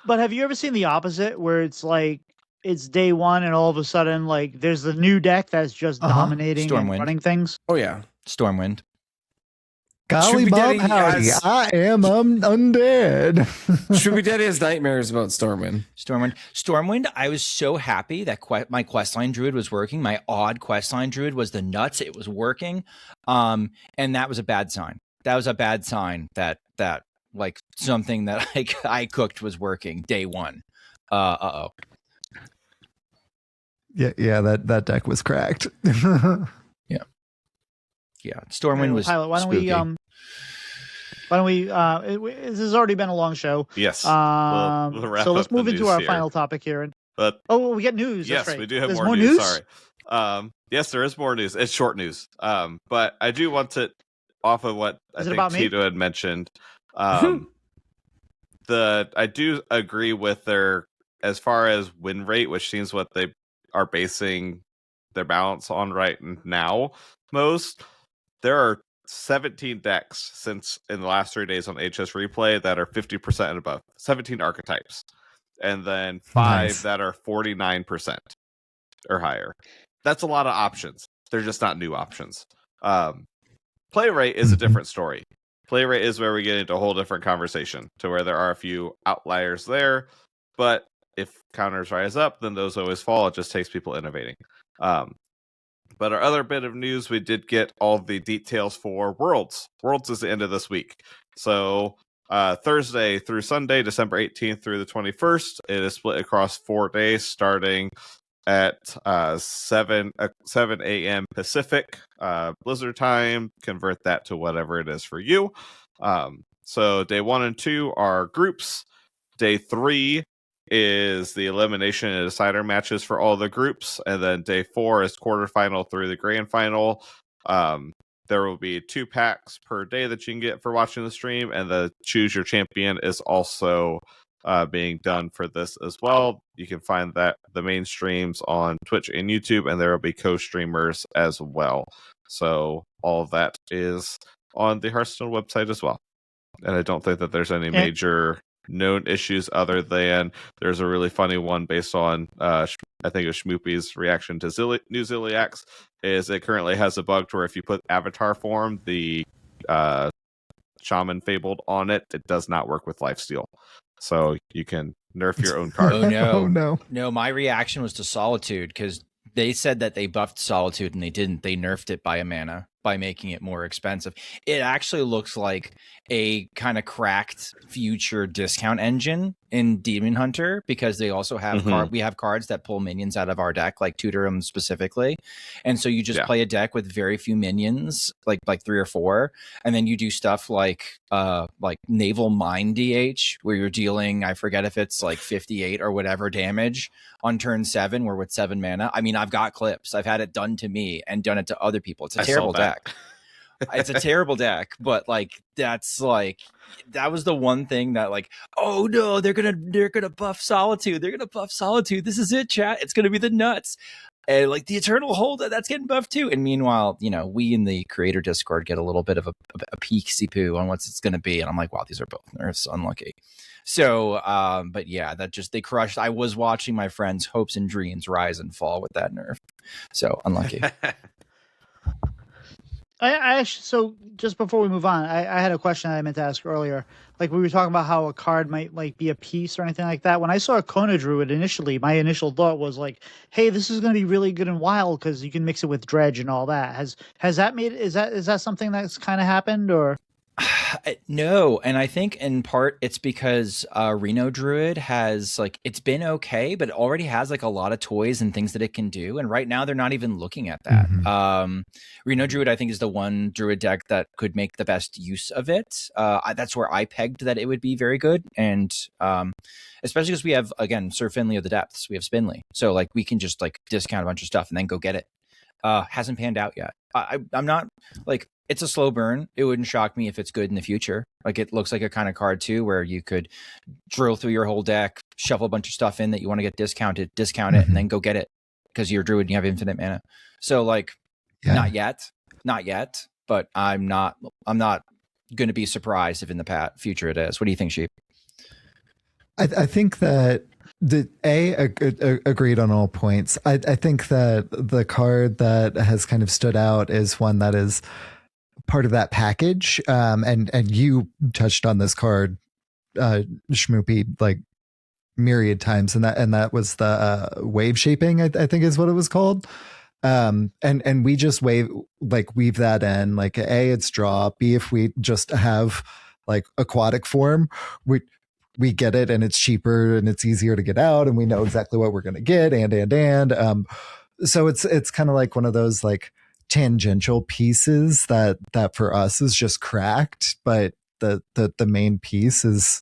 [SPEAKER 4] But have you ever seen the opposite, where it's like it's day one and all of a sudden like there's the new deck that's just dominating and
[SPEAKER 7] Stormwind.
[SPEAKER 4] running things?
[SPEAKER 3] Oh yeah,
[SPEAKER 7] Stormwind.
[SPEAKER 6] Golly Bob
[SPEAKER 3] Schmoopiedady
[SPEAKER 6] howdy,
[SPEAKER 3] has-
[SPEAKER 6] I am undead.
[SPEAKER 3] Schmoopiedady has nightmares about Stormwind.
[SPEAKER 7] Stormwind. I was so happy that my questline druid was working. My odd questline druid was the nuts. It was working. And that was a bad sign. That was a bad sign that like something that I cooked was working day one. Uh-oh.
[SPEAKER 6] Yeah, that deck was cracked.
[SPEAKER 7] Yeah. Stormwind was
[SPEAKER 4] Pilot, why don't
[SPEAKER 7] spooky.
[SPEAKER 4] this has already been a long show.
[SPEAKER 5] Yes. We'll wrap
[SPEAKER 4] So let's
[SPEAKER 5] up the
[SPEAKER 4] move into
[SPEAKER 5] news
[SPEAKER 4] our
[SPEAKER 5] here.
[SPEAKER 4] final topic here.
[SPEAKER 5] But
[SPEAKER 4] We get news.
[SPEAKER 5] yes,
[SPEAKER 4] That's right.
[SPEAKER 5] we do have
[SPEAKER 4] There's
[SPEAKER 5] more news. Sorry. Yes, there is more news. It's short news. But I do want to, off of what
[SPEAKER 4] Is
[SPEAKER 5] I
[SPEAKER 4] it about
[SPEAKER 5] think
[SPEAKER 4] me?
[SPEAKER 5] Tito had mentioned, I do agree with their, as far as win rate, which seems what they are basing their balance on right now. There are 17 decks since in the last 3 days on HS Replay that are 50% and above. 17 archetypes, and then 5
[SPEAKER 6] Nice.
[SPEAKER 5] that are 49% or higher. That's a lot of options. They're just not new options. Play rate is a different story. Play rate is where we get into a whole different conversation, to where there are a few outliers there, but if counters rise up, then those always fall. It just takes people innovating. But our other bit of news, we did get all the details for Worlds. Worlds is the end of this week. So Thursday through Sunday, December 18th through the 21st, it is split across 4 days, starting at 7 a.m. Pacific Blizzard time. Convert that to whatever it is for you. So day 1 and 2 are groups. Day 3 is the elimination and decider matches for all the groups, and then day 4 is quarterfinal through the grand final. There will be 2 packs per day that you can get for watching the stream, and the choose your champion is also being done for this as well. You can find that the main streams on Twitch and YouTube, and there will be co-streamers as well. So all of that is on the Hearthstone website as well. And I don't think that there's any major known issues, other than there's a really funny one based on I think it was Schmoopie's reaction to New Ziliax, is it currently has a bug to where if you put avatar form, the shaman fabled on it, it does not work with lifesteal. So you can nerf your own card.
[SPEAKER 7] Oh no.
[SPEAKER 6] Oh, no.
[SPEAKER 7] No, my reaction was to Solitude, because they said that they buffed Solitude and they didn't. They nerfed it by a mana. by making it more expensive. It actually looks like a kind of cracked future discount engine in Demon Hunter, because they also have we have cards that pull minions out of our deck, like tutor them specifically, and so you just play a deck with very few minions, like 3 or 4, and then you do stuff like Naval Mine DH, where you're dealing, I forget if it's like 58 or whatever damage on turn 7, where with 7 mana. I mean, I've got clips. I've had it done to me and done it to other people. It's a terrible deck. It's a terrible deck, but that was the one thing that oh no, they're gonna buff Solitude. They're gonna buff Solitude. This is it, chat. It's gonna be the nuts. And the Eternal Hold, that's getting buffed too. And meanwhile, we in the creator Discord get a little bit of a peeksy poo on what's it's gonna be. And I'm like, wow, these are both nerfs. Unlucky. So, but yeah, they crushed. I was watching my friends' hopes and dreams rise and fall with that nerf. So unlucky.
[SPEAKER 4] I actually, so just before we move on, I had a question I meant to ask earlier. We were talking about how a card might be a piece or anything like that. When I saw a Kona Druid initially, my initial thought was hey, this is going to be really good and wild because you can mix it with Dredge and all that. Has that made, is that something that's kind of happened, or?
[SPEAKER 7] No, and I think in part it's because Reno Druid has it's been okay, but it already has a lot of toys and things that it can do, and right now they're not even looking at that. Reno Druid, I think, is the one Druid deck that could make the best use of it. That's where I pegged that it would be very good, and especially because we have, again, Sir Finley of the Depths, we have Spinley, so we can just discount a bunch of stuff and then go get it. Hasn't panned out yet. I'm not it's a slow burn. It wouldn't shock me if it's good in the future. It looks like a kind of card too, where you could drill through your whole deck, shuffle a bunch of stuff in that you want to get discounted, discount it, and then go get it because you're Druid and you have infinite mana. So not yet, but I'm not going to be surprised if in the future it is. What do you think, Sheep?
[SPEAKER 6] I think that agreed on all points. I think that the card that has kind of stood out is one that is part of that package. And you touched on this card, Schmoopy, myriad times, and that was the wave shaping, I think is what it was called. And we just weave that in, A, it's draw, B, if we just have aquatic form, we get it and it's cheaper and it's easier to get out and we know exactly what we're going to get and so it's kind of one of those tangential pieces that for us is just cracked, but the main piece is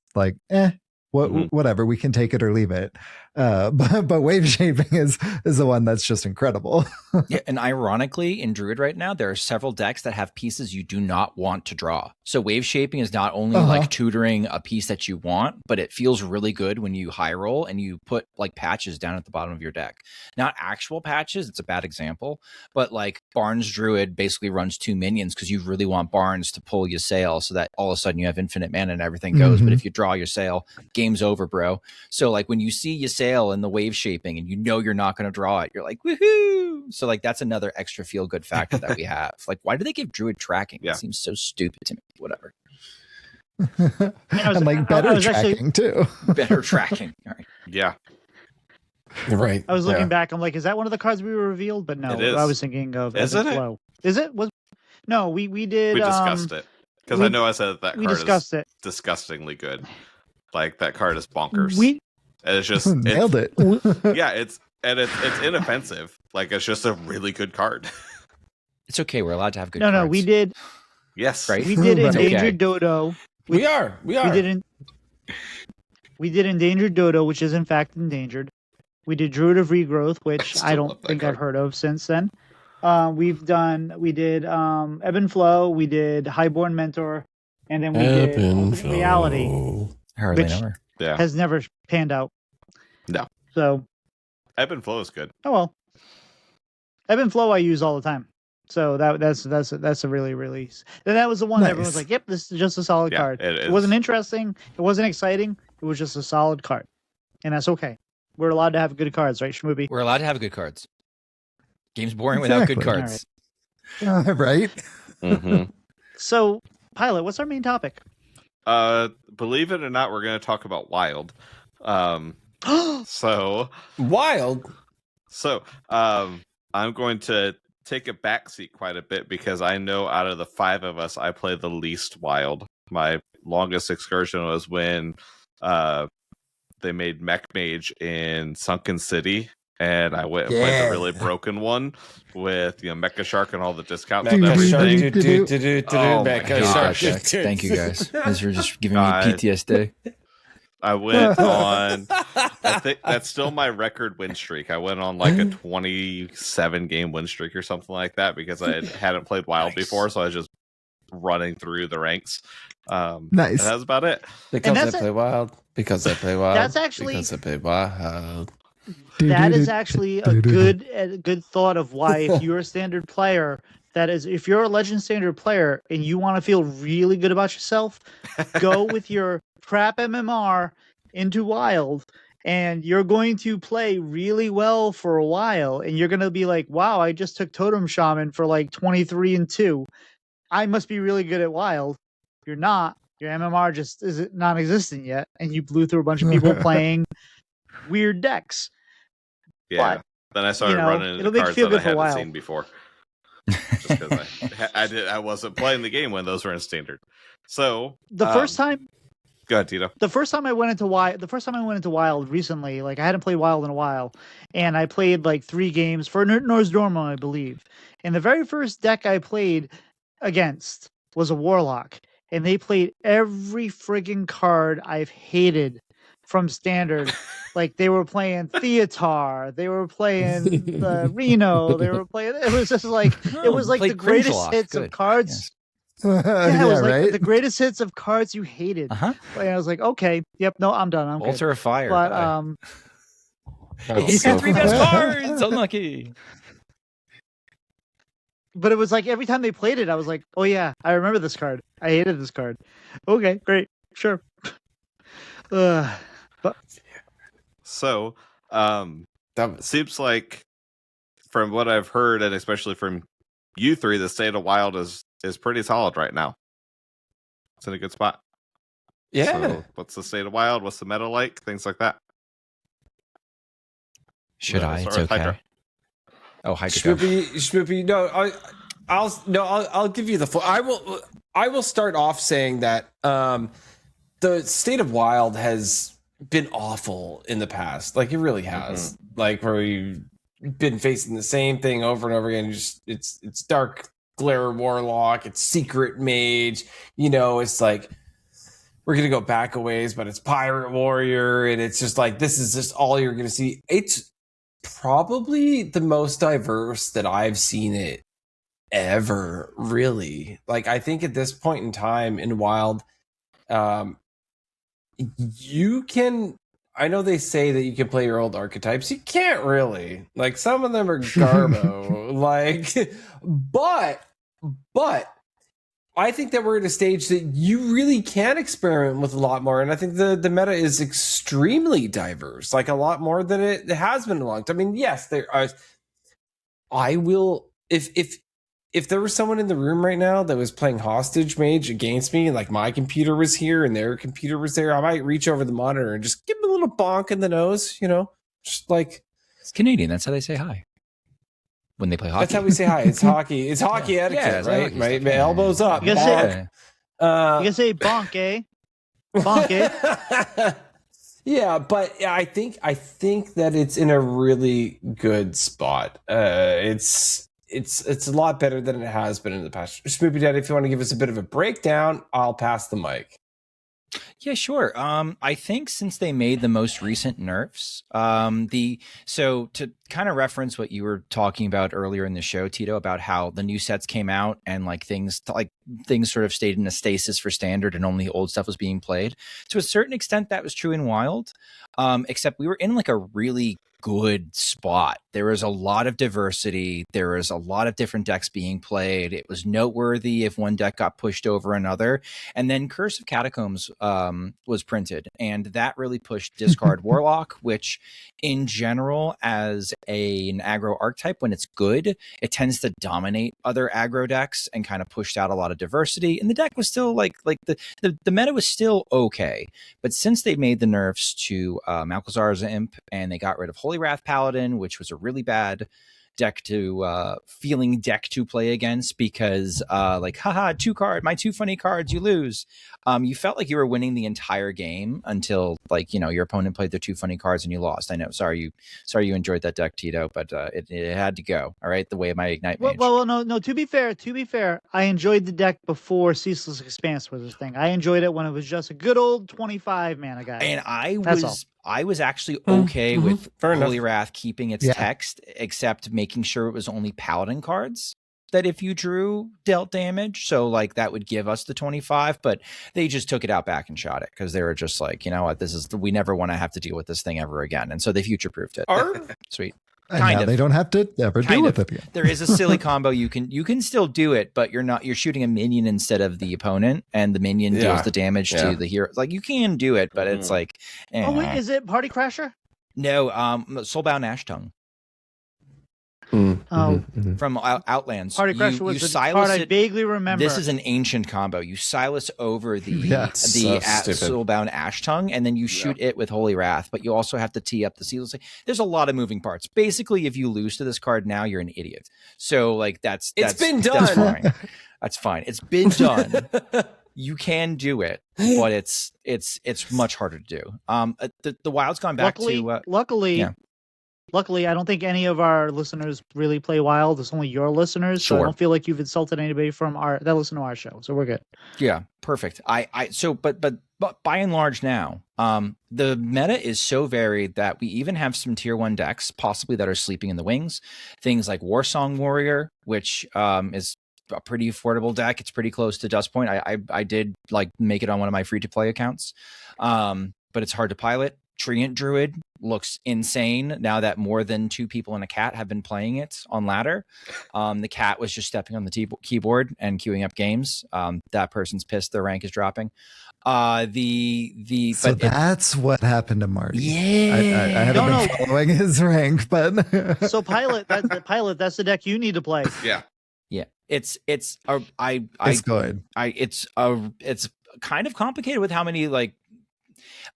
[SPEAKER 6] whatever, we can take it or leave it. But wave shaping is the one that's just incredible.
[SPEAKER 7] Yeah, and ironically, in Druid right now, there are several decks that have pieces you do not want to draw. So wave shaping is not only tutoring a piece that you want, but it feels really good when you high roll and you put patches down at the bottom of your deck. Not actual patches, it's a bad example, but Barnes Druid basically runs 2 minions because you really want Barnes to pull your sail so that all of a sudden you have infinite mana and everything goes. But if you draw your sail, game's over, bro. So when you see your sail in the wave shaping and you're not going to draw it, you're woohoo. So that's another extra feel good factor that we have. Why do they give Druid tracking? It seems so stupid to me. Whatever.
[SPEAKER 6] And better tracking too.
[SPEAKER 7] Better tracking. All right.
[SPEAKER 5] Yeah.
[SPEAKER 3] Right.
[SPEAKER 4] I was looking back. I'm is that one of the cards we revealed? But no, I was thinking of
[SPEAKER 5] Isn't it?
[SPEAKER 4] Flow. Is it? No, we did.
[SPEAKER 5] We discussed it because I know I said that card is
[SPEAKER 4] it.
[SPEAKER 5] disgustingly good. That card is bonkers. And it's just
[SPEAKER 6] nailed it.
[SPEAKER 5] Yeah, it's inoffensive. It's just a really good card.
[SPEAKER 7] It's okay. We're allowed to have good cards.
[SPEAKER 4] No, we did.
[SPEAKER 5] Yes.
[SPEAKER 7] Right?
[SPEAKER 4] We did Endangered
[SPEAKER 7] okay.
[SPEAKER 4] Dodo.
[SPEAKER 3] We are.
[SPEAKER 4] We did Endangered Dodo, which is in fact endangered. We did Druid of Regrowth, which I don't think I've heard of since then. We did Ebb and Flow, we did Highborn Mentor, and then we did Ultimate Reality,
[SPEAKER 7] Hardly
[SPEAKER 4] which
[SPEAKER 7] never.
[SPEAKER 4] has never panned out.
[SPEAKER 5] No.
[SPEAKER 4] So
[SPEAKER 5] Ebb and Flow is good.
[SPEAKER 4] Oh well. Ebb and Flow I use all the time. So that's a really, really, and that was the one that everyone was like, yep, this is just a solid card. It wasn't interesting, it wasn't exciting, it was just a solid card. And that's okay. We're allowed to have good cards, right, Schmoopy?
[SPEAKER 7] We're allowed to have good cards. Game's boring without good cards.
[SPEAKER 6] Right.
[SPEAKER 4] So, Pilot, what's our main topic?
[SPEAKER 5] Believe it or not, we're going to talk about Wild. So
[SPEAKER 3] Wild.
[SPEAKER 5] So, I'm going to take a backseat quite a bit because I know out of the 5 of us, I play the least wild. My longest excursion was when they made Mech Mage in Sunken City, and I went and played the really broken one with Mecha Shark and all the discounts and everything. Oh my gosh.
[SPEAKER 7] Thank you guys. As you're just giving me PTSD.
[SPEAKER 5] I went on, I think that's still my record win streak. I went on like a 27 game win streak or something like that because I hadn't played Wild before, so I was just running through the ranks.
[SPEAKER 6] Nice.
[SPEAKER 5] That's about it.
[SPEAKER 3] Because I play Wild. Because I play Wild.
[SPEAKER 4] That's actually
[SPEAKER 3] because I play Wild.
[SPEAKER 4] That is actually a good thought of why, if you're a standard player, that is, if you're a Legend standard player and you want to feel really good about yourself, go with your crap MMR into Wild, and you're going to play really well for a while, and you're going to be like, wow, I just took Totem Shaman for like 23-2. I must be really good at Wild. You're not. Your MMR just isn't non-existent yet, and you blew through a bunch of people playing weird decks.
[SPEAKER 5] Yeah.
[SPEAKER 4] But,
[SPEAKER 5] then I started running into cards that I hadn't seen before. Just because I wasn't playing the game when those were in standard. So
[SPEAKER 4] the first time,
[SPEAKER 5] go ahead, Tito.
[SPEAKER 4] The first time I went into Wild recently, like I hadn't played Wild in a while, and I played like 3 games for Norse Dormo, I believe. And the very first deck I played against was a Warlock, and they played every friggin' card I've hated from standard. Like they were playing Theatar, they were playing Reno, they were playing. It was just like the greatest hits of cards.
[SPEAKER 6] Yes.
[SPEAKER 4] Yeah, it was like
[SPEAKER 6] right?
[SPEAKER 4] the greatest hits of cards you hated. And I was like, okay, yep, no, I'm done. I'm
[SPEAKER 7] Altar of Fire.
[SPEAKER 4] But
[SPEAKER 7] you got 3 best cards. Unlucky.
[SPEAKER 4] But it was like every time they played it, I was like, oh yeah, I remember this card. I hated this card. Okay, great, sure. But
[SPEAKER 5] so, that seems like, from what I've heard, and especially from you 3, the state of Wild is pretty solid right now. It's in a good spot.
[SPEAKER 3] Yeah.
[SPEAKER 5] So what's the state of Wild? What's the meta like? Things like that.
[SPEAKER 7] Should I? It's okay.
[SPEAKER 5] Hydra.
[SPEAKER 7] Oh, Hydra.
[SPEAKER 3] Schmoopy. No, I'll give you the full. I will start off saying that the state of Wild has been awful in the past. Like it really has. Like where we've been facing the same thing over and over again. It's Dark Glare Warlock. It's Secret Mage. It's like we're gonna go back a ways, but it's Pirate Warrior, and it's just like this is just all you're gonna see. It's probably the most diverse that I've seen it ever, really. Like I think at this point in time in Wild, you can, I know they say that you can play your old archetypes. You can't really. Like some of them are garbo. But I think that we're at a stage that you really can experiment with a lot more. And I think the meta is extremely diverse, like a lot more than it has been in a long time. I mean, yes, there are. I will, if there was someone in the room right now that was playing Hostage Mage against me, and like my computer was here and their computer was there, I might reach over the monitor and just give them a little bonk in the nose, just like.
[SPEAKER 7] It's Canadian. That's how they say hi. When they play hockey.
[SPEAKER 3] That's how we say hi. It's hockey. It's hockey etiquette, right? Right? Elbows up.
[SPEAKER 4] You can say bonk, eh? Bonk, eh?
[SPEAKER 3] Yeah, but I think that it's in a really good spot. It's a lot better than it has been in the past. Schmoopiedady, if you want to give us a bit of a breakdown, I'll pass the mic.
[SPEAKER 7] Yeah, sure. I think since they made the most recent nerfs, so to kind of reference what you were talking about earlier in the show, Tito, about how the new sets came out and like things sort of stayed in a stasis for standard and only old stuff was being played. To a certain extent, that was true in Wild, except we were in like a really good spot. There was a lot of diversity. There was a lot of different decks being played. It was noteworthy if one deck got pushed over another. And then Curse of Catacombs was printed, and that really pushed Discard Warlock, which in general, as an aggro archetype, when it's good, it tends to dominate other aggro decks and kind of pushed out a lot of diversity. And the deck was still like the meta was still okay. But since they made the nerfs to Malchezaar's Imp and they got rid of Holy Wrath Paladin, which was a really bad deck to play against because like, haha, my two funny cards, you lose. You felt like you were winning the entire game until like, your opponent played their two funny cards and you lost. I know. Sorry you enjoyed that deck, Tito, but it had to go. All right. The way of my Ignite Mage.
[SPEAKER 4] Well, no. To be fair, I enjoyed the deck before Ceaseless Expanse was a thing. I enjoyed it when it was just a good old 25 mana guy.
[SPEAKER 7] And I was actually okay with Holy Wrath keeping its text, except making sure it was only Paladin cards that if you drew dealt damage. So like that would give us the 25, but they just took it out back and shot it because they were just like, you know what, we never want to have to deal with this thing ever again. And so they future proofed it. Sweet.
[SPEAKER 6] And now they don't have to ever deal with it again.
[SPEAKER 7] There is a silly combo you can still do it, but you're shooting a minion instead of the opponent, and the minion deals the damage to the hero. Like you can do it, but it's like
[SPEAKER 4] Oh wait, is it Party Crasher?
[SPEAKER 7] No, Soulbound Ash Tongue. From Outlands.
[SPEAKER 4] Party Crasher was the card I vaguely remember.
[SPEAKER 7] This is an ancient combo. You Silas over the Soulbound Ash Tongue, and then you shoot it with Holy Wrath, but you also have to tee up the seals. There's a lot of moving parts. Basically, if you lose to this card now, you're an idiot. So like that's
[SPEAKER 3] been done.
[SPEAKER 7] That's fine. That's fine. It's been done. You can do it, but it's much harder to do. The Wild's gone back to
[SPEAKER 4] Luckily, I don't think any of our listeners really play Wild. It's only your listeners. So I don't feel like you've insulted anybody that listen to our show. So we're good.
[SPEAKER 7] Yeah, perfect. But by and large now, the meta is so varied that we even have some tier 1 decks possibly that are sleeping in the wings. Things like Warsong Warrior, which is a pretty affordable deck. It's pretty close to Dust Point. I did like make it on one of my free to play accounts, but it's hard to pilot. Treant Druid looks insane now that more than 2 people and a cat have been playing it on ladder. The cat was just stepping on the keyboard and queuing up games. That person's pissed their rank is dropping. That's
[SPEAKER 6] what happened to Marty.
[SPEAKER 7] Yeah,
[SPEAKER 6] I haven't been following his rank, but
[SPEAKER 4] so Pilot, that's the deck you need to play.
[SPEAKER 5] Yeah.
[SPEAKER 7] It's
[SPEAKER 6] good.
[SPEAKER 7] It's kind of complicated with how many like.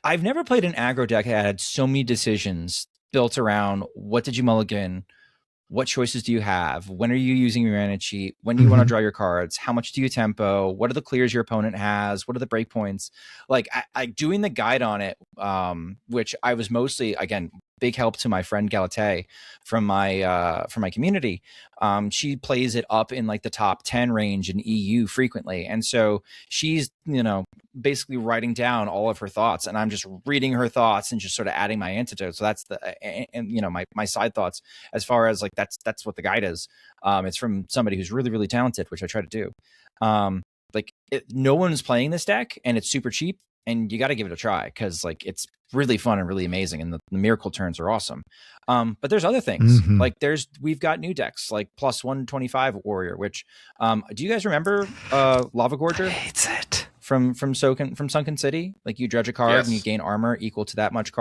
[SPEAKER 7] I've never played an aggro deck that had so many decisions built around what did you mulligan, what choices do you have, when are you using your mana cheat, when do you want to draw your cards, how much do you tempo, what are the clears your opponent has, what are the breakpoints. Like I doing the guide on it, which I was mostly, again, big help to my friend Galate from my community. She plays it up in like the top 10 range in EU frequently, and so she's basically writing down all of her thoughts, and I'm just reading her thoughts and just sort of adding my antidote. So that's my side thoughts as far as like that's what the guide is. It's from somebody who's really, really talented, which I try to do. No one's playing this deck, and it's super cheap, and you got to give it a try because like it's really fun and really amazing, and the miracle turns are awesome. But there's other things like we've got new decks like plus 125 Warrior, which do you guys remember Lava Gorger?
[SPEAKER 6] Hates it.
[SPEAKER 7] From Sunken City, like you dredge a card and you gain armor equal to that much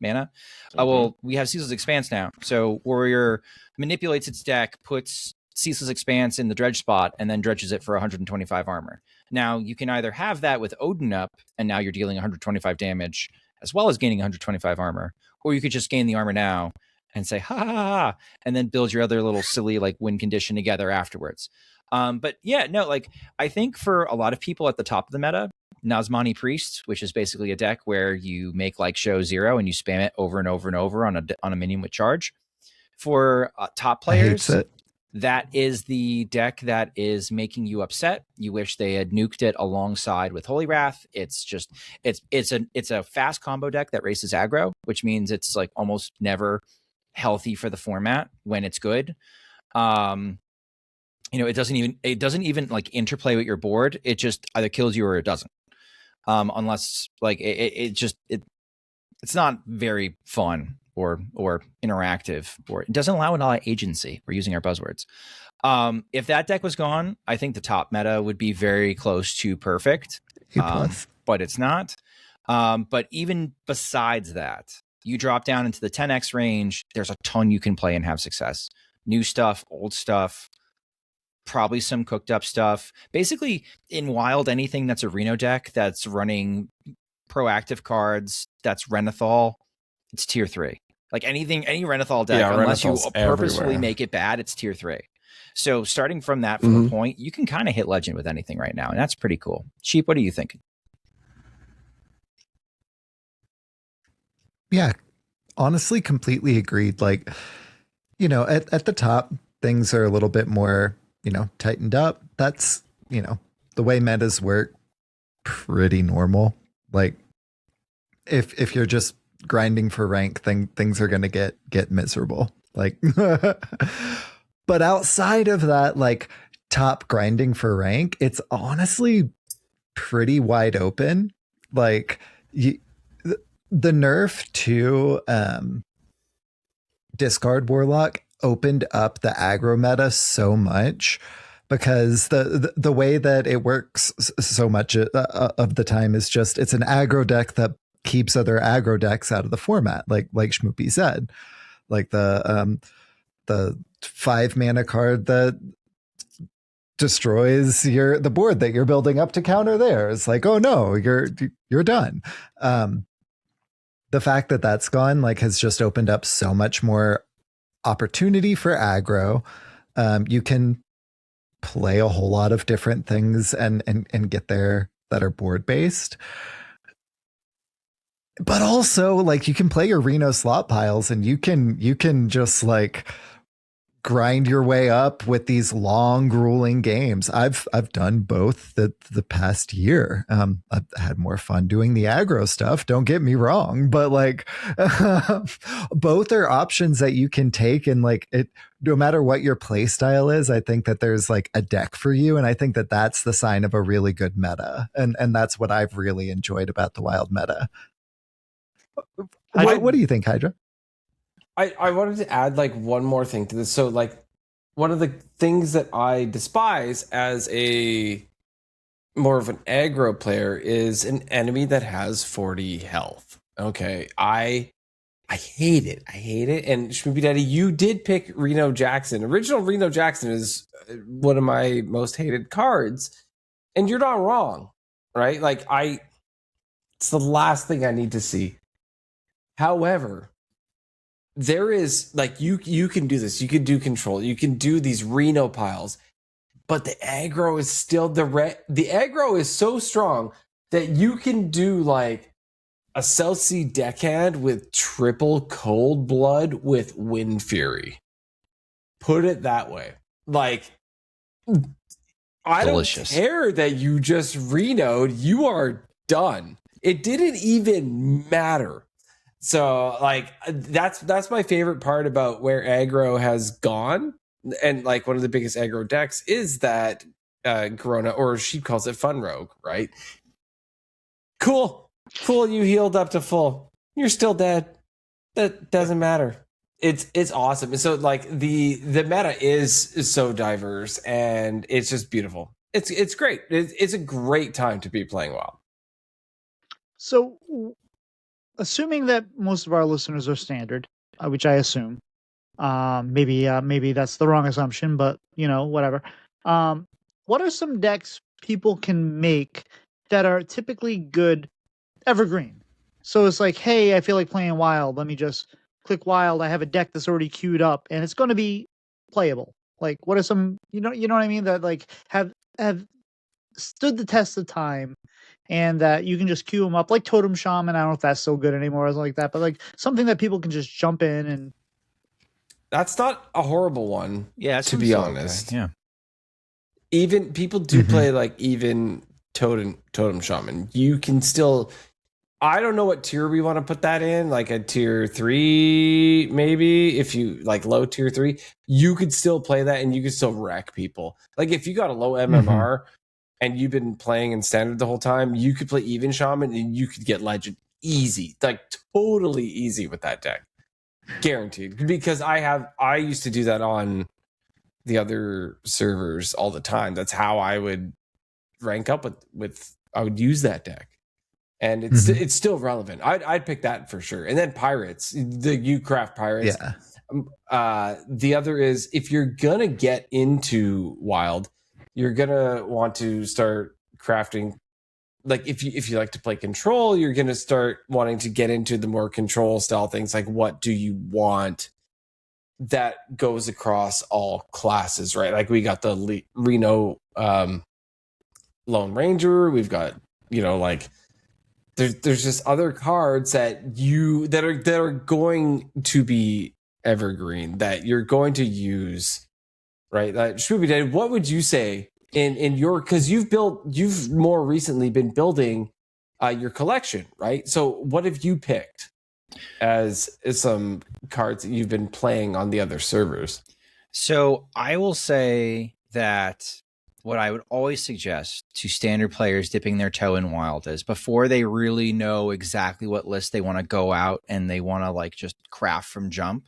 [SPEAKER 7] mana. Well, we have Ceaseless Expanse now, so Warrior manipulates its deck, puts Ceaseless Expanse in the dredge spot, and then dredges it for 125 armor. Now you can either have that with Odin up, and now you're dealing 125 damage as well as gaining 125 armor, or you could just gain the armor now and say ha ha ha, and then build your other little silly like win condition together afterwards. But yeah, no, like I think for a lot of people at the top of the meta, Nazmani Priest, which is basically a deck where you make like show 0 and you spam it over and over and over on a minion with charge. For top players, that is the deck that is making you upset. You wish they had nuked it alongside with Holy Wrath. It's just it's a fast combo deck that races aggro, which means it's like almost never healthy for the format when it's good. It doesn't even like interplay with your board. It just either kills you or it doesn't. Unless like it's not very fun or interactive, or it doesn't allow a lot of agency. We're using our buzzwords. If that deck was gone, I think the top meta would be very close to perfect. But it's not. But even besides that, you drop down into the 10x range, there's a ton you can play and have success. New stuff, old stuff, probably some cooked up stuff. Basically, in Wild, anything that's a Reno deck that's running proactive cards, that's Renathal, it's tier 3. Like any Renathal deck,
[SPEAKER 3] Yeah,
[SPEAKER 7] unless you
[SPEAKER 3] Renathal's
[SPEAKER 7] purposefully
[SPEAKER 3] everywhere.
[SPEAKER 7] make it bad, it's tier 3. So starting from that from a point, you can kind of hit legend with anything right now, and that's pretty cool. Sheep, what are you thinking?
[SPEAKER 6] Yeah, honestly, completely agreed. Like, you know, at the top, things are a little bit more, you know, tightened up. That's, you know, the way metas work, pretty normal. Like, if you're just grinding for rank, things are gonna get miserable. Like, but outside of that, like top grinding for rank, it's honestly pretty wide open. Like, the nerf to discard warlock opened up the aggro meta so much, because the way that it works so much of the time is just it's an aggro deck that keeps other aggro decks out of the format, like Schmoopy said, like the 5 mana card that destroys the board that you're building up to counter theirs. Like, oh no, you're done. The fact that that's gone, like, has just opened up so much more opportunity for aggro. You can play a whole lot of different things and get there that are board based. But also, like, you can play your Reno slot piles, and you can just like grind your way up with these long, grueling games. I've done both the past year. I've had more fun doing the aggro stuff, don't get me wrong, but like both are options that you can take, and like it, no matter what your play style is, I think that there's like a deck for you, and I think that that's the sign of a really good meta, and that's what I've really enjoyed about the wild meta. What do you think, Hydra?
[SPEAKER 3] I wanted to add like one more thing to this. So like one of the things that I despise as a more of an aggro player is an enemy that has 40 health. Okay. I hate it. I hate it. And Schmoopiedady, you did pick Reno Jackson. Original Reno Jackson is one of my most hated cards. And you're not wrong, right? Like it's the last thing I need to see. However, there is like you can do this. You can do control. You can do these Reno piles, but the aggro is still the aggro is so strong that you can do like a Celsi deckhand with triple cold blood with Wind Fury. Put it that way. Like, I
[SPEAKER 7] Delicious.
[SPEAKER 3] don't care that you just Reno'd. You are done. It didn't even matter. So like that's my favorite part about where aggro has gone, and like one of the biggest aggro decks is that Corona, or she calls it Fun Rogue, right? Cool, you healed up to full. You're still dead. That doesn't matter. It's awesome. And so like the meta is so diverse, and it's just beautiful. It's great. It's a great time to be playing WoW.
[SPEAKER 4] So, assuming that most of our listeners are standard, which I assume, maybe that's the wrong assumption, but you know, whatever. What are some decks people can make that are typically good evergreen? So it's like, hey, I feel like playing wild. Let me just click wild. I have a deck that's already queued up, and it's going to be playable. Like, what are some, you know what I mean? That like have stood the test of time, and that you can just queue them up, like Totem Shaman. I don't know if that's so good anymore, or like that, but like something that people can just jump in and.
[SPEAKER 3] That's not a horrible one.
[SPEAKER 7] Yeah,
[SPEAKER 3] to be honest.
[SPEAKER 7] Okay. Yeah.
[SPEAKER 3] Even people do play like even Totem Shaman. You can still. I don't know what tier we want to put that in, like a tier 3, maybe. If you like low tier 3, you could still play that, and you could still wreck people. Like if you got a low MMR and you've been playing in standard the whole time, you could play even Shaman and you could get legend easy, like totally easy with that deck, guaranteed. Because I used to do that on the other servers all the time. That's how I would rank up with I would use that deck. And it's still relevant. I'd pick that for sure. And then pirates, the Ucraft pirates.
[SPEAKER 6] Yeah.
[SPEAKER 3] The other is, if you're gonna get into wild, you're gonna want to start crafting like if you like to play control, you're going to start wanting to get into the more control style things. Like, what do you want that goes across all classes, right? Like, we got the Reno Lone Ranger. We've got, like there's just other cards that are going to be evergreen that you're going to use, right? Schmoopiedady, what would you say in your, because you've more recently been building your collection, right? So what have you picked as some cards that you've been playing on the other servers?
[SPEAKER 7] So I will say that what I would always suggest to standard players dipping their toe in Wild is, before they really know exactly what list they want to go out and they want to like just craft from jump,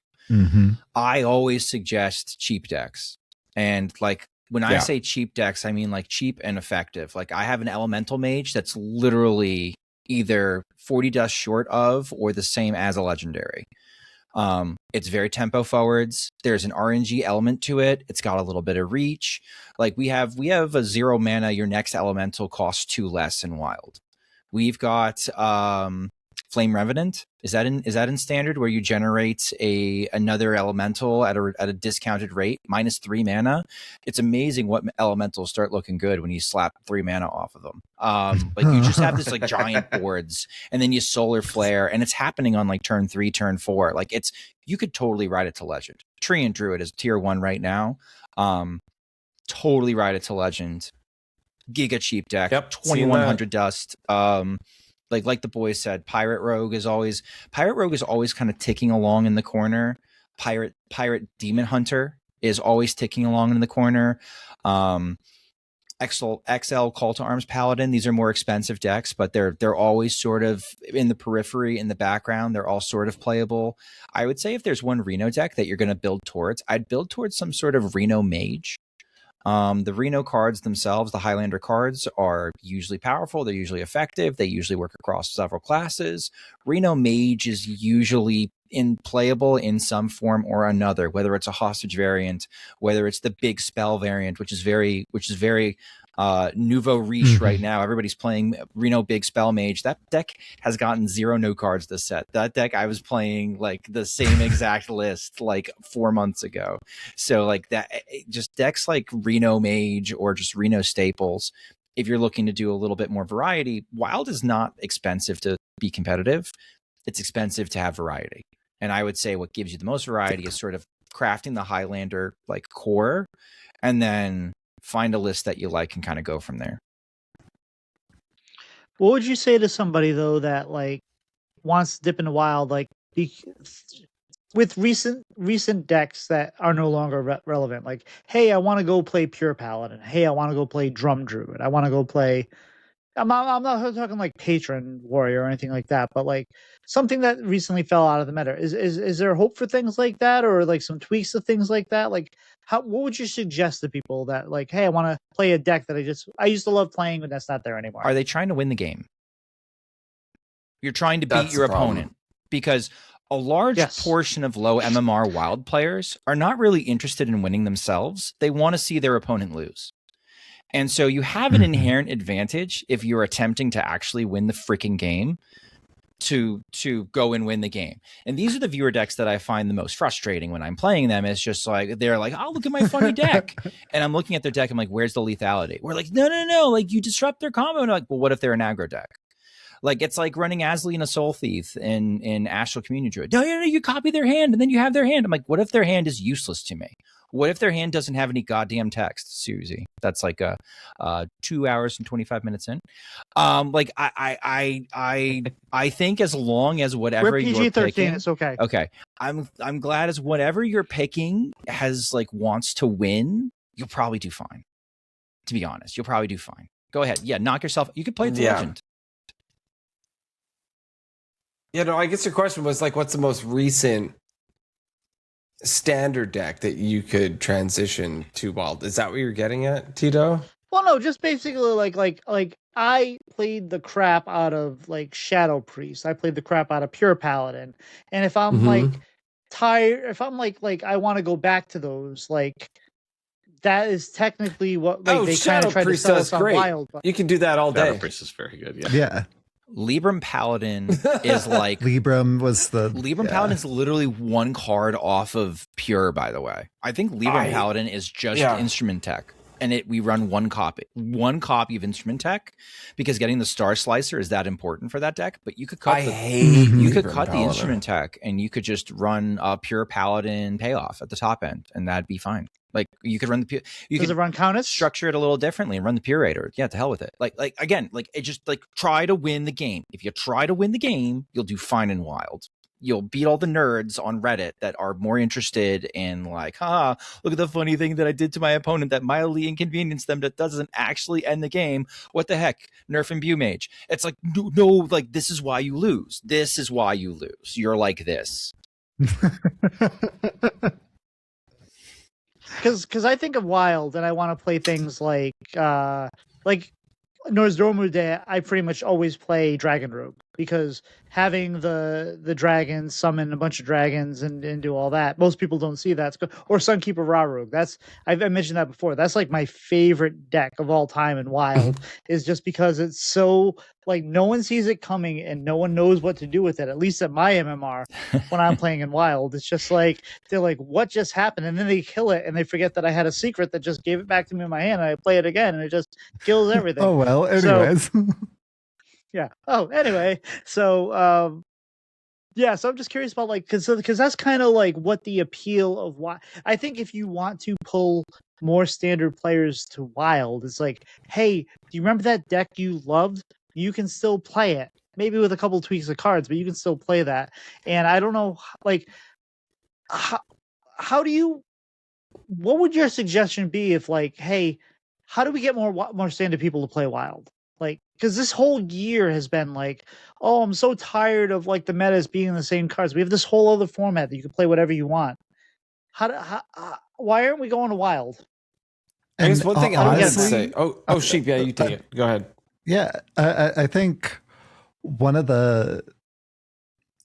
[SPEAKER 7] I always suggest cheap decks. And like, when I say cheap decks, I mean like cheap and effective. Like, I have an elemental mage that's literally either 40 dust short of or the same as a legendary. It's very tempo forwards. There's an RNG element to it. It's got a little bit of reach. Like, we have a 0 mana. Your next elemental costs 2 less in Wild. We've got Flame Revenant. Is that in standard, where you generate another elemental at a discounted rate, -3 mana? It's amazing what elementals start looking good when you slap 3 mana off of them. Like, you just have this like giant boards, and then you solar flare, and it's happening on like turn 3, turn 4. Like, you could totally ride it to Legend. Treant Druid is tier 1 right now. Totally ride it to Legend. Giga cheap deck. 2100 dust. Like the boys said, Pirate Rogue is always kind of ticking along in the corner. Pirate Demon Hunter is always ticking along in the corner. XL Call to Arms Paladin. These are more expensive decks, but they're always sort of in the periphery, in the background. They're all sort of playable. I would say if there's one Reno deck that you're going to build towards, I'd build towards some sort of Reno Mage. The Reno cards themselves, the Highlander cards, are usually powerful. They're usually effective. They usually work across several classes. Reno Mage is usually playable in some form or another, whether it's a hostage variant, whether it's the big spell variant, which is very nouveau riche right now. Everybody's playing Reno Big Spell Mage. That deck has gotten 0 no cards this set. That deck, I was playing like the same exact list like 4 months ago. So like that, just decks like Reno Mage or just Reno Staples, if you're looking to do a little bit more variety. Wild is not expensive to be competitive. It's expensive to have variety. And I would say what gives you the most variety is sort of crafting the Highlander like core, and then find a list that you like and kind of go from there.
[SPEAKER 4] What would you say to somebody though that like wants to dip into Wild, like with recent decks that are no longer relevant? Like, hey, I want to go play Pure Paladin. Hey, I want to go play Drum Druid. I want to go play. I'm not talking like Patron Warrior or anything like that, but like something that recently fell out of the meta. Is there hope for things like that, or like some tweaks to things like that? Like, what would you suggest to people that like, hey, I want to play a deck that I used to love playing, but that's not there anymore?
[SPEAKER 7] Are they trying to win the game? You're trying to beat your opponent, because a large portion of low MMR Wild players are not really interested in winning themselves. They want to see their opponent lose. And so you have an inherent advantage if you're attempting to actually win the freaking game to go and win the game. And these are the viewer decks that I find the most frustrating when I'm playing them. It's just like, they're like, oh, look at my funny deck. And I'm looking at their deck. I'm like, where's the lethality? We're like, no. Like, you disrupt their combo. And I'm like, well, what if they're an aggro deck? Like, it's like running Asli and a Soul Thief in Astral Communion Druid. No, you copy their hand and then you have their hand. I'm like, what if their hand is useless to me? What if their hand doesn't have any goddamn text, Susie? That's like 2 hours and 25 minutes in. Like, I think as long as whatever you're picking,
[SPEAKER 4] it's okay.
[SPEAKER 7] Okay, I'm glad as whatever you're picking has like wants to win, you'll probably do fine. To be honest, you'll probably do fine. Go ahead, knock yourself. You could play the Legend.
[SPEAKER 3] Yeah, no, I guess your question was like, what's the most recent standard deck that you could transition to Wild? Is that what you're getting at, Tito?
[SPEAKER 4] Well, no, just basically like I played the crap out of like Shadow Priest. I played the crap out of Pure Paladin. And if I'm like tired, if I'm like I want to go back to those, like that is technically what like
[SPEAKER 3] Oh,
[SPEAKER 4] they kind
[SPEAKER 3] Shadow
[SPEAKER 4] of tried to
[SPEAKER 3] Priest
[SPEAKER 4] sell
[SPEAKER 3] is
[SPEAKER 4] us on
[SPEAKER 3] great.
[SPEAKER 4] Wild. But
[SPEAKER 3] You can do that all
[SPEAKER 5] Shadow
[SPEAKER 3] day.
[SPEAKER 5] Priest is very good. Yeah.
[SPEAKER 6] Yeah.
[SPEAKER 7] Libram Paladin is like
[SPEAKER 6] Libram was the
[SPEAKER 7] Libram
[SPEAKER 6] yeah.
[SPEAKER 7] Paladin is literally one card off of Pure, by the way. I think Libram Paladin is just Instrument Tech. And we run one copy of Instrument Tech because getting the Star Slicer is that important for that deck. But you could cut the Instrument Tech and you could just run a Pure Paladin payoff at the top end, and that'd be fine. Like you could run the
[SPEAKER 4] Does it run Countess?
[SPEAKER 7] Structure it a little differently and run the Purator. Yeah, to hell with it. Like again, like it just like try to win the game. If you try to win the game, you'll do fine in Wild. You'll beat all the nerds on Reddit that are more interested in like, look at the funny thing that I did to my opponent that mildly inconvenienced them that doesn't actually end the game. What the heck? Nerf and Bew Mage. It's like, no, like this is why you lose. This is why you lose. You're like this.
[SPEAKER 4] Because I think of Wild and I want to play things like Nozdormude, I pretty much always play Dragon Rogue because having the dragons summon a bunch of dragons and do all that, most people don't see that. Or Sunkeeper Ra Rogue. I mentioned that before. That's like my favorite deck of all time in Wild is just because it's so like no one sees it coming and no one knows what to do with it. At least at my MMR when I'm playing in Wild, it's just like they're like, what just happened? And then they kill it and they forget that I had a secret that just gave it back to me in my hand and I play it again and it just kills everything.
[SPEAKER 6] Oh well, anyways.
[SPEAKER 4] Yeah. Oh, anyway. So, so I'm just curious about like, cause that's kind of like what the appeal of why I think if you want to pull more standard players to Wild, it's like, hey, do you remember that deck you loved? You can still play it, maybe with a couple tweaks of cards, but you can still play that. And I don't know, like, how do you? What would your suggestion be if like, hey, how do we get more standard people to play Wild? Like, because this whole year has been like, oh, I'm so tired of like the metas being the same cards. We have this whole other format that you can play whatever you want. Why aren't we going to Wild?
[SPEAKER 3] I guess one thing I would
[SPEAKER 6] honestly-
[SPEAKER 3] say. Oh, Sheep. Yeah, you take it. Go ahead.
[SPEAKER 6] Yeah, I think one of the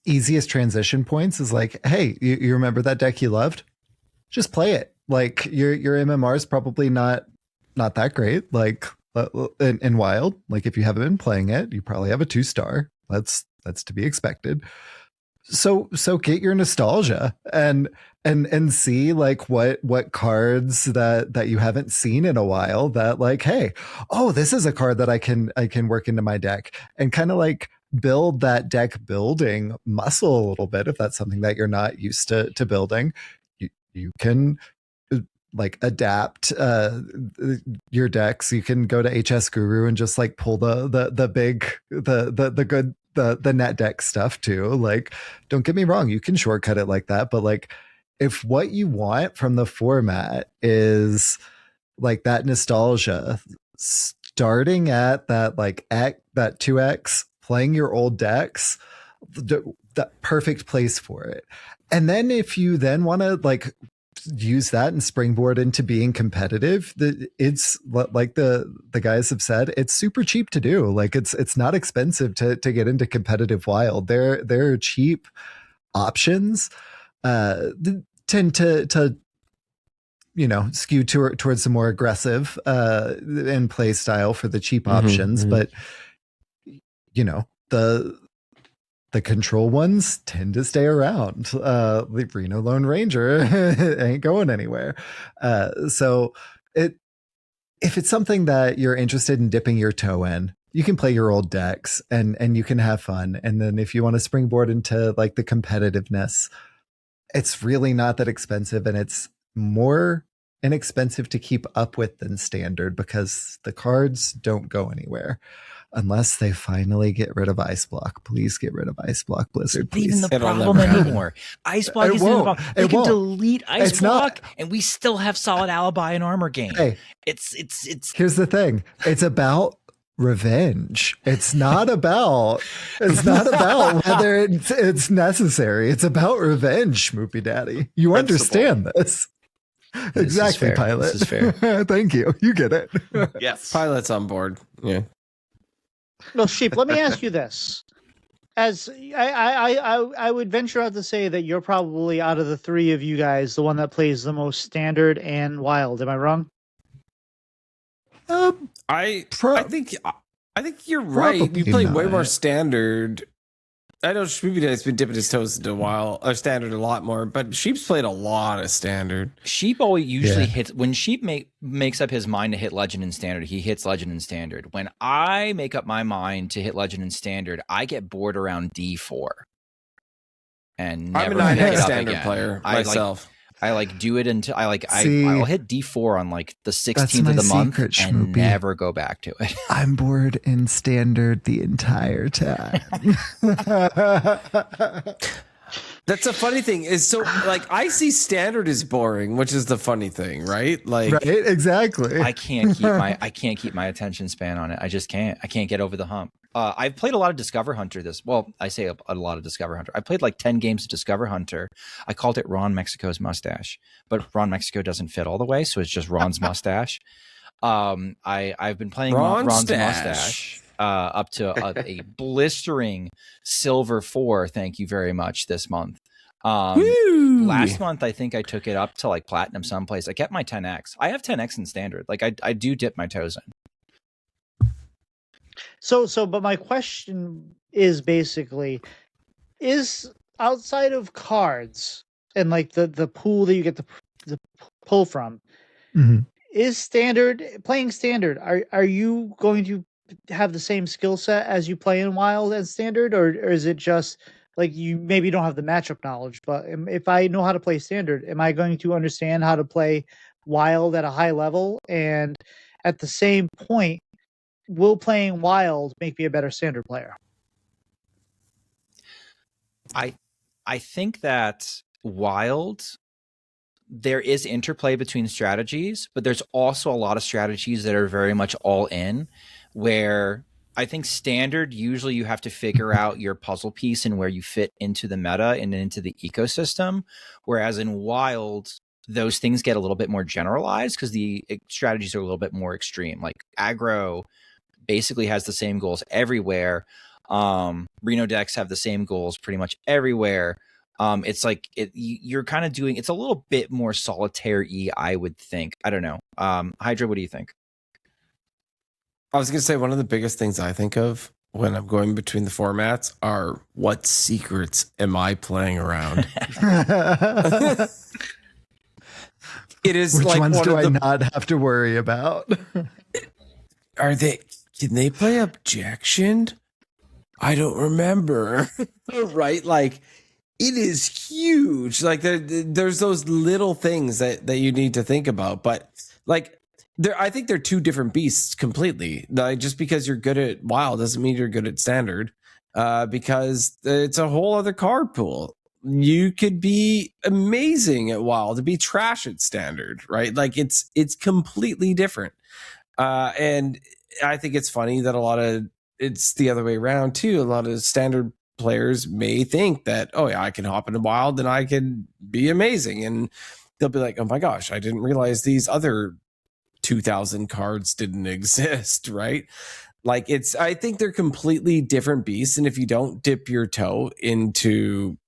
[SPEAKER 6] easiest transition points is like, hey, you remember that deck you loved? Just play it. Like your MMR is probably not that great. Like in Wild, like if you haven't been playing it, you probably have a 2-star. That's to be expected. So get your nostalgia and see like what cards that you haven't seen in a while that like, hey, oh, this is a card that I can work into my deck and kind of like build that deck building muscle a little bit. If that's something that you're not used to building, you can like adapt your decks. You can go to HS Guru and just like pull the big the good the net deck stuff too. Like, don't get me wrong, you can shortcut it like that, but like if what you want from the format is like that nostalgia, starting at that like that 2x, playing your old decks, the perfect place for it. And then if you then want to like use that and springboard into being competitive, it's like the guys have said, it's super cheap to do. Like it's not expensive to get into competitive Wild. There are cheap options tend to skew towards the more aggressive and play style for the cheap options, but the control ones tend to stay around. The Reno Lone Ranger ain't going anywhere. So if it's something that you're interested in dipping your toe in, you can play your old decks and you can have fun. And then if you want to springboard into like the competitiveness, it's really not that expensive, and it's more inexpensive to keep up with than standard because the cards don't go anywhere. Unless they finally get rid of Ice Block. Please get rid of Ice Block, Blizzard.
[SPEAKER 7] It's not even
[SPEAKER 6] Please.
[SPEAKER 7] the
[SPEAKER 3] It'll
[SPEAKER 7] problem
[SPEAKER 3] never happen.
[SPEAKER 7] anymore. Ice Block isn't the problem. They
[SPEAKER 6] It
[SPEAKER 7] can
[SPEAKER 6] won't.
[SPEAKER 7] delete Ice
[SPEAKER 6] It's not.
[SPEAKER 7] Block, and we still have solid alibi and armor game.
[SPEAKER 6] Hey,
[SPEAKER 7] It's
[SPEAKER 6] here's the thing. It's about revenge. It's not about whether it's necessary. It's about revenge, Schmoopiedady. You understand this. Exactly,
[SPEAKER 7] fair.
[SPEAKER 6] Pilot.
[SPEAKER 7] This is fair.
[SPEAKER 6] Thank you. You get it.
[SPEAKER 5] Yes.
[SPEAKER 3] Pilot's on board. Yeah.
[SPEAKER 4] No, Sheep, let me ask you this. as I would venture out to say that you're probably out of the three of you guys the one that plays the most standard and wild. Am I wrong?
[SPEAKER 3] I think you're right. You
[SPEAKER 6] Probably
[SPEAKER 3] play way more
[SPEAKER 6] not.
[SPEAKER 3] standard. I know Schmoopiedadi's been dipping his toes into wild or standard a lot more, but Sheep's played a lot of standard.
[SPEAKER 7] Sheep always usually hits when Sheep makes up his mind to hit Legend and Standard. He hits Legend and Standard. When I make up my mind to hit Legend and Standard, I get bored around D4, and never
[SPEAKER 3] I'm a
[SPEAKER 7] pick it
[SPEAKER 3] 9X
[SPEAKER 7] up
[SPEAKER 3] standard
[SPEAKER 7] again.
[SPEAKER 3] player myself.
[SPEAKER 7] I do it until
[SPEAKER 6] See,
[SPEAKER 7] I'll hit D4 on like the 16th
[SPEAKER 6] my
[SPEAKER 7] of the month
[SPEAKER 6] secret,
[SPEAKER 7] and
[SPEAKER 6] Schmoopy.
[SPEAKER 7] never go back to it.
[SPEAKER 6] I'm bored in standard the entire time.
[SPEAKER 3] That's a funny thing. Is so like I see standard as boring, which is the funny thing, right? Like
[SPEAKER 6] Right, exactly.
[SPEAKER 7] I can't keep my attention span on it. I just can't. I can't get over the hump. I've played a lot of Discover Hunter I say a lot of Discover Hunter. I played like 10 games of Discover Hunter. I called it Ron Mexico's mustache, but Ron Mexico doesn't fit all the way, so it's just Ron's mustache. I've been playing Ron's mustache up to a blistering silver 4. Thank you very much this month. Last month I think I took it up to like platinum someplace. I kept my 10x. I have 10x in standard. Like I do dip my toes in.
[SPEAKER 4] But my question is basically, is outside of cards and like the pool that you get the pull from,
[SPEAKER 6] Mhm.
[SPEAKER 4] is playing standard? Are you going to have the same skill set as you play in wild and standard, or is it just like you maybe don't have the matchup knowledge? But if I know how to play standard, am I going to understand how to play wild at a high level? And at the same point, will playing wild make me a better standard player?
[SPEAKER 7] I think that wild, there is interplay between strategies, but there's also a lot of strategies that are very much all in, where I think standard, usually you have to figure out your puzzle piece and where you fit into the meta and into the ecosystem. Whereas in wild, those things get a little bit more generalized because the strategies are a little bit more extreme. Like aggro basically has the same goals everywhere. Reno decks have the same goals pretty much everywhere. It's like you're kind of doing, it's a little bit more solitaire-y, I would think. I don't know. Hydra, what do you think?
[SPEAKER 3] I was going to say one of the biggest things I think of when I'm going between the formats are what secrets am I playing around? It is
[SPEAKER 6] Which
[SPEAKER 3] like
[SPEAKER 6] ones
[SPEAKER 3] one
[SPEAKER 6] do
[SPEAKER 3] of
[SPEAKER 6] I
[SPEAKER 3] the,
[SPEAKER 6] not have to worry about?
[SPEAKER 3] Can they play objection? I don't remember. Right? Like it is huge. Like there's those little things that you need to think about, but like I think they're two different beasts completely. Like just because you're good at wild doesn't mean you're good at standard, because it's a whole other card pool. You could be amazing at wild to be trash at standard, right? Like it's completely different. And I think it's funny that it's the other way around too. A lot of standard players may think that, oh yeah, I can hop into wild and I can be amazing. And they'll be like, oh my gosh, I didn't realize these other 2,000 cards didn't exist, right? Like I think they're completely different beasts. And if you don't dip your toe into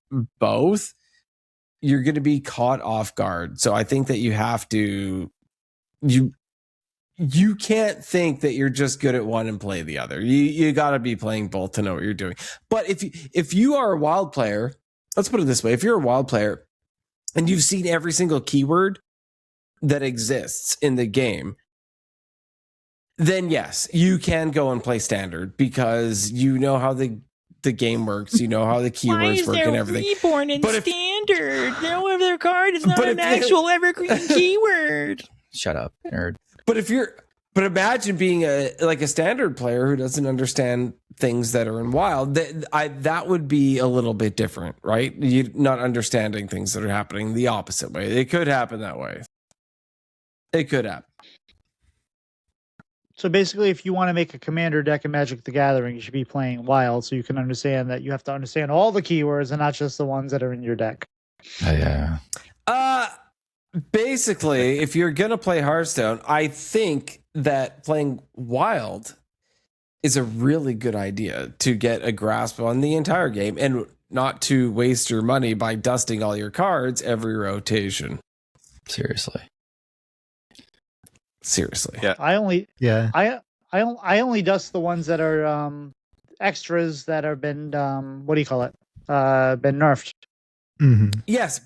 [SPEAKER 3] both, you're going to be caught off guard. So I think that you have to, you can't think that you're just good at one and play the other. You got to be playing both to know what you're doing. But if you are a wild player, let's put it this way. If you're a wild player and you've seen every single keyword that exists in the game, then yes, you can go and play standard because you know how the game works. You know how the keywords work and everything.
[SPEAKER 7] Reborn in
[SPEAKER 3] But if-
[SPEAKER 7] standard? No other card is not
[SPEAKER 3] But
[SPEAKER 7] an
[SPEAKER 3] if-
[SPEAKER 7] actual evergreen keyword. Shut up, nerd.
[SPEAKER 3] But imagine being a standard player who doesn't understand things that are in wild. That would be a little bit different, right? You not understanding things that are happening the opposite way. It could happen that way. It could happen.
[SPEAKER 4] So basically, if you want to make a commander deck in Magic the Gathering, you should be playing wild, so you can understand that you have to understand all the keywords and not just the ones that are in your deck.
[SPEAKER 7] Yeah.
[SPEAKER 3] Basically, if you're gonna play Hearthstone, I think that playing wild is a really good idea to get a grasp on the entire game and not to waste your money by dusting all your cards every rotation.
[SPEAKER 7] Seriously.
[SPEAKER 5] Yeah.
[SPEAKER 4] I only
[SPEAKER 6] Yeah.
[SPEAKER 4] I only dust the ones that are extras that have been what do you call it? Been nerfed.
[SPEAKER 6] Mm-hmm.
[SPEAKER 3] Yes.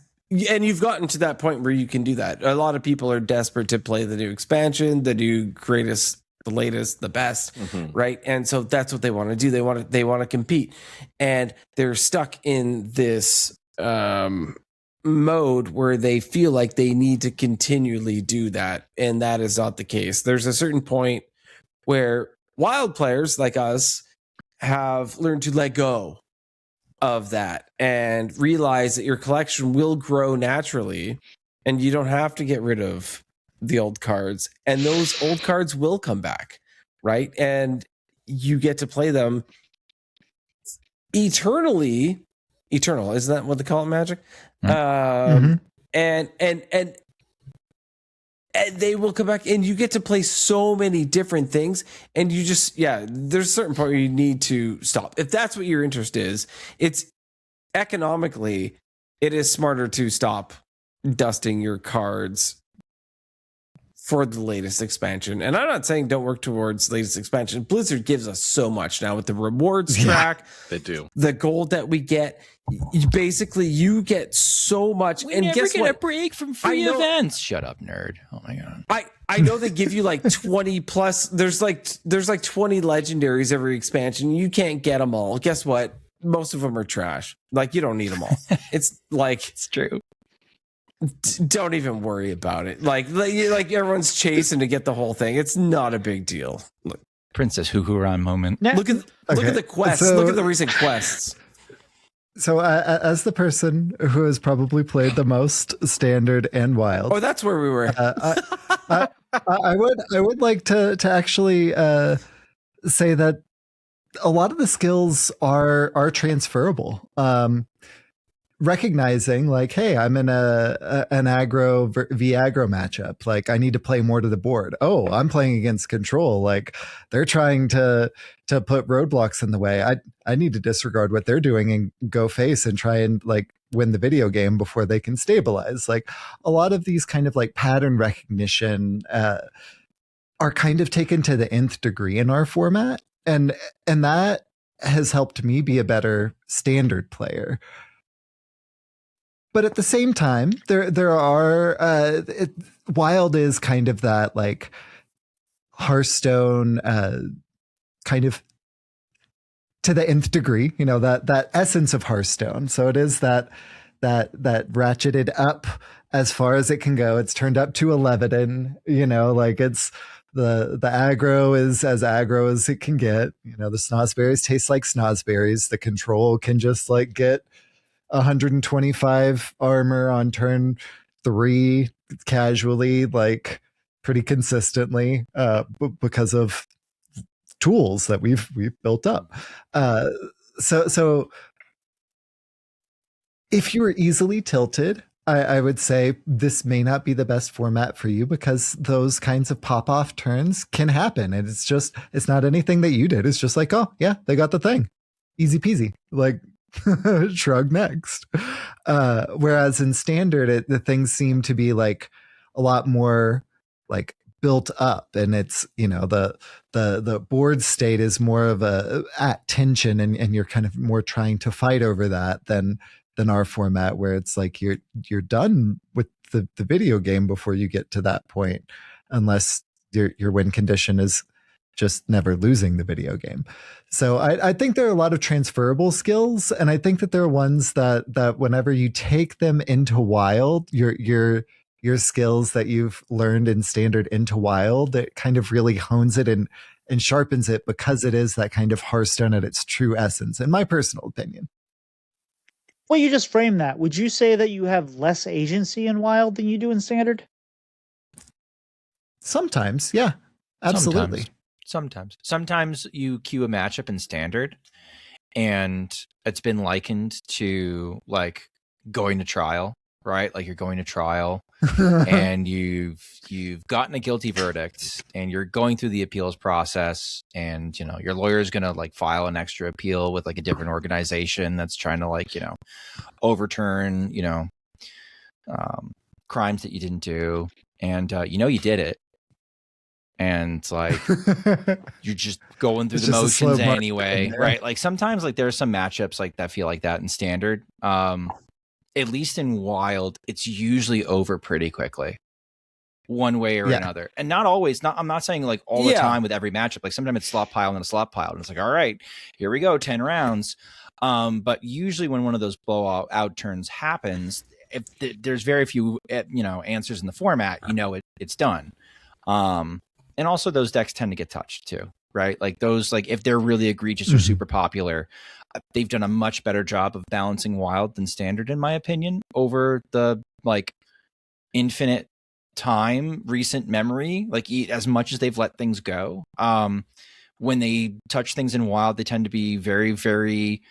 [SPEAKER 3] And you've gotten to that point where you can do that. A lot of people are desperate to play the new expansion, the new greatest, the latest, the best, right? And so that's what they want to do. They want to compete, and they're stuck in this mode where they feel like they need to continually do that, and that is not the case. There's a certain point where wild players like us have learned to let go of that and realize that your collection will grow naturally, and you don't have to get rid of the old cards, and those old cards will come back, right? And you get to play them eternal, isn't that what they call it, Magic? And they will come back, and you get to play so many different things, and you just, there's a certain point where you need to stop. If that's what your interest is, it's economically, it is smarter to stop dusting your cards for the latest expansion. And I'm not saying don't work towards the latest expansion. Blizzard gives us so much now with the rewards track.
[SPEAKER 5] They do.
[SPEAKER 3] The gold that we get. You get so much.
[SPEAKER 7] We
[SPEAKER 3] and
[SPEAKER 7] never
[SPEAKER 3] guess
[SPEAKER 7] get
[SPEAKER 3] what?
[SPEAKER 7] a break from free events. Shut up, nerd. Oh my god.
[SPEAKER 3] I know they give you like 20 plus. There's like 20 legendaries every expansion. You can't get them all. Guess what? Most of them are trash. Like, you don't need them all. It's like,
[SPEAKER 7] It's true.
[SPEAKER 3] don't even worry about it. Like everyone's chasing to get the whole thing. It's not a big deal. Look,
[SPEAKER 7] Princess Huhuran moment.
[SPEAKER 3] look at the quests.
[SPEAKER 6] So-
[SPEAKER 3] Look at the recent quests.
[SPEAKER 6] So, as the person who has probably played the most standard and wild,
[SPEAKER 3] Oh, that's where we were.
[SPEAKER 6] I would like to actually say that a lot of the skills are transferable. Recognizing like, hey, I'm in an aggro v aggro matchup. Like, I need to play more to the board. Oh, I'm playing against control. Like, they're trying to put roadblocks in the way. I need to disregard what they're doing and go face and try and like win the video game before they can stabilize. Like, a lot of these kind of like pattern recognition are kind of taken to the nth degree in our format, and that has helped me be a better standard player. But at the same time, there are wild is kind of that like Hearthstone kind of to the nth degree, you know, that essence of Hearthstone. So it is that ratcheted up as far as it can go. It's turned up to 11, and you know, like it's the aggro is as aggro as it can get. You know, the snozberries taste like snozberries. The control can just like get 125 armor on turn 3 casually, like pretty consistently, because of tools that we've built up. So if you are easily tilted, I would say this may not be the best format for you, because those kinds of pop-off turns can happen, and it's not anything that you did. It's just like, oh yeah, they got the thing, easy peasy, like shrug next. Whereas in standard, the things seem to be like a lot more like built up, and it's, you know, the board state is more of a at tension, and you're kind of more trying to fight over that than our format, where it's like you're done with the video game before you get to that point, unless your win condition is just never losing the video game. So I think there are a lot of transferable skills, and I think that there are ones that whenever you take them into wild, your skills that you've learned in standard into wild, it kind of really hones it and sharpens it, because it is that kind of Hearthstone at its true essence, in my personal opinion.
[SPEAKER 4] Well, you just framed that. Would you say that you have less agency in wild than you do in standard?
[SPEAKER 6] Sometimes, yeah, absolutely.
[SPEAKER 7] Sometimes you queue a matchup in standard, and it's been likened to like going to trial, right? Like you're going to trial and you've gotten a guilty verdict, and you're going through the appeals process, and your lawyer is going to like file an extra appeal with like a different organization that's trying to like overturn crimes that you didn't do, and you did it, and like you're just going through the motions anyway, right? Like sometimes like there's some matchups like that feel like that in standard. At least in wild, it's usually over pretty quickly, one way or another. And not always. I'm not saying like all the time with every matchup. Like sometimes it's slot pile and a slot pile, and it's like, all right, here we go, 10 rounds. But usually when one of those blowout out turns happens, if there's very few answers in the format, it's done. And also those decks tend to get touched too, right? Like those, like if they're really egregious or super popular, they've done a much better job of balancing wild than standard, in my opinion, over the like infinite time, recent memory, like as much as they've let things go. When they touch things in wild, they tend to be very, very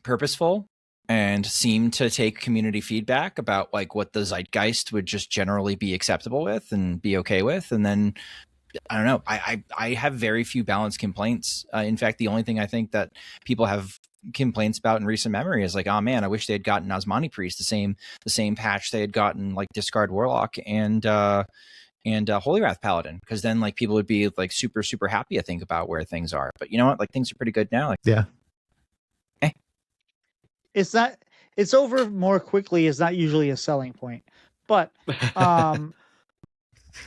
[SPEAKER 7] purposeful and seem to take community feedback about like what the zeitgeist would just generally be acceptable with and be okay with. And then I don't know. I have very few balance complaints. In fact, the only thing I think that people have complaints about in recent memory is like, oh man, I wish they had gotten Osmani Priest, the same patch they had gotten like Discard Warlock and Holy Wrath Paladin, because then like people would be like super, super happy, I think, about where things are. But you know what? Like things are pretty good now. Like,
[SPEAKER 4] It's over more quickly is not usually a selling point, but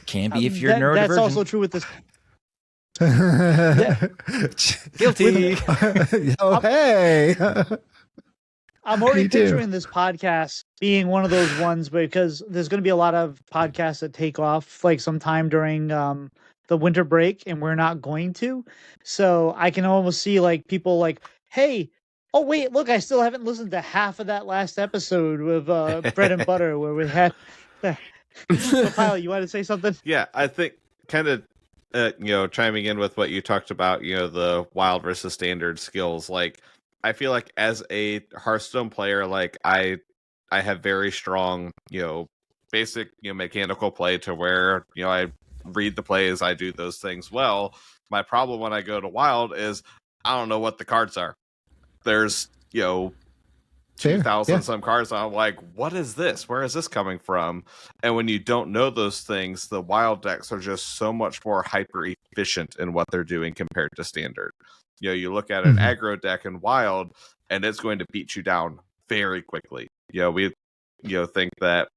[SPEAKER 7] can be if you're neurodivergent.
[SPEAKER 4] That's also true with this.
[SPEAKER 7] Guilty.
[SPEAKER 6] Hey.
[SPEAKER 4] I'm already picturing this podcast being one of those ones because there's going to be a lot of podcasts that take off like sometime during the winter break, and we're not going to. So I can almost see like people like, hey, oh wait, look, I still haven't listened to half of that last episode with Bread and Butter where we had. So, Pilot, you want to say something?
[SPEAKER 5] Yeah, I think kind of, chiming in with what you talked about, the wild versus standard skills. Like, I feel like as a Hearthstone player, like I have very strong, basic, mechanical play to where, I read the plays, I do those things well. My problem when I go to wild is I don't know what the cards are. There's, 2,000 some cards. I'm like, what is this? Where is this coming from? And when you don't know those things, the wild decks are just so much more hyper efficient in what they're doing compared to standard. You look at an aggro deck in wild, and it's going to beat you down very quickly. We think that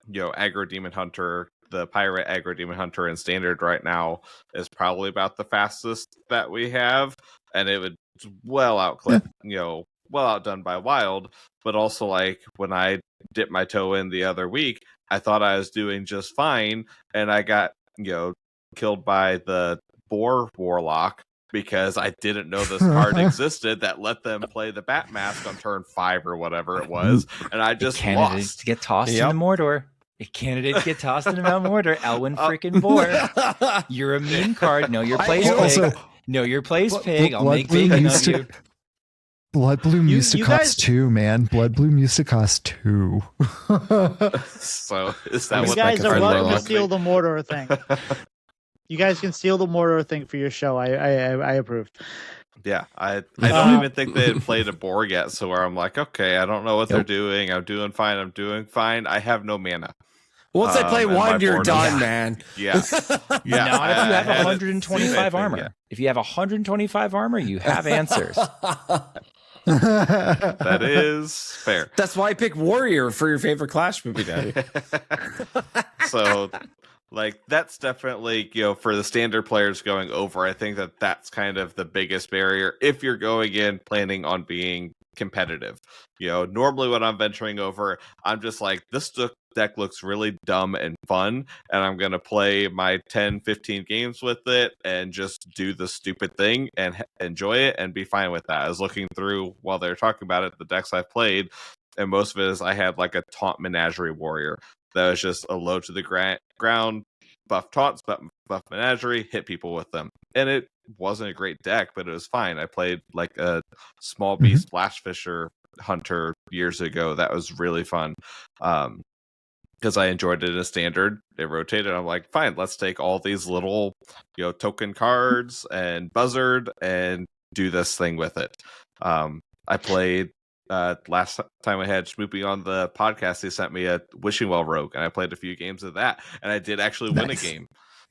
[SPEAKER 5] aggro demon hunter, the pirate aggro demon hunter in standard right now is probably about the fastest that we have, and it would well outclip well outdone by wild. But also, like, when I dipped my toe in the other week, I thought I was doing just fine, and I got killed by the boar warlock because I didn't know this card existed that let them play the Bat Mask on turn 5 or whatever it was, and I just lost.
[SPEAKER 7] Get tossed into Mordor. A candidate get tossed into Mount Mordor. Elwyn freaking Boar. You're a mean card. Know your place, pig. Know your place, pig. I'll make bacon of you.
[SPEAKER 6] Blood Bloom used to cost 2, man. Blood Bloom used to cost 2.
[SPEAKER 5] So is that
[SPEAKER 4] you
[SPEAKER 5] what
[SPEAKER 4] guys are welcome to
[SPEAKER 5] to
[SPEAKER 4] steal the Mordor thing? You guys can steal the Mordor thing for your show. I approve.
[SPEAKER 5] Yeah, I don't even think they had played a board yet, so where I'm like, okay, I don't know what they're doing. I'm doing fine. I have no mana.
[SPEAKER 3] Once they play one, you're done, man.
[SPEAKER 5] Yeah.
[SPEAKER 7] Not if you have 125 armor.
[SPEAKER 5] Yeah.
[SPEAKER 7] If you have 125 armor, you have answers.
[SPEAKER 5] That is fair.
[SPEAKER 3] That's why I pick Warrior for your favorite Clash movie, Daddy.
[SPEAKER 5] So, like, that's definitely, for the standard players going over, I think that's kind of the biggest barrier if you're going in planning on being competitive. Normally when I'm venturing over, I'm just like, this deck looks really dumb and fun, and I'm going to play my 10-15 games with it and just do the stupid thing and enjoy it and be fine with that. I was looking through while they were talking about it, the decks I've played, and most of it is I had like a Taunt Menagerie Warrior that was just a low to the ground, buff taunts, buff Menagerie, hit people with them. And it wasn't a great deck, but it was fine. I played like a small beast Splash Fisher Hunter years ago. That was really fun. Because I enjoyed it as standard. It rotated. I'm like, fine, let's take all these little, token cards and buzzard and do this thing with it. I played last time I had Schmoopy on the podcast. He sent me a Wishing Well Rogue, and I played a few games of that, and I did actually win a game.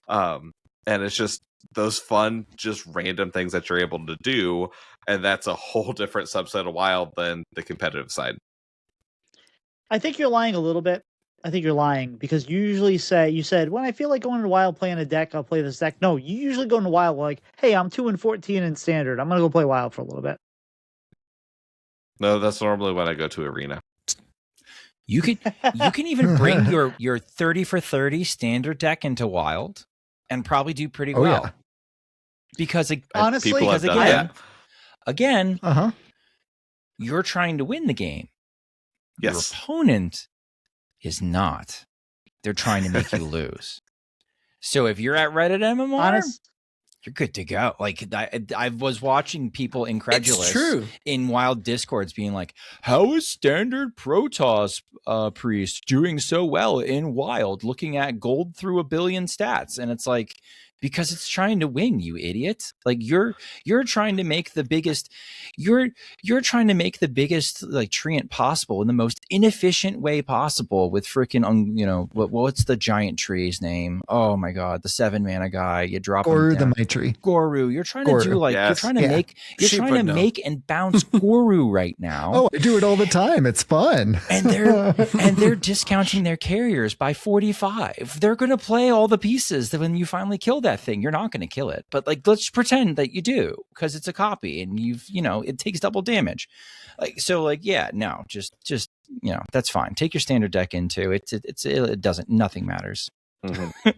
[SPEAKER 5] And it's just those fun, just random things that you're able to do, and that's a whole different subset of Wild than the competitive side.
[SPEAKER 4] I think you're lying a little bit. I think you're lying because you said, when I feel like going to Wild playing a deck, I'll play this deck. No, you usually go into Wild like, hey, I'm 2-14 in standard. I'm going to go play Wild for a little bit.
[SPEAKER 5] No, that's normally when I go to Arena.
[SPEAKER 7] You can even bring your 30 for 30 standard deck into Wild and probably do pretty well.
[SPEAKER 6] Yeah.
[SPEAKER 7] Because
[SPEAKER 4] honestly,
[SPEAKER 7] again, you're trying to win the game.
[SPEAKER 5] Yes.
[SPEAKER 7] Your opponent is not. They're trying to make you lose. So if you're at Reddit MMR, you're good to go. Like I was watching people incredulous in Wild Discords being like, how is standard Protoss priest doing so well in Wild, looking at gold through 1 billion stats? And it's like, because it's trying to win, you idiot. Like you're trying to make the biggest like treant possible in the most inefficient way possible with freaking what's the giant tree's name? Oh my god, the 7-mana guy. You drop
[SPEAKER 6] Goru the Maitri.
[SPEAKER 7] Goru. You're trying to do like you're trying to make and bounce Goru right now.
[SPEAKER 6] Oh, I do it all the time. It's fun.
[SPEAKER 7] And they're discounting their carriers by 45. They're gonna play all the pieces that when you finally kill that thing, you're not gonna kill it. But like let's pretend that you do, because it's a copy and it takes double damage. Just that's fine. Take your standard deck into it. It doesn't. Nothing matters.
[SPEAKER 5] Mm-hmm.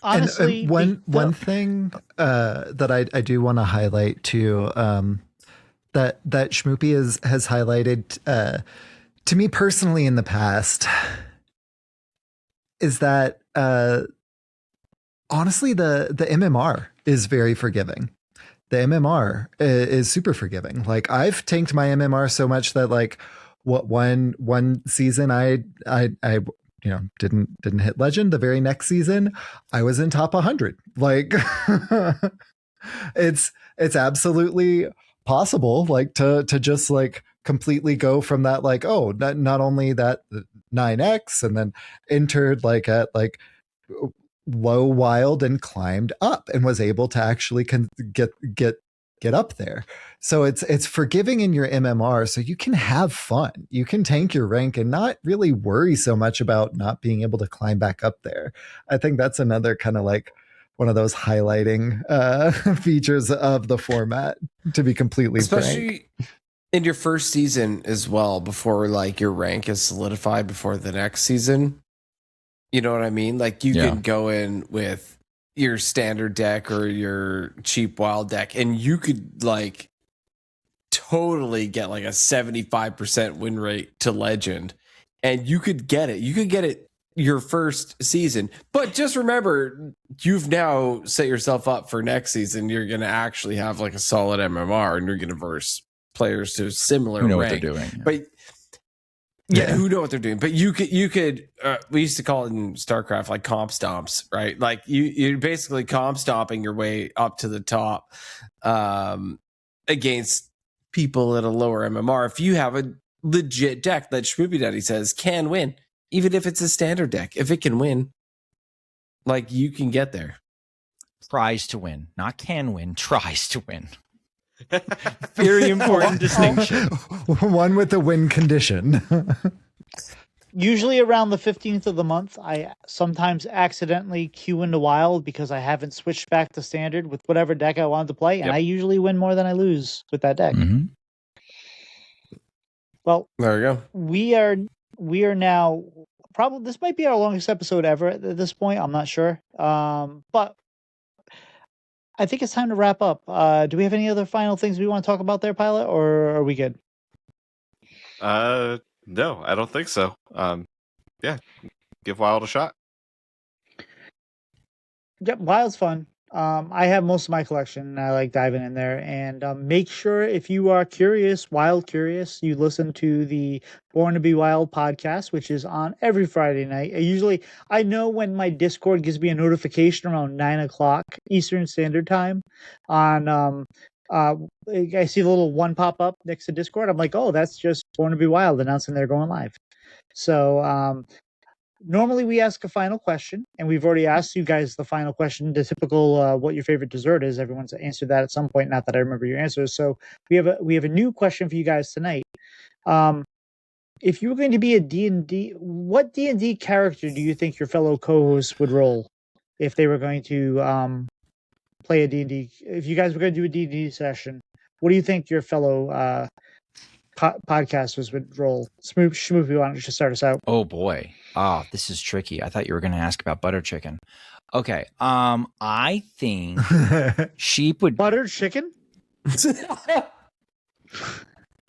[SPEAKER 4] Honestly,
[SPEAKER 6] and one thing that I do want to highlight too, that Schmoopy has highlighted to me personally in the past, is that honestly the MMR is very forgiving. The MMR is super forgiving. Like I've tanked my MMR so much that like one season I didn't hit legend. The very next season I was in top 100. Like it's absolutely possible like to just like completely go from that like not only that 9x and then entered like at like low Wild and climbed up and was able to actually get up there. So it's forgiving in your MMR, so you can have fun. You can tank your rank and not really worry so much about not being able to climb back up there. I think that's another kind of like one of those highlighting features of the format, to be completely
[SPEAKER 3] especially frank. In your first season as well, before like your rank is solidified before the next season. You know what I mean? Like you can go in with your standard deck or your cheap Wild deck, and you could like totally get like a 75% win rate to legend, and you could get it. You could get it your first season, but just remember, you've now set yourself up for next season. You're going to actually have like a solid MMR, and you're going to verse players to similar
[SPEAKER 7] who know
[SPEAKER 3] rank.
[SPEAKER 7] What they're doing.
[SPEAKER 3] But who know what they're doing. But you could we used to call it in StarCraft like comp stomps, right? Like you're basically comp stomping your way up to the top against people at a lower MMR. If you have a legit deck that Schmoopiedady says can win, even if it's a standard deck, if it can win, like you can get there.
[SPEAKER 7] Tries to win, not can win, tries to win. Very important distinction.
[SPEAKER 6] One with a win condition.
[SPEAKER 4] Usually around the 15th of the month, I sometimes accidentally queue into Wild because I haven't switched back to standard with whatever deck I wanted to play, and I usually win more than I lose with that deck.
[SPEAKER 7] Mm-hmm.
[SPEAKER 4] Well,
[SPEAKER 3] there you go.
[SPEAKER 4] We are now probably, this might be our longest episode ever at this point. I'm not sure. But I think it's time to wrap up. Do we have any other final things we want to talk about there, Pilot, or are we good?
[SPEAKER 5] No, I don't think so. Give Wild a shot.
[SPEAKER 4] Yep, Wild's fun. I have most of my collection, and I like diving in there. And make sure, if you are curious, wild curious, you listen to the Born to Be Wild podcast, which is on every Friday night. I know when my Discord gives me a notification around 9 o'clock Eastern Standard Time on I see the little one pop up next to Discord. I'm like, oh, that's just Born to Be Wild announcing they're going live. So normally we ask a final question, and we've already asked you guys the final question, the typical what your favorite dessert is. Everyone's answered that at some point. Not that I remember your answers. So we have a new question for you guys tonight. If you were going to be a D&D, what D&D character do you think your fellow co-hosts would roll if they were going to play a D&D? If you guys were going to do a D&D session, what do you think your fellow podcasters would roll? Schmoopy, why don't you just start us out?
[SPEAKER 7] Oh boy. Oh, this is tricky. I thought you were going to ask about butter chicken. Okay. I think sheep would.
[SPEAKER 4] Buttered chicken?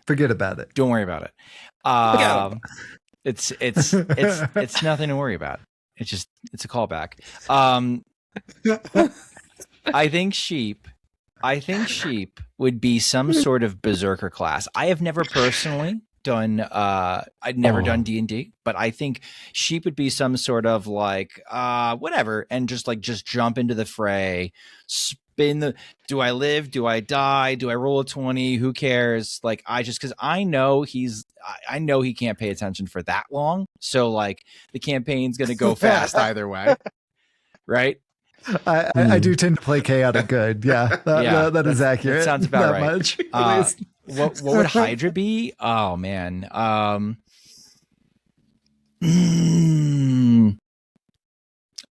[SPEAKER 6] Forget about it.
[SPEAKER 7] Don't worry about it. It's nothing to worry about. It's a callback. I think sheep would be some sort of berserker class. I have never personally done I'd never done D&D, but I think sheep would be some sort of like whatever, and just jump into the fray, spin the do I live, do I die, do I roll a 20, who cares? Like because I know he can't pay attention for that long, so like the campaign's gonna go fast either way, right?
[SPEAKER 6] I do tend to play chaotic good. Yeah, that is accurate.
[SPEAKER 7] That sounds about
[SPEAKER 6] that
[SPEAKER 7] right.
[SPEAKER 6] Much,
[SPEAKER 7] what would Hydra be? Oh man.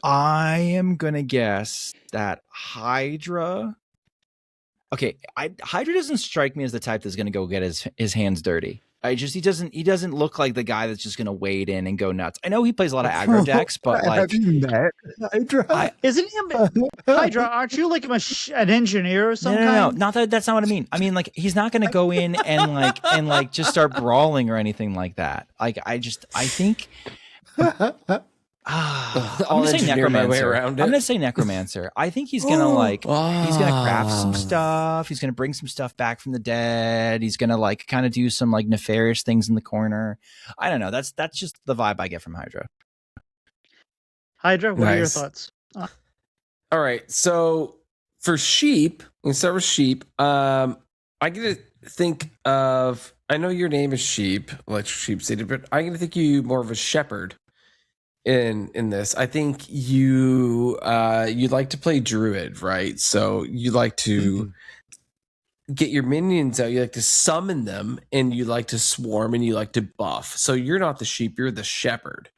[SPEAKER 7] I am gonna guess that Hydra. Okay, Hydra doesn't strike me as the type that's gonna go get his hands dirty. He doesn't look like the guy that's just gonna wade in and go nuts. I know he plays a lot of aggro decks, but like,
[SPEAKER 6] have you met Hydra?
[SPEAKER 4] Isn't he Hydra? Aren't you like an engineer or something?
[SPEAKER 7] No. Not that. That's not what I mean. I mean, like, he's not gonna go in and just start brawling or anything like that. Like, I think. I'm gonna say necromancer. I'm gonna say necromancer. I think he's gonna he's gonna craft some stuff. He's gonna bring some stuff back from the dead. He's gonna like kind of do some like nefarious things in the corner. I don't know. That's just the vibe I get from Hydra.
[SPEAKER 4] Hydra, what are your thoughts?
[SPEAKER 3] All right, so for sheep, we start with sheep. I get to think of. I know your name is Sheep, ElectricSheepCity, but I'm gonna think you more of a shepherd. In this, I think you like to play druid, right? So you like to get your minions out, you like to summon them, and you like to swarm, and you like to buff. So you're not the sheep, you're the shepherd.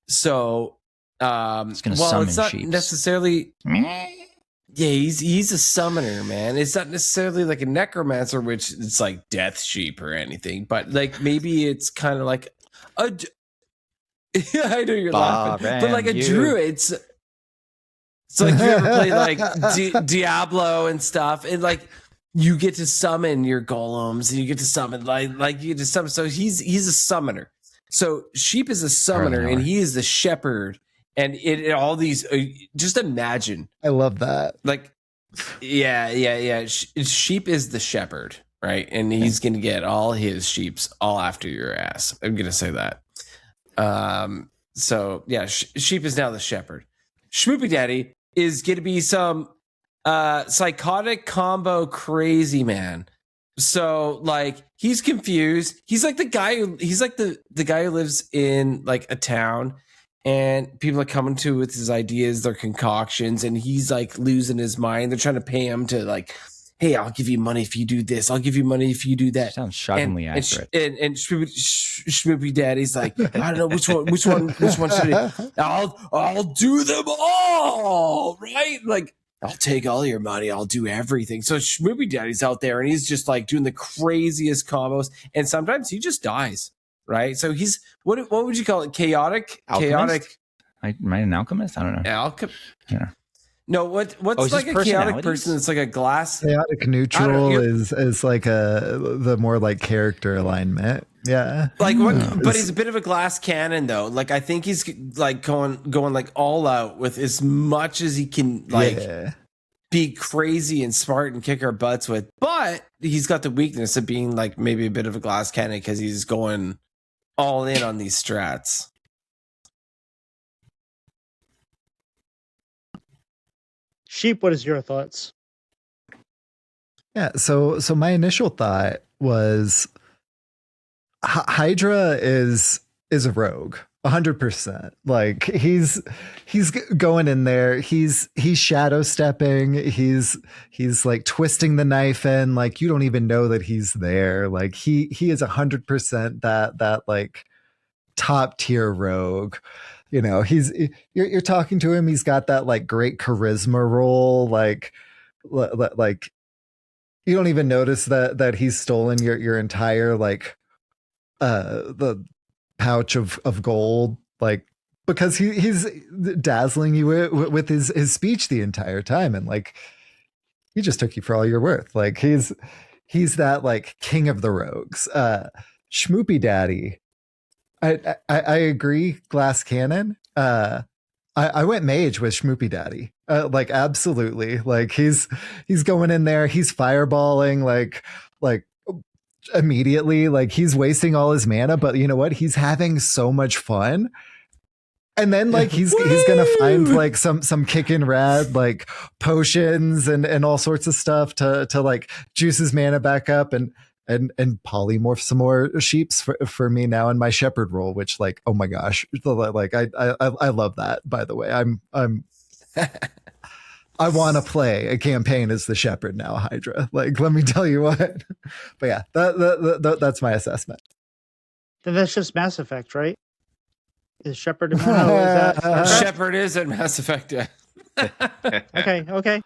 [SPEAKER 3] So
[SPEAKER 7] it's not
[SPEAKER 3] sheeps. Necessarily. Yeah, he's a summoner, man. It's not necessarily like a necromancer, which it's like death sheep or anything, but like maybe it's kind of like a. Yeah, I know you're laughing, but like a druid. So like you ever play like Diablo and stuff, and like you get to summon your golems, and you get to summon like you get to summon. So he's a summoner. So sheep is a summoner, and he is the shepherd. And it all these. Just imagine.
[SPEAKER 6] I love that.
[SPEAKER 3] Like, yeah. Sheep is the shepherd, right? And he's gonna get all his sheeps all after your ass. I'm gonna say that. So yeah, sheep is now the shepherd. Schmoopiedady is going to be some psychotic combo crazy man. So like he's confused. He's like the guy who the guy who lives in like a town, and people are coming to with his ideas, their concoctions, and he's like losing his mind. They're trying to pay him to like, hey, I'll give you money if you do this. I'll give you money if you do that.
[SPEAKER 7] Sounds shockingly accurate.
[SPEAKER 3] And Schmoopiedaddy's like, I don't know which one should I? I'll do them all, right? Like, I'll take all your money. I'll do everything. So Schmoopiedaddy's out there, and he's just like doing the craziest combos, and sometimes he just dies, right? So he's what would you call it? Chaotic.
[SPEAKER 7] Alchemist? Am I an alchemist? I don't know.
[SPEAKER 3] Yeah. No, what's like a chaotic person? It's like a glass.
[SPEAKER 6] Chaotic neutral is like the more like character alignment. Yeah.
[SPEAKER 3] Like what? But he's a bit of a glass cannon though. Like I think he's like going like all out with as much as he can. Like be crazy and smart and kick our butts with, but he's got the weakness of being like maybe a bit of a glass cannon because he's going all in on these strats.
[SPEAKER 4] Sheep, what is your thoughts?
[SPEAKER 6] Yeah, so my initial thought was Hydra is a rogue. 100%. Like he's going in there. He's shadow stepping. He's like twisting the knife in. Like you don't even know that he's there. Like he is 100% that like top tier rogue. You know, you're talking to him. He's got that like great charisma roll. Like you don't even notice that he's stolen your entire like the pouch of gold, like because he's dazzling you with his speech the entire time, and like he just took you for all you're worth. Like he's that like king of the rogues. Schmoopiedady, I agree, glass cannon. I went mage with Schmoopiedady. Like absolutely. Like he's going in there, he's fireballing like immediately, like he's wasting all his mana, but you know what? He's having so much fun. And then like he's gonna find like some kickin' rad like potions and all sorts of stuff to like juice his mana back up and polymorph some more sheeps for me now in my shepherd role, which like, oh my gosh, like I love that, by the way. I'm I want to play a campaign as the shepherd now, Hydra. Like, let me tell you what. But yeah, that's my assessment.
[SPEAKER 4] Then that's just Mass Effect, right? Is shepherd? Is that
[SPEAKER 3] Shepherd is in Mass Effect. Yeah.
[SPEAKER 4] Okay.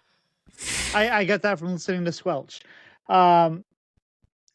[SPEAKER 4] I got that from listening to Squelch.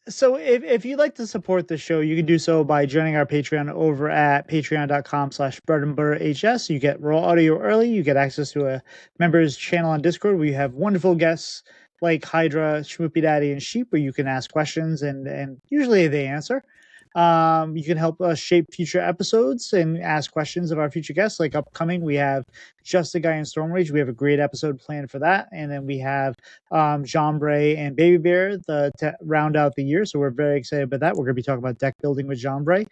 [SPEAKER 4] So if you'd like to support the show, you can do so by joining our Patreon over at patreon.com/breadandbutterhs. You get raw audio early. You get access to a members channel on Discord where you have wonderful guests like Hydra, Schmoopiedady, and Sheep, where you can ask questions and usually they answer. You can help us shape future episodes and ask questions of our future guests. Like upcoming, we have Just a Guy in Storm Rage. We have a great episode planned for that. And then we have Jambray and Baby Bear to round out the year. So we're very excited about that. We're going to be talking about deck building with Jambray.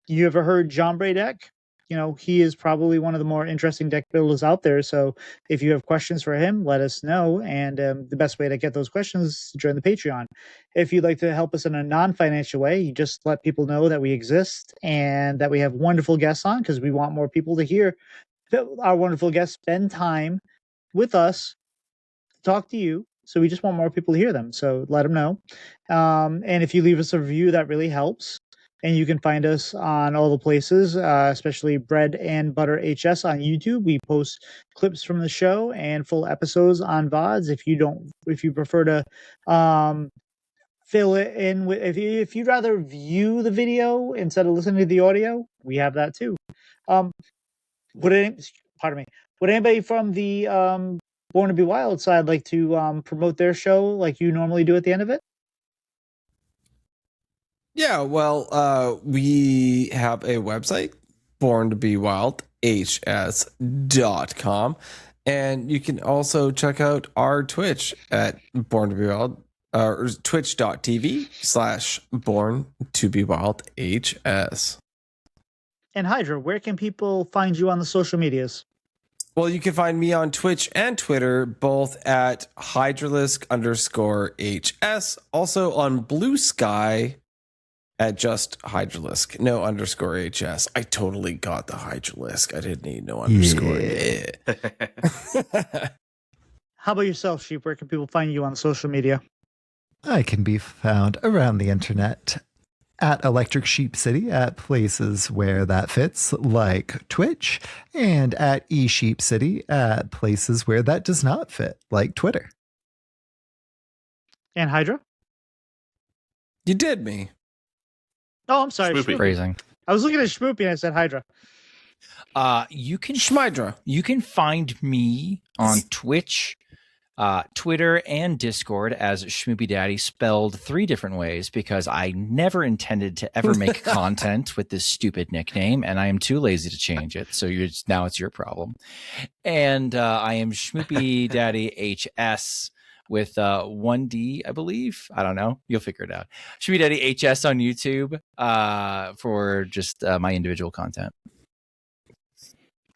[SPEAKER 4] You ever heard Jambray deck? You know, he is probably one of the more interesting deck builders out there. So if you have questions for him, let us know. And the best way to get those questions is to join the Patreon. If you'd like to help us in a non-financial way, you just let people know that we exist and that we have wonderful guests on, because we want more people to hear our wonderful guests spend time with us, talk to you. So we just want more people to hear them. So let them know. And if you leave us a review, that really helps. And you can find us on all the places, especially Bread and Butter HS on YouTube. We post clips from the show and full episodes on VODs. If you prefer to fill it in with, if you'd rather view the video instead of listening to the audio, we have that too. Would anybody from the Born to Be Wild side like to promote their show like you normally do at the end of it?
[SPEAKER 3] Yeah, well, we have a website, borntobewildhs.com, and you can also check out our Twitch at Born to Be Wild, or twitch.tv/borntobewildhs.
[SPEAKER 4] And Hydra, where can people find you on the social medias?
[SPEAKER 3] Well, you can find me on Twitch and Twitter, both at Hydralisk_HS, also on Blue Sky at just Hydralisk, no _HS. I totally got the Hydralisk. I didn't need no underscore. Yeah.
[SPEAKER 4] How about yourself, Sheep? Where can people find you on social media?
[SPEAKER 6] I can be found around the internet at ElectricSheepCity at places where that fits, like Twitch, and at eSheepCity at places where that does not fit, like Twitter.
[SPEAKER 4] And Hydra?
[SPEAKER 3] You did me.
[SPEAKER 4] Oh, I'm sorry.
[SPEAKER 5] Schmoopy.
[SPEAKER 7] Phrasing.
[SPEAKER 4] I was looking at Schmoopy and I said Hydra.
[SPEAKER 7] You can
[SPEAKER 3] Schmydra.
[SPEAKER 7] You can find me on Twitch Twitter and Discord as Schmoopiedady, spelled 3 different ways because I never intended to ever make content with this stupid nickname, and I am too lazy to change it. So now it's your problem. And I am Schmoopiedady HS with 1D, I believe. I don't know. You'll figure it out. Schmoopiedady HS on YouTube for just my individual content.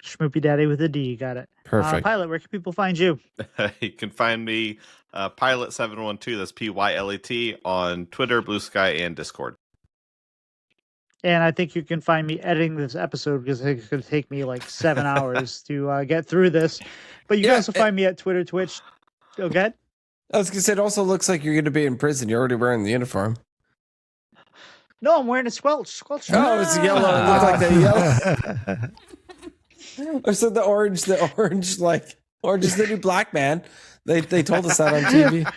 [SPEAKER 4] Schmoopiedady with a D. Got it.
[SPEAKER 3] Perfect.
[SPEAKER 4] Pilot, where can people find you?
[SPEAKER 5] You can find me Pilot712, that's PYLET, on Twitter, Blue Sky, and Discord.
[SPEAKER 4] And I think you can find me editing this episode because it's going to take me like 7 hours to get through this. But you can also find me at Twitter, Twitch. Go ahead.
[SPEAKER 3] I was going to say, it also looks like you're going to be in prison. You're already wearing the uniform.
[SPEAKER 4] No, I'm wearing a squelch. Squelch.
[SPEAKER 3] Oh, it's yellow. It looks like the yellow. Or so the orange, orange is the new black man. They told us that on TV.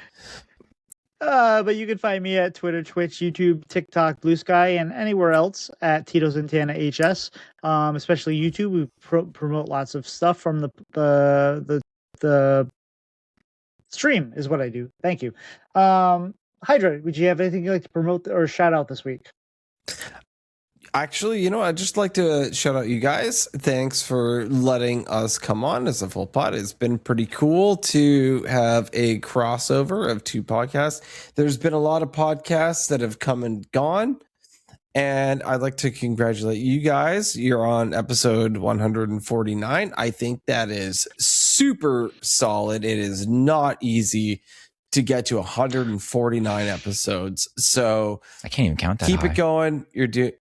[SPEAKER 4] But you can find me at Twitter, Twitch, YouTube, TikTok, Blue Sky, and anywhere else at Tito Santana HS. Especially YouTube, we promote lots of stuff from the stream is what I do. Thank you. Hydra, would you have anything you'd like to promote or shout out this week?
[SPEAKER 3] Actually, I'd just like to shout out you guys. Thanks for letting us come on as a full pod. It's been pretty cool to have a crossover of 2 podcasts. There's been a lot of podcasts that have come and gone, and I'd like to congratulate you guys. You're on episode 149. I think that is super solid. It is not easy to get to 149 episodes. So
[SPEAKER 7] I can't even count that.
[SPEAKER 3] Keep
[SPEAKER 7] high.
[SPEAKER 3] it going. You're doing.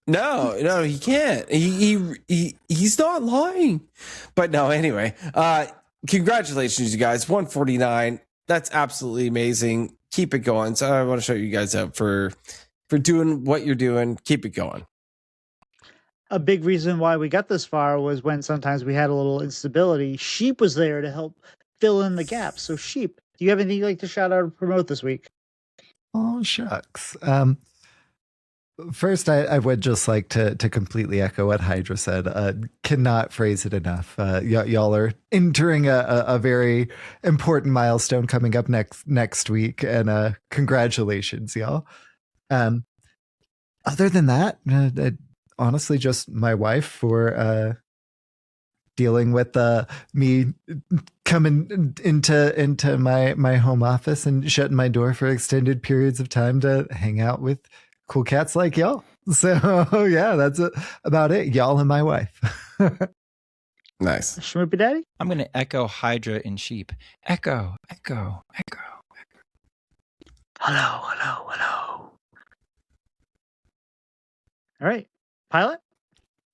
[SPEAKER 3] No, he can't. He's not lying. But no, anyway. Congratulations, you guys. 149. That's absolutely amazing. Keep it going. So I want to shout you guys out for doing what you're doing. Keep it going.
[SPEAKER 4] A big reason why we got this far was when sometimes we had a little instability. Sheep was there to help fill in the gaps. So Sheep, do you have anything you'd like to shout out or promote this week?
[SPEAKER 6] Oh, shucks. First, I would just like to completely echo what Hydra said. Cannot phrase it enough. Y'all are entering a very important milestone coming up next week, and congratulations, y'all. Other than that, honestly, just my wife for dealing with me coming into my home office and shutting my door for extended periods of time to hang out with cool cats like y'all. So yeah, that's about it. Y'all and my wife.
[SPEAKER 3] Nice.
[SPEAKER 4] Schmoopiedady?
[SPEAKER 7] I'm going to echo Hydra in Sheep. Echo, echo, echo.
[SPEAKER 4] Hello. All right. Pilot?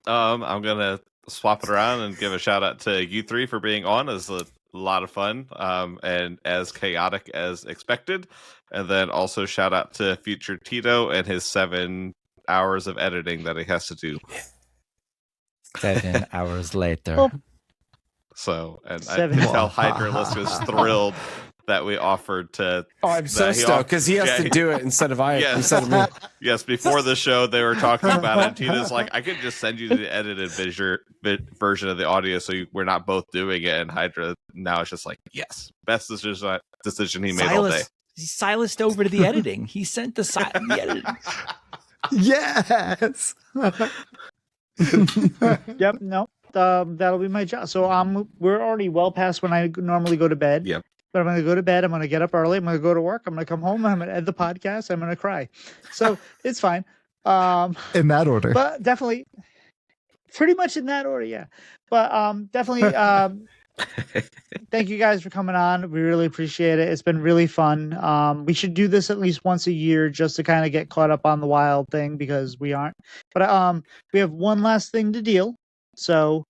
[SPEAKER 5] I'm gonna swap it around and give a shout out to you 3 for being on. It's a lot of fun, and as chaotic as expected. And then also shout out to future Tito and his 7 hours of editing that he has to do.
[SPEAKER 7] 7 hours later.
[SPEAKER 4] Oh.
[SPEAKER 5] So, and I
[SPEAKER 4] 7
[SPEAKER 5] can tell Hydralisk was thrilled that we offered to.
[SPEAKER 3] Oh, I'm so stoked because he has to do it instead of instead of me.
[SPEAKER 5] Yes, before the show they were talking about it. And Tina's like, I could just send you the edited version of the audio, so we're not both doing it. And Hydra now is just like, yes, best decision he made all day.
[SPEAKER 7] He silenced over to the editing. He sent the editing.
[SPEAKER 6] Yes.
[SPEAKER 4] Yep. No. That'll be my job. So we're already well past when I normally go to bed.
[SPEAKER 5] Yep.
[SPEAKER 4] But I'm going to go to bed. I'm going to get up early. I'm going to go to work. I'm going to come home. I'm going to edit the podcast. I'm going to cry. So it's fine.
[SPEAKER 6] In that order.
[SPEAKER 4] But definitely, pretty much in that order, yeah. But definitely, thank you guys for coming on. We really appreciate it. It's been really fun. We should do this at least once a year just to kind of get caught up on the wild thing because we aren't. But we have one last thing to deal. So.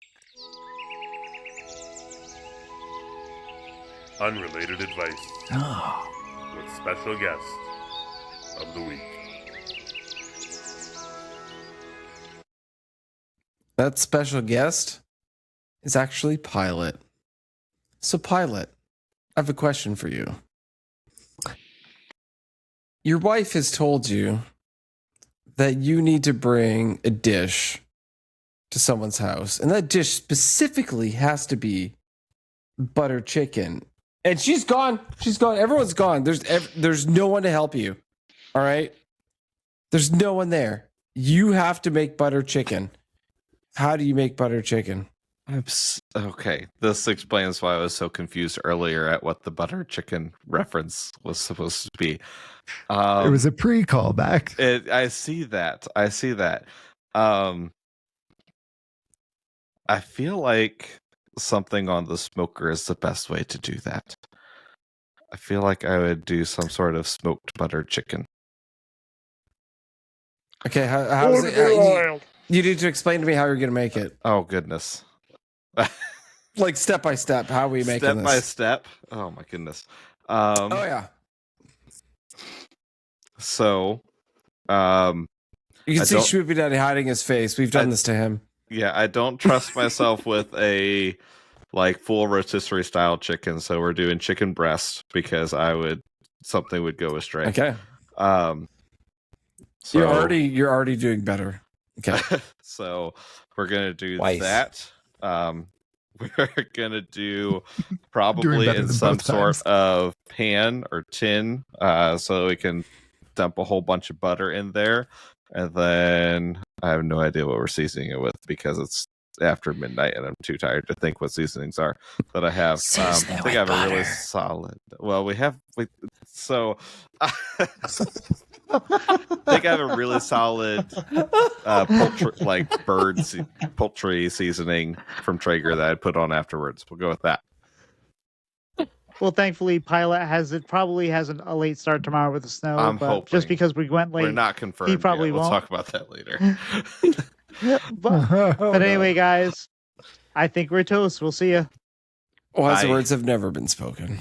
[SPEAKER 1] Unrelated Advice with special guest of the week.
[SPEAKER 3] That special guest is actually Pilot. So Pilot, I have a question for you. Your wife has told you that you need to bring a dish to someone's house, and that dish specifically has to be butter chicken. And she's gone. She's gone. Everyone's gone. There's no one to help you. All right? There's no one there. You have to make butter chicken. How do you make butter chicken?
[SPEAKER 5] Okay. This explains why I was so confused earlier at what the butter chicken reference was supposed to be.
[SPEAKER 6] It was a pre-callback.
[SPEAKER 5] I see that. I feel like something on the smoker is the best way to do that. I feel like I would do some sort of smoked butter chicken.
[SPEAKER 3] Okay, how is it? You need to explain to me how you're going to make it.
[SPEAKER 5] Oh, goodness.
[SPEAKER 3] Like step by step, how are we making
[SPEAKER 5] step
[SPEAKER 3] this?
[SPEAKER 5] by step? Oh, my goodness.
[SPEAKER 3] Oh, yeah.
[SPEAKER 5] So,
[SPEAKER 3] you can see Schmoopiedady hiding his face. We've done this to him.
[SPEAKER 5] Yeah, I don't trust myself with a full rotisserie style chicken, so we're doing chicken breast because something would go astray.
[SPEAKER 3] Okay.
[SPEAKER 5] So,
[SPEAKER 3] you're already doing better. Okay.
[SPEAKER 5] So we're gonna do
[SPEAKER 3] Twice.
[SPEAKER 5] that. We're gonna do probably in some sort of pan or tin, so we can dump a whole bunch of butter in there, and then I have no idea what we're seasoning it with because it's after midnight and I'm too tired to think what seasonings are that I have. I think I have a really solid. Well, so I think I have a really solid poultry seasoning from Traeger that I'd put on afterwards. We'll go with that.
[SPEAKER 4] Well, thankfully, Pilot probably has a late start tomorrow with the snow.
[SPEAKER 5] I'm
[SPEAKER 4] but
[SPEAKER 5] hoping.
[SPEAKER 4] Just because we went late,
[SPEAKER 5] we're not confirmed.
[SPEAKER 4] He probably
[SPEAKER 5] yet. We'll
[SPEAKER 4] won't.
[SPEAKER 5] talk about that later.
[SPEAKER 4] but anyway, guys, I think we're toast. We'll see you.
[SPEAKER 3] Wise words have never been spoken.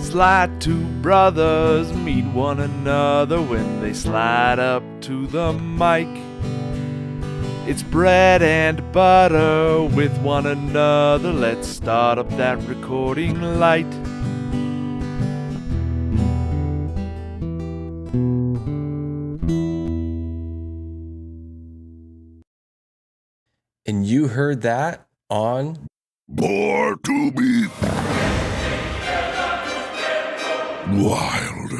[SPEAKER 8] Slide two brothers meet one another when they slide up to the mic. It's bread and butter with one another. Let's start up that recording light.
[SPEAKER 3] And you heard that on
[SPEAKER 1] Born to be wild.